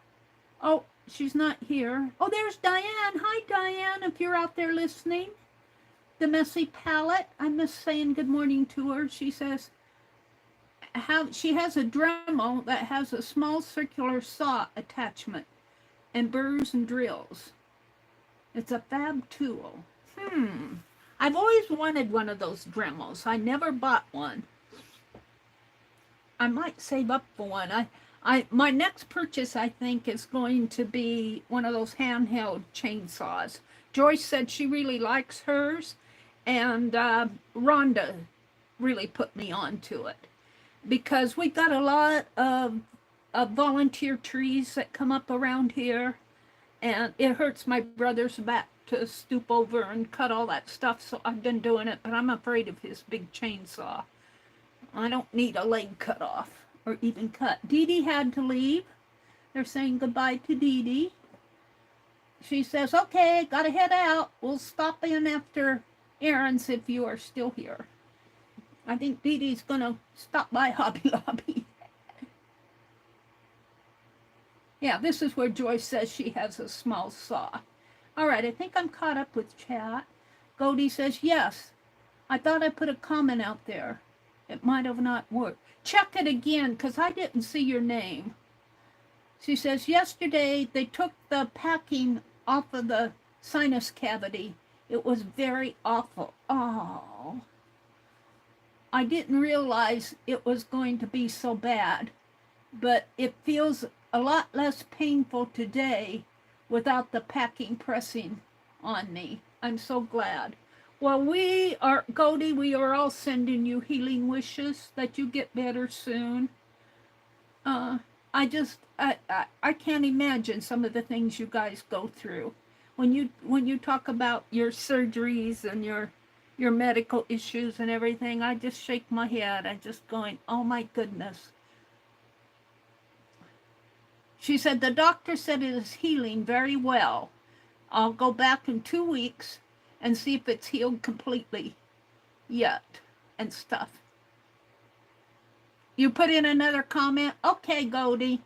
Oh, she's not here. Oh, there's Diane. Hi, Diane, if you're out there listening. The Messy Palette. I miss saying good morning to her. She says she has a Dremel that has a small circular saw attachment and burrs and drills. It's a fab tool. I've always wanted one of those Dremels. I never bought one. I might save up for one. My next purchase, I think, is going to be one of those handheld chainsaws. Joyce said she really likes hers, and Rhonda really put me onto it because we got a lot of volunteer trees that come up around here, and it hurts my brother's back to stoop over and cut all that stuff, so I've been doing it, but I'm afraid of his big chainsaw. I don't need a leg cut off or even cut. Dee Dee had to leave. They're saying goodbye to Dee Dee. She says, okay, gotta head out. We'll stop in after errands if you are still here. I think Dee Dee's gonna stop by Hobby Lobby. Yeah, this is where Joyce says she has a small saw. All right, I think I'm caught up with chat. Goldie says, yes, I thought I put a comment out there. It might have not worked. Check it again, because I didn't see your name. She says, yesterday they took the packing off of the sinus cavity. It was very awful. Oh, I didn't realize it was going to be so bad, but it feels a lot less painful today without the packing pressing on me. I'm so glad. Well, Goldie, we are all sending you healing wishes that you get better soon. I can't imagine some of the things you guys go through. When you talk about your surgeries and your medical issues and everything, I just shake my head. I'm just going, oh my goodness. She said, the doctor said it is healing very well. I'll go back in 2 weeks and see if it's healed completely yet and stuff. You put in another comment? Okay, Goldie.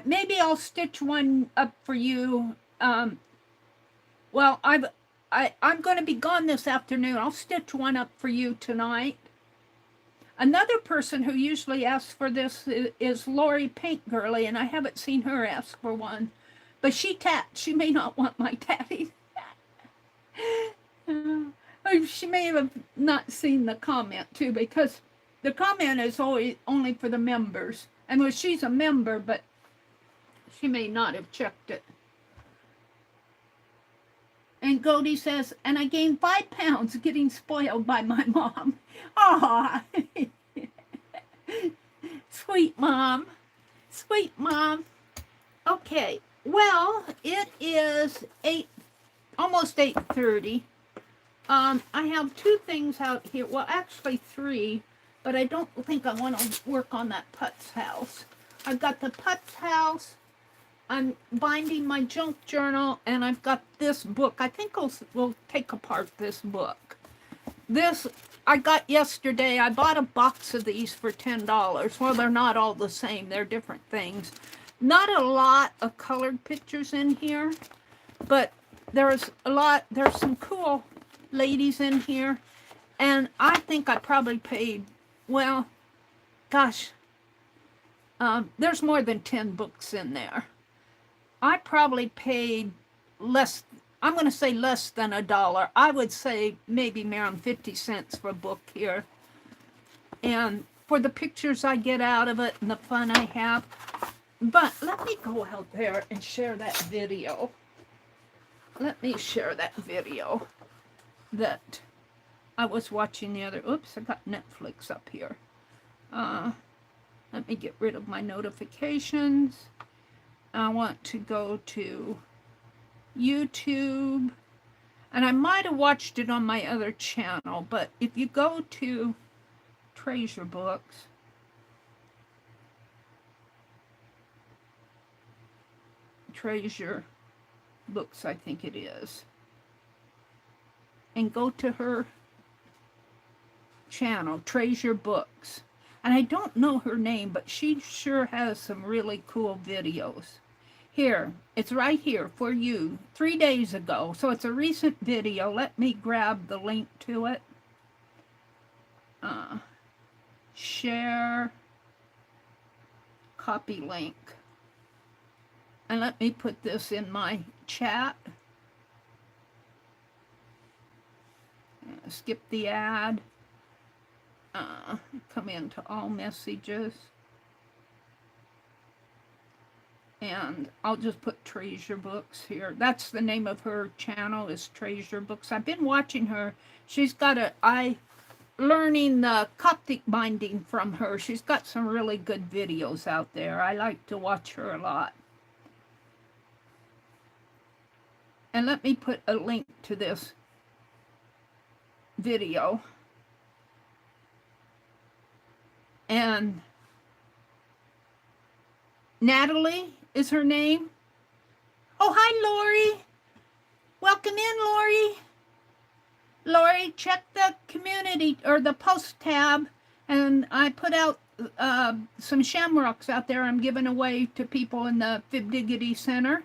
Maybe I'll stitch one up for you. Well, I'm going to be gone this afternoon. I'll stitch one up for you tonight. Another person who usually asks for this is Lori Paint Girly, and I haven't seen her ask for one. But she may not want my tatting. She may have not seen the comment too, because the comment is always only for the members. And well, she's a member, but she may not have checked it. And Goldie says, and I gained 5 pounds getting spoiled by my mom. Aw, sweet mom, sweet mom. Okay, well, it is almost 8:30. I have 2 things out here. Well, actually 3, but I don't think I want to work on that Putz house. I've got the Putz house. I'm binding my junk journal, and I've got this book. I think we'll take apart this book. This I got yesterday. I bought a box of these for $10. Well, they're not all the same. They're different things. Not a lot of colored pictures in here, but there's some cool ladies in here, and I think I probably paid, well, gosh, there's more than 10 books in there. I probably paid less, I'm going to say less than $1. I would say maybe around 50 cents for a book here. And for the pictures I get out of it and the fun I have. But let me go out there and share that video. Let me share that video that I was watching the other. Oops, I got Netflix up here. Let me get rid of my notifications. I want to go to YouTube, and I might have watched it on my other channel, but if you go to Treasure Books, Treasure Books, I think it is, and go to her channel, Treasure Books. And I don't know her name, but she sure has some really cool videos. Here, it's right here for you, 3 days ago. So it's a recent video. Let me grab the link to it. Share, copy link. And let me put this in my chat. Skip the ad. Come into all messages. And I'll just put Treasure Books here. That's the name of her channel, is Treasure Books. I've been watching her. She's got learning the Coptic binding from her. She's got some really good videos out there. I like to watch her a lot. And let me put a link to this video. And Natalie is her name. Oh, hi, Lori. Welcome in, Lori. Lori, check the community or the post tab, and I put out some shamrocks out there I'm giving away to people in the Fibdiggity Center.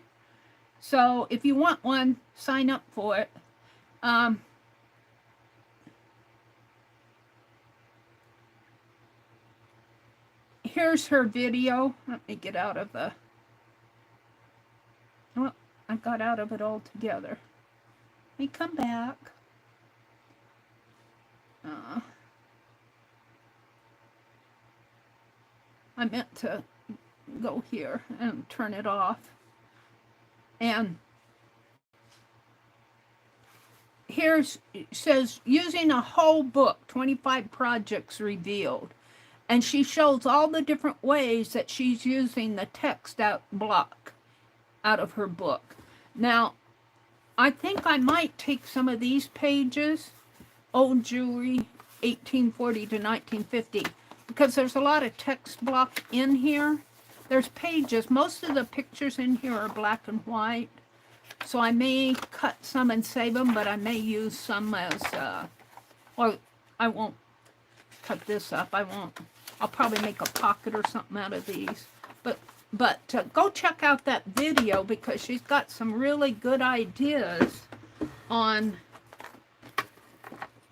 So if you want one, sign up for it. Here's her video. Let me get out of the... Well, I got out of it altogether. Let me come back. I meant to go here and turn it off. And here's, it says, using a whole book, 25 projects revealed. And she shows all the different ways that she's using the text out block out of her book. Now, I think I might take some of these pages, old jewelry, 1840 to 1950, because there's a lot of text block in here. There's pages. Most of the pictures in here are black and white. So I may cut some and save them, but I may use some as, well, I won't cut this up. I won't. I'll probably make a pocket or something out of these. But go check out that video because she's got some really good ideas on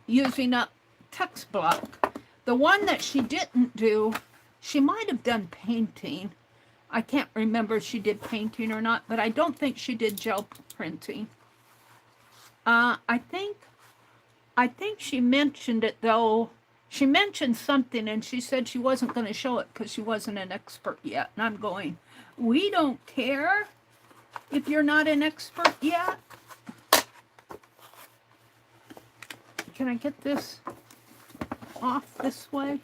using up text block. The one that she didn't do, she might have done painting. I can't remember if she did painting or not, but I don't think she did gel printing. I think she mentioned it though. She mentioned something and she said she wasn't going to show it because she wasn't an expert yet. And I'm going, we don't care if you're not an expert yet. Can I get this off this way?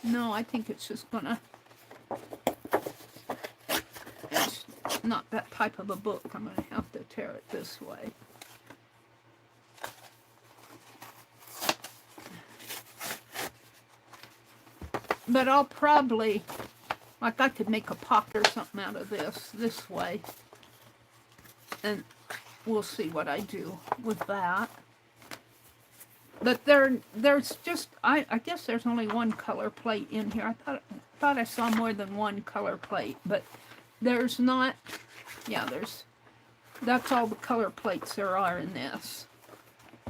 No, I think it's just gonna, it's not that type of a book. I'm gonna have to tear it this way. But I'll probably, like I could make a pocket or something out of this way. And we'll see what I do with that. But there's just, I guess there's only one color plate in here. I thought I saw more than one color plate, but there's not, yeah, that's all the color plates there are in this.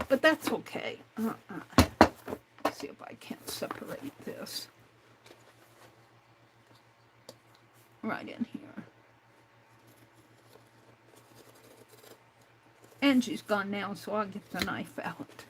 But that's okay. Let's see if I can't separate this. Right in here. Angie's gone now, so I'll get the knife out.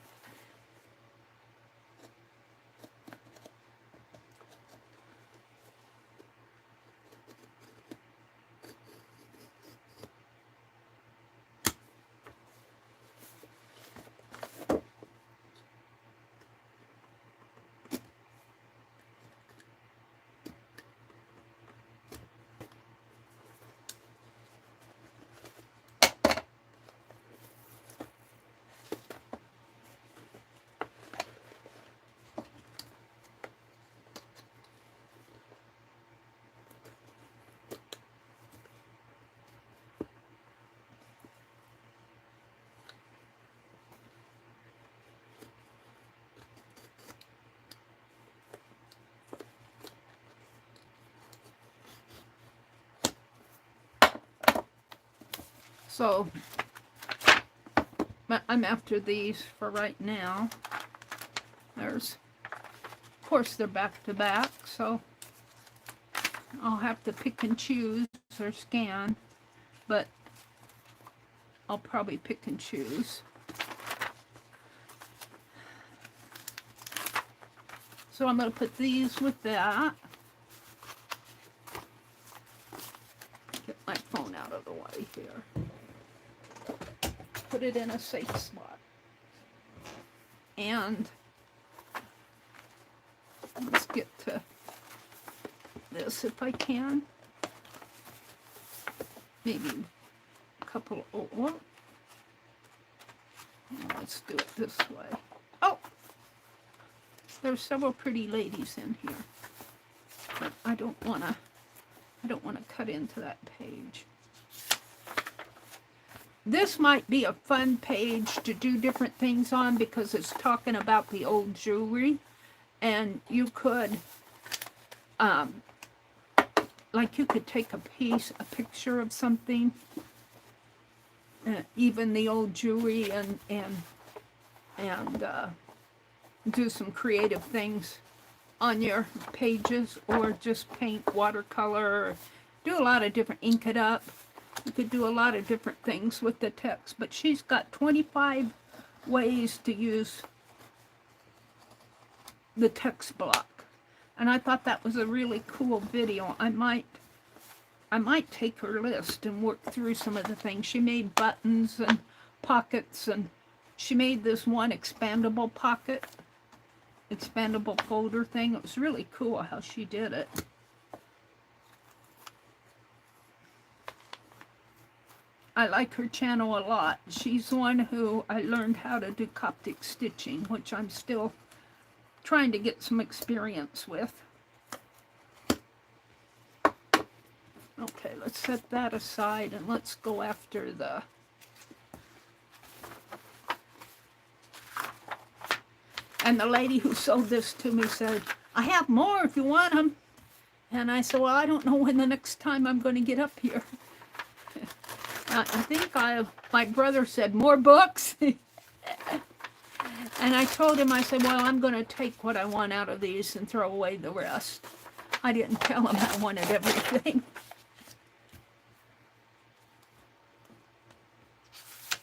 So, I'm after these for right now. There's, of course, they're back to back, so I'll have to pick and choose or scan, but I'll probably pick and choose. So I'm going to put these with that. Get my phone out of the way here. Put it in a safe spot. And let's get to this if I can. Maybe a couple, well, Let's do it this way. Oh, there's several pretty ladies in here, but I don't want to cut into that page. This might be a fun page to do different things on because it's talking about the old jewelry, and you could, like you could take a picture of something, even the old jewelry, and do some creative things on your pages, or just paint watercolor, or do a lot of different, ink it up. You could do a lot of different things with the text, but she's got 25 ways to use the text block. And I thought that was a really cool video. I might take her list and work through some of the things. She made buttons and pockets, and she made this one expandable pocket, expandable folder thing. It was really cool how she did it. I like her channel a lot. She's the one who I learned how to do Coptic stitching, which I'm still trying to get some experience with. Okay, let's set that aside and let's go after the... And the lady who sold this to me said, I have more if you want them. And I said, well, I don't know when the next time I'm going to get up here. I think my brother said, more books? And I told him, I said, well, I'm going to take what I want out of these and throw away the rest. I didn't tell him I wanted everything.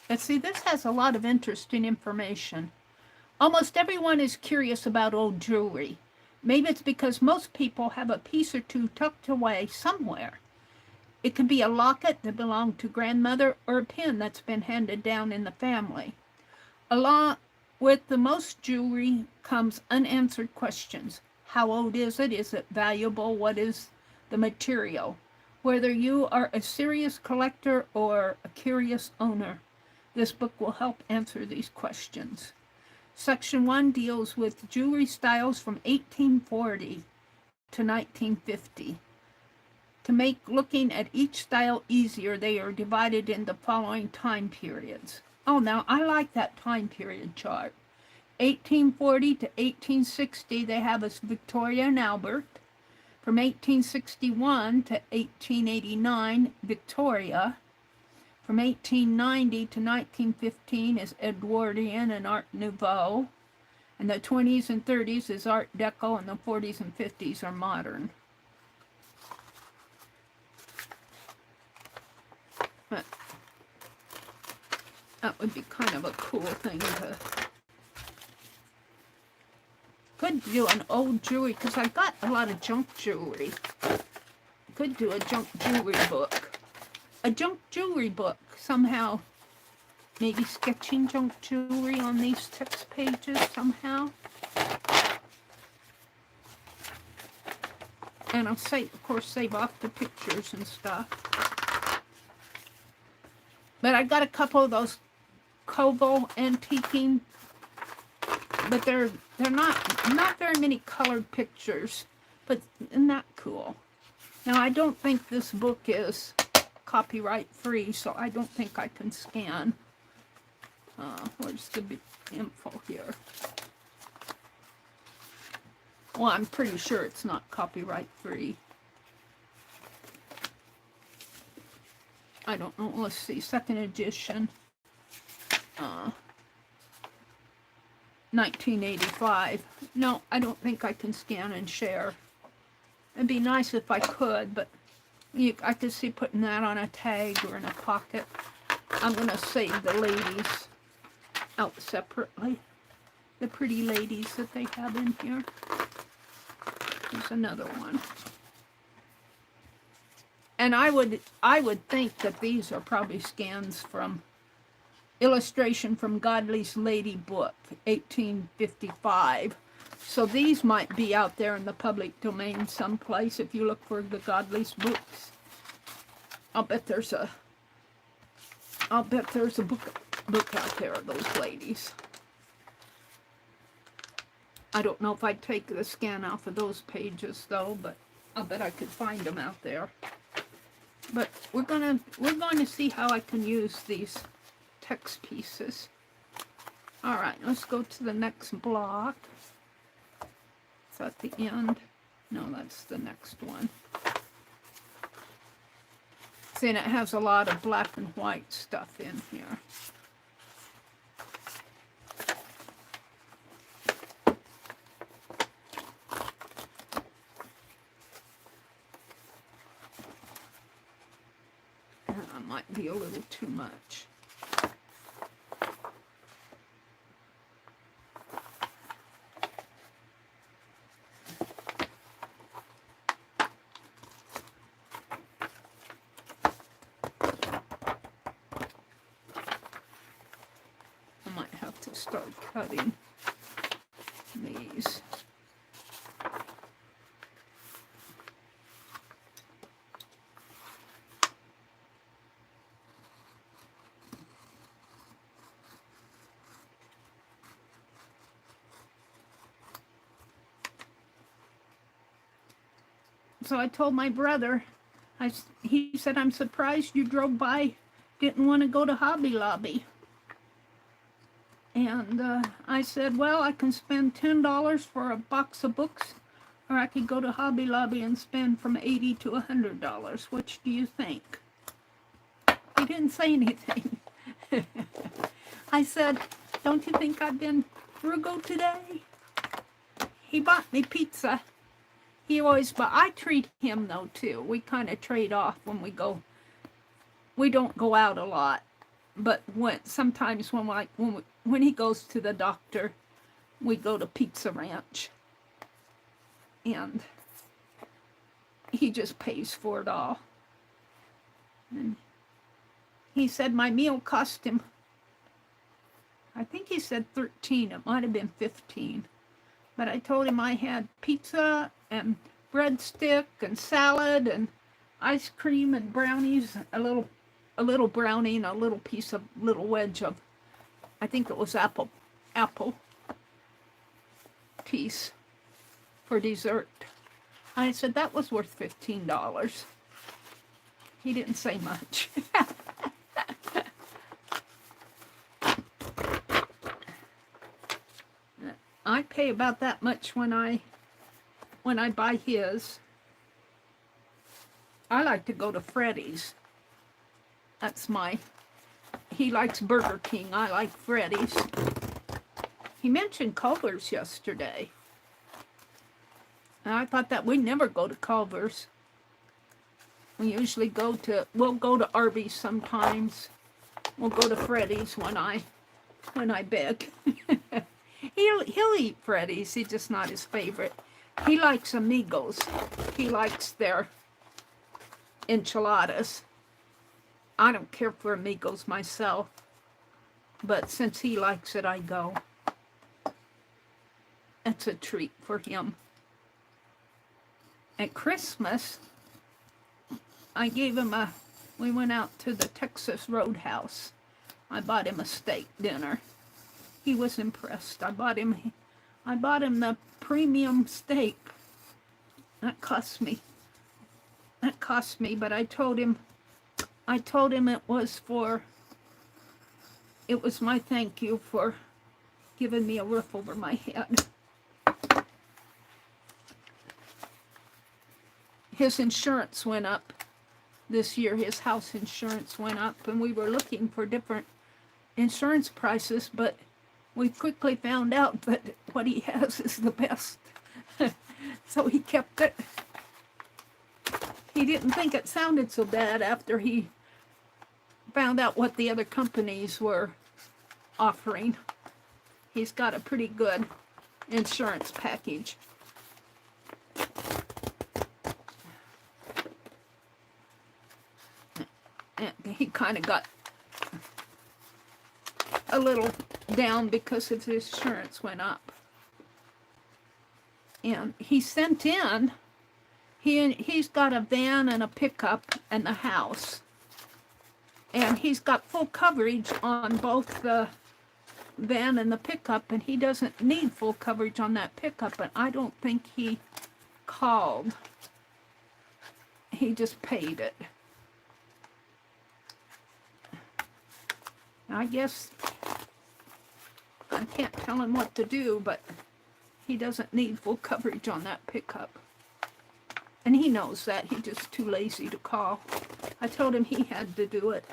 But see, this has a lot of interesting information. Almost everyone is curious about old jewelry. Maybe it's because most people have a piece or two tucked away somewhere. It could be a locket that belonged to grandmother, or a pin that's been handed down in the family. Along with the most jewelry comes unanswered questions. How old is it? Is it valuable? What is the material? Whether you are a serious collector or a curious owner, this book will help answer these questions. Section 1 deals with jewelry styles from 1840 to 1950. To make looking at each style easier, they are divided in the following time periods. Oh, now I like that time period chart. 1840 to 1860, they have us Victoria and Albert. From 1861 to 1889, Victoria. From 1890 to 1915 is Edwardian and Art Nouveau. And the 20s and 30s is Art Deco, and the 40s and 50s are modern. But that would be kind of a cool thing to... Could do an old jewelry, because I got a lot of junk jewelry. Could do a junk jewelry book. A junk jewelry book, somehow. Maybe sketching junk jewelry on these text pages somehow. And I'll of course, save off the pictures and stuff. But I got a couple of those Koval antiquing, but they're not very many colored pictures. But isn't that cool? Now, I don't think this book is copyright free, so I don't think I can scan. Where's the info here? Well, I'm pretty sure it's not copyright free. I don't know. Let's see. Second edition. 1985. No, I don't think I can scan and share. It'd be nice if I could, but I could see putting that on a tag or in a pocket. I'm going to save the ladies out separately. The pretty ladies that they have in here. There's another one. And I would think that these are probably scans from illustration from Godley's Lady book, 1855. So these might be out there in the public domain someplace if you look for the Godley's books. I'll bet there's a book book out there of those ladies. I don't know if I'd take the scan off of those pages though, but I bet I could find them out there. But we're going to see how I can use these text pieces. All right, let's go to the next block. It's at the end. No, that's the next one. See, and it has a lot of black and white stuff in here. That might be a little too much. Start cutting these. So I told my brother, he said, I'm surprised you drove by, didn't want to go to Hobby Lobby. And I said, well, I can spend $10 for a box of books, or I could go to Hobby Lobby and spend from $80 to $100. Which do you think? He didn't say anything. I said, don't you think I've been frugal today? He bought me pizza. He always, but I treat him though too. We kind of trade off when we go. We don't go out a lot. But sometimes when he goes to the doctor, we go to Pizza Ranch, and he just pays for it all. And he said my meal cost him, I think he said 13. It might have been 15. But I told him I had pizza and breadstick and salad and ice cream and brownies, a little brownie and a little wedge of, I think it was apple piece for dessert. I said that was worth $15. He didn't say much. I pay about that much when I buy his. I like to go to Freddy's. He likes Burger King. I like Freddy's. He mentioned Culver's yesterday. And I thought that we never go to Culver's. We usually we'll go to Arby's sometimes. We'll go to Freddy's when I beg. He'll eat Freddy's. He's just not his favorite. He likes Amigos. He likes their enchiladas. I don't care for Amigos myself, but since he likes it, I go. It's a treat for him. At Christmas, I gave him we went out to the Texas Roadhouse. I bought him a steak dinner. He was impressed. I bought him the premium steak. That cost me, but I told him it was my thank you for giving me a roof over my head. His insurance went up this year. His house insurance went up, and we were looking for different insurance prices, but we quickly found out that what he has is the best. So he kept it. He didn't think it sounded so bad after he found out what the other companies were offering. He's got a pretty good insurance package. And he kind of got a little down because his insurance went up. And he sent in, he's got a van and a pickup and a house. And he's got full coverage on both the van and the pickup, and he doesn't need full coverage on that pickup, but I don't think he called. He just paid it. I guess I can't tell him what to do, but he doesn't need full coverage on that pickup. And he knows that. He's just too lazy to call. I told him he had to do it.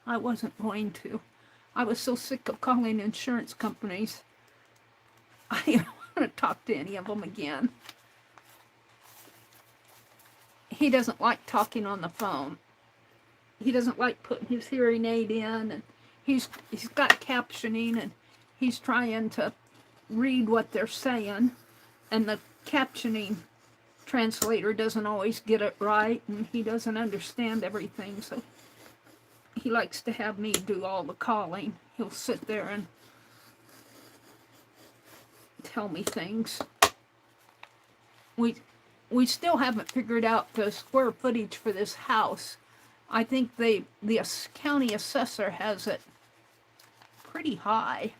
I wasn't going to. I was so sick of calling insurance companies. I don't want to talk to any of them again. He doesn't like talking on the phone. He doesn't like putting his hearing aid in, and he's got captioning, and he's trying to read what they're saying, and the captioning translator doesn't always get it right, and he doesn't understand everything, so he likes to have me do all the calling. He'll sit there and tell me things. We still haven't figured out the square footage for this house. I think the county assessor has it pretty high.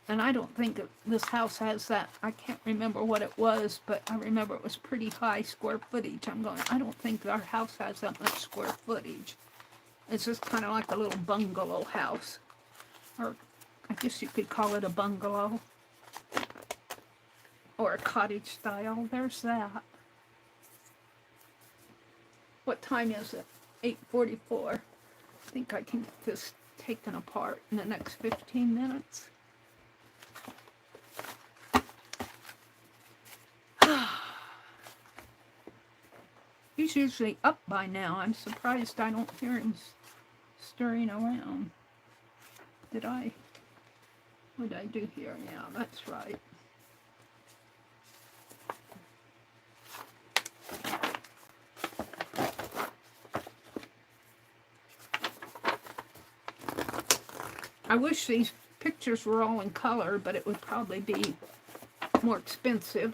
And I don't think this house has that. I can't remember what it was, but I remember it was pretty high square footage. I'm going, I don't think our house has that much square footage. It's just kind of like a little bungalow house. Or I guess you could call it a bungalow. Or a cottage style. There's that. What time is it? 8:44. I think I can get this taken apart in the next 15 minutes. He's usually up by now. I'm surprised I don't hear him stirring around. What did I do here? Yeah, that's right. I wish these pictures were all in color, but it would probably be more expensive.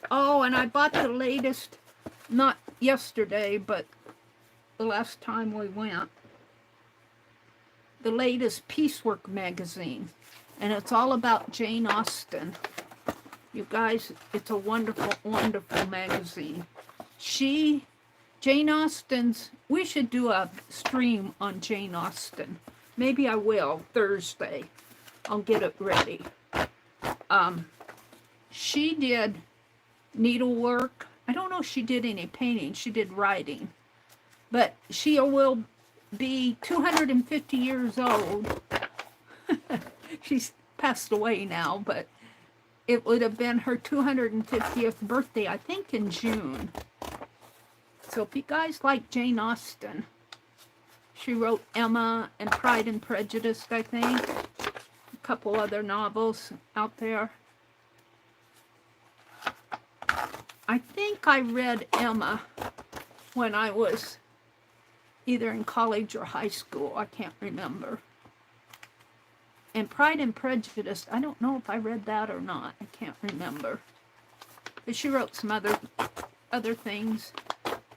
Oh, and I bought the latest, not yesterday, but the last time we went, the latest Piecework magazine. And it's all about Jane Austen. You guys, it's a wonderful, wonderful magazine. Jane Austen's, we should do a stream on Jane Austen. Maybe I will, Thursday. I'll get it ready. She did needlework. I don't know if she did any painting. She did writing. But she will be 250 years old. She's passed away now, but it would have been her 250th birthday, I think, in June. So if you guys like Jane Austen, she wrote Emma and Pride and Prejudice, I think. A couple other novels out there. I think I read Emma when I was either in college or high school. I can't remember. And Pride and Prejudice, I don't know if I read that or not. I can't remember. But she wrote some other things.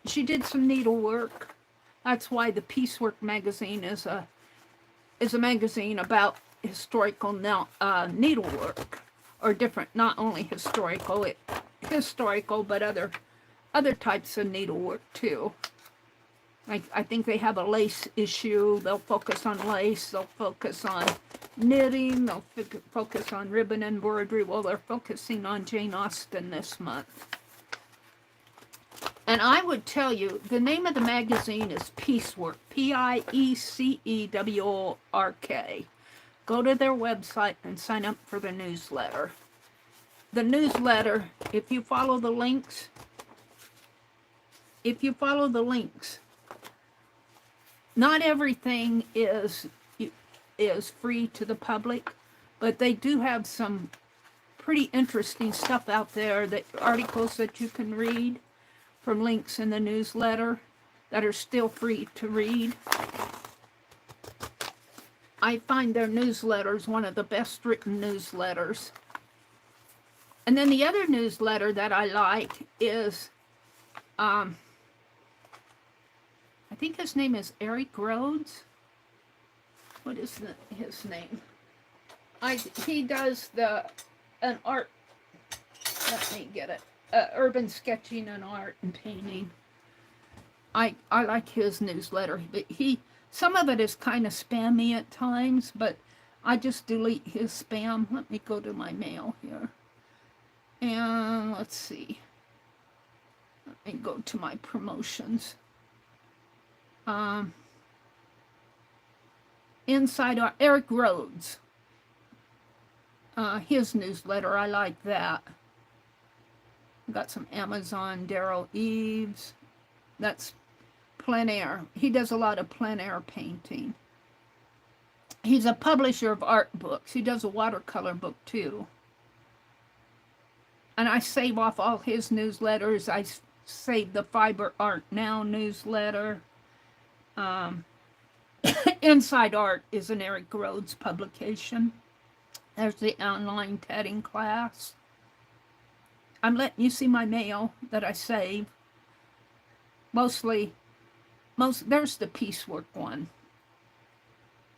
She did some needlework. That's why the Piecework magazine is a magazine about historical needlework, or different, not only historical, but other types of needlework too. I think they have a lace issue. They'll focus on lace. They'll focus on knitting. They'll focus on ribbon embroidery. Well, they're focusing on Jane Austen this month. And I would tell you, the name of the magazine is Piecework, P-I-E-C-E-W-O-R-K. Go to their website and sign up for the newsletter. The newsletter, if you follow the links, not everything is free to the public, but they do have some pretty interesting stuff out there, articles that you can read from links in the newsletter that are still free to read. I find their newsletters one of the best written newsletters. And then the other newsletter that I like is think his name is Eric Rhodes. What is his name? He does an art, let me get it, urban sketching and art and painting. I like his newsletter, but some of it is kind of spammy at times, but I just delete his spam. Let me go to my mail here. And let's see. Let me go to my promotions. Inside Eric Rhodes. His newsletter, I like that. Got some Amazon, Daryl Eves. That's plein air. He does a lot of plein air painting. He's a publisher of art books. He does a watercolor book too. And I save off all his newsletters. I save the Fiber Art Now newsletter. Inside Art is an Eric Rhodes publication. There's the online tatting class. I'm letting you see my mail that I save. There's the piecework one.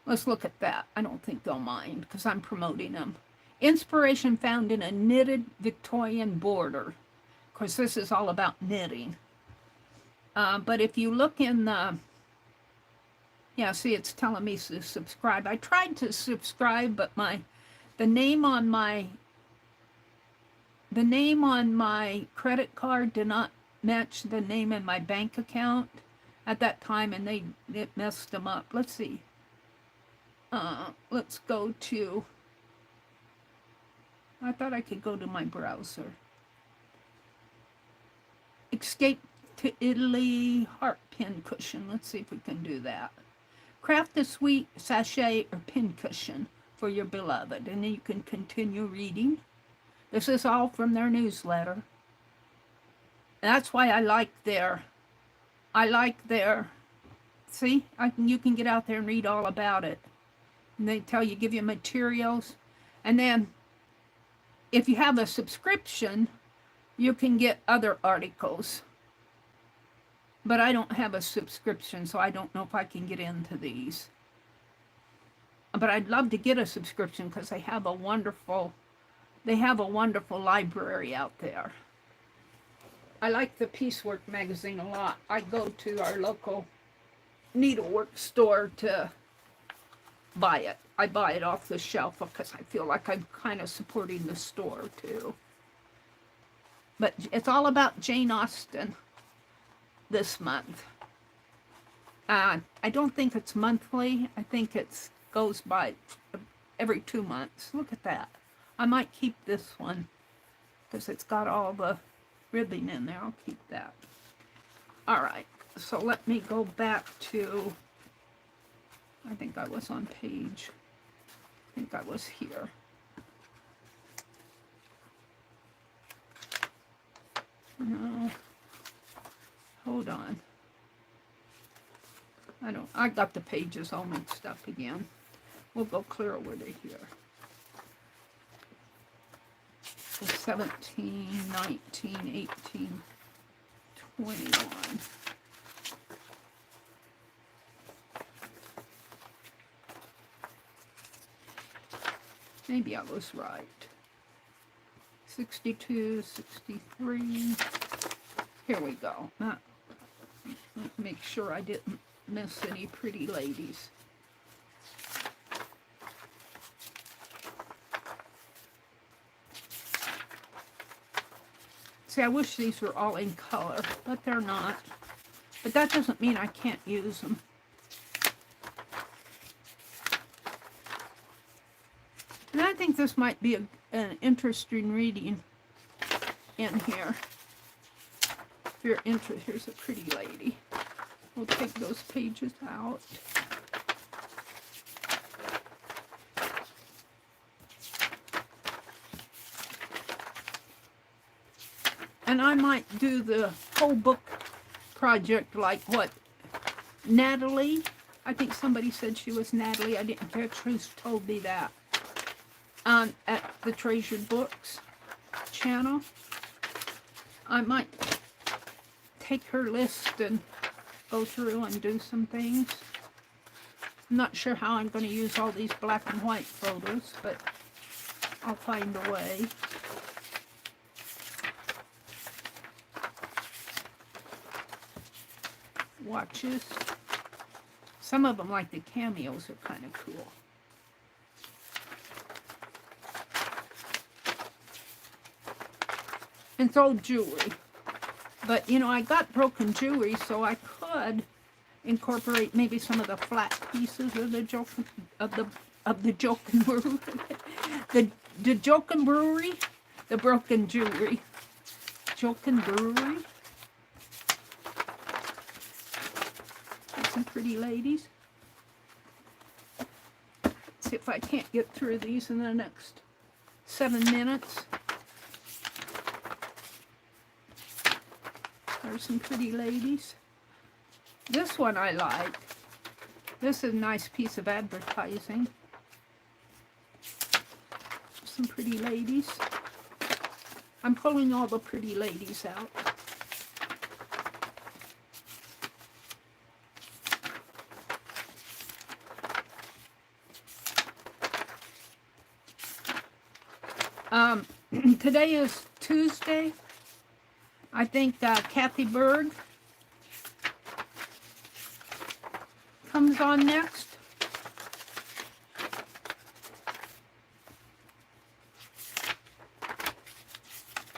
Let's look at that. I don't think they'll mind because I'm promoting them. Inspiration found in a knitted Victorian border. Of course, this is all about knitting. But if you look in the... Yeah, see, it's telling me to subscribe. I tried to subscribe, but the name on my credit card did not match the name in my bank account at that time, and it messed them up. Let's see. Let's go to... I thought I could go to my browser. Escape to Italy heart pin cushion. Let's see if we can do that. Craft a sweet sachet or pin cushion for your beloved, and then you can continue reading. This is all from their newsletter. That's why I like their, see, you can get out there and read all about it. And they give you materials. And then if you have a subscription, you can get other articles. But I don't have a subscription, so I don't know if I can get into these. But I'd love to get a subscription because they have a wonderful library out there. I like the Piecework magazine a lot. I go to our local needlework store to buy it. I buy it off the shelf because I feel like I'm kind of supporting the store too. But it's all about Jane Austen this month. I don't think it's monthly. I think it goes by every 2 months. Look at that. I might keep this one because it's got all the ribbing in there. I'll keep that. All right. So let me go back to, I think I was on page, I think I was here. No. Hold on. I got the pages all mixed up again. We'll go clear over to here. 17, 19, 18, 21. Maybe I was right. 62, 63. Here we go. Make sure I didn't miss any pretty ladies. See, I wish these were all in color, but they're not. But that doesn't mean I can't use them. And I think this might be an interesting reading in here. If you're interested, here's a pretty lady. We'll take those pages out. And I might do the whole book project like what Natalie, I think somebody said she was Natalie, I didn't catch who told me that, at the Treasured Books channel. I might take her list and go through and do some things. I'm not sure how I'm going to use all these black and white photos, but I'll find a way. Watches. Some of them, like the cameos, are kind of cool. It's old jewelry. But, you know, I got broken jewelry, so I could incorporate maybe some of the flat pieces of the Jokin Brewery. the Jokin Brewery, the broken jewelry. Jokin Brewery. Some pretty ladies. Let's see if I can't get through these in the next 7 minutes. There's some pretty ladies. This one I like. This is a nice piece of advertising. Some pretty ladies. I'm pulling all the pretty ladies out. Today is Tuesday. I think Kathy Berg comes on next.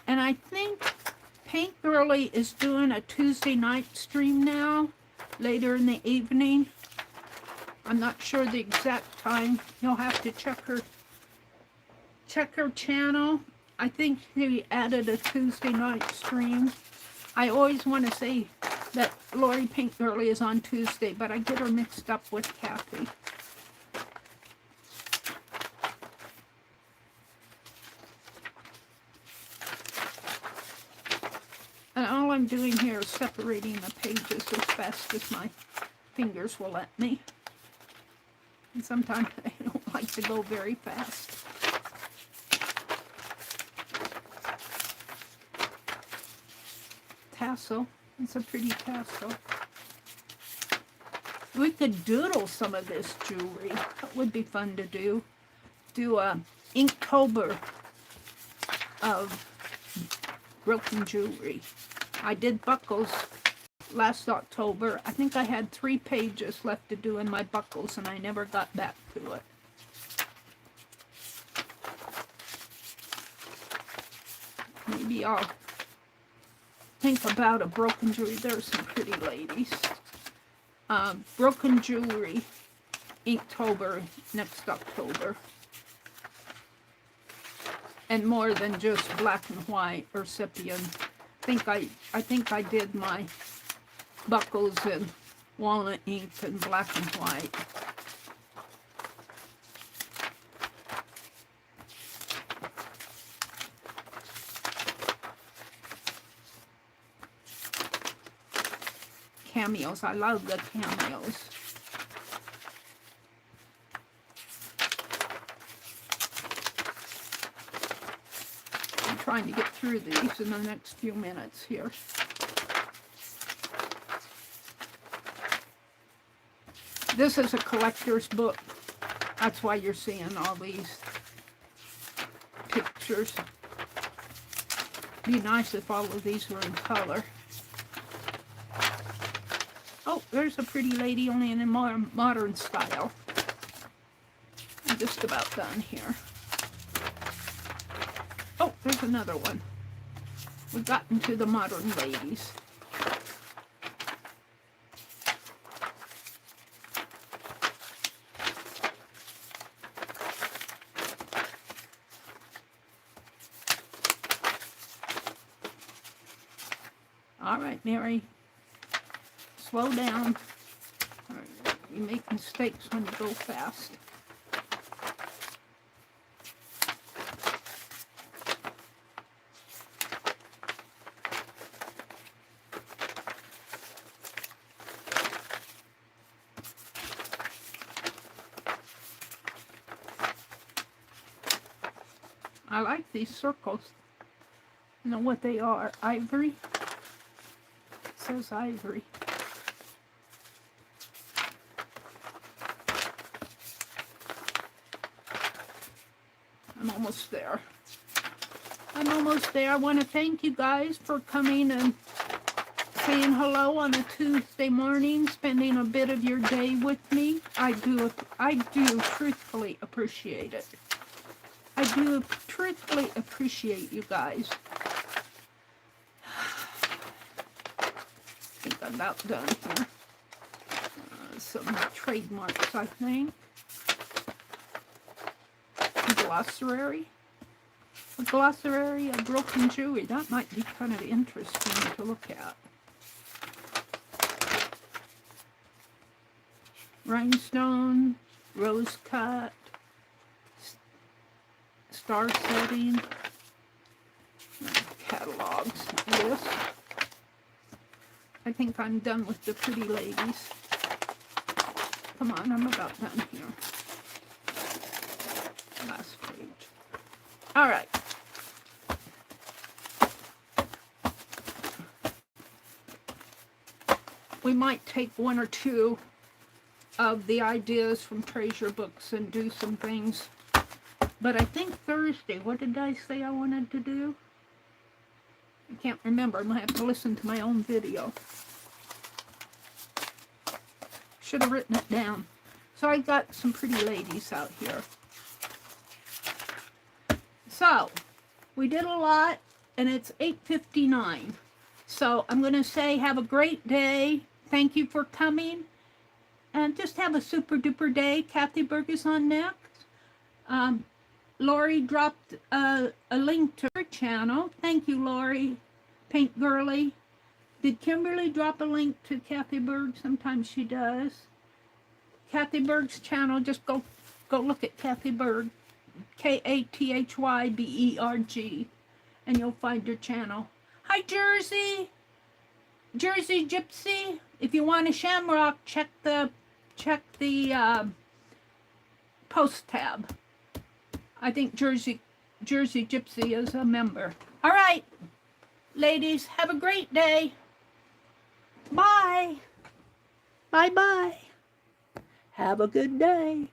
And I think Paint Girly is doing a Tuesday night stream now, later in the evening. I'm not sure the exact time. You'll have to check her channel. I think she added a Tuesday night stream. I always want to say that Lori Paint Girly is on Tuesday, but I get her mixed up with Kathy. And all I'm doing here is separating the pages as fast as my fingers will let me. And sometimes I don't like to go very fast. Tassel. It's a pretty tassel. We could doodle some of this jewelry. That would be fun to do. Do a Inktober of broken jewelry. I did buckles last October. I think I had 3 pages left to do in my buckles, and I never got back to it. Maybe I'll think about a broken jewelry. There's some pretty ladies. Broken jewelry, Inktober next October. And more than just black and white or sepia. I think I did my buckles in walnut ink and black and white. Cameos. I love the cameos. I'm trying to get through these in the next few minutes here. This is a collector's book. That's why you're seeing all these pictures. Be nice if all of these were in color. Oh, there's a pretty lady, only in a more modern style. I'm just about done here. Oh, there's another one. We've gotten to the modern ladies. All right, Mary. Slow down. You make mistakes when you go fast. I like these circles. You know what they are? Ivory. It says ivory. I'm almost there. I'm almost there. I want to thank you guys for coming and saying hello on a Tuesday morning, spending a bit of your day with me. I do truthfully appreciate it. I do truthfully appreciate you guys. I think I'm about done here. Some trademarks, I think. Glossary. A glossary of broken jewelry. That might be kind of interesting to look at. Rhinestone, rose cut, star setting, catalogs, list. I think I'm done with the pretty ladies. Come on, I'm about done here. Last page. All right. We might take one or two of the ideas from treasure books and do some things. But I think Thursday, what did I say I wanted to do? I can't remember. I'm going to have to listen to my own video. Should have written it down. So I got some pretty ladies out here. So, we did a lot, and it's 8:59. So I'm going to say have a great day. Thank you for coming. And just have a super duper day. Kathy Berg is on next. Lori dropped a link to her channel. Thank you, Lori. Paint Girly. Did Kimberly drop a link to Kathy Berg? Sometimes she does. Kathy Berg's channel, just go look at Kathy Berg. Kathyberg. And you'll find her channel. Hi, Jersey. Jersey Gypsy. If you want a shamrock, check the post tab. I think Jersey Gypsy is a member. All right, ladies, have a great day. Bye. Bye-bye. Have a good day.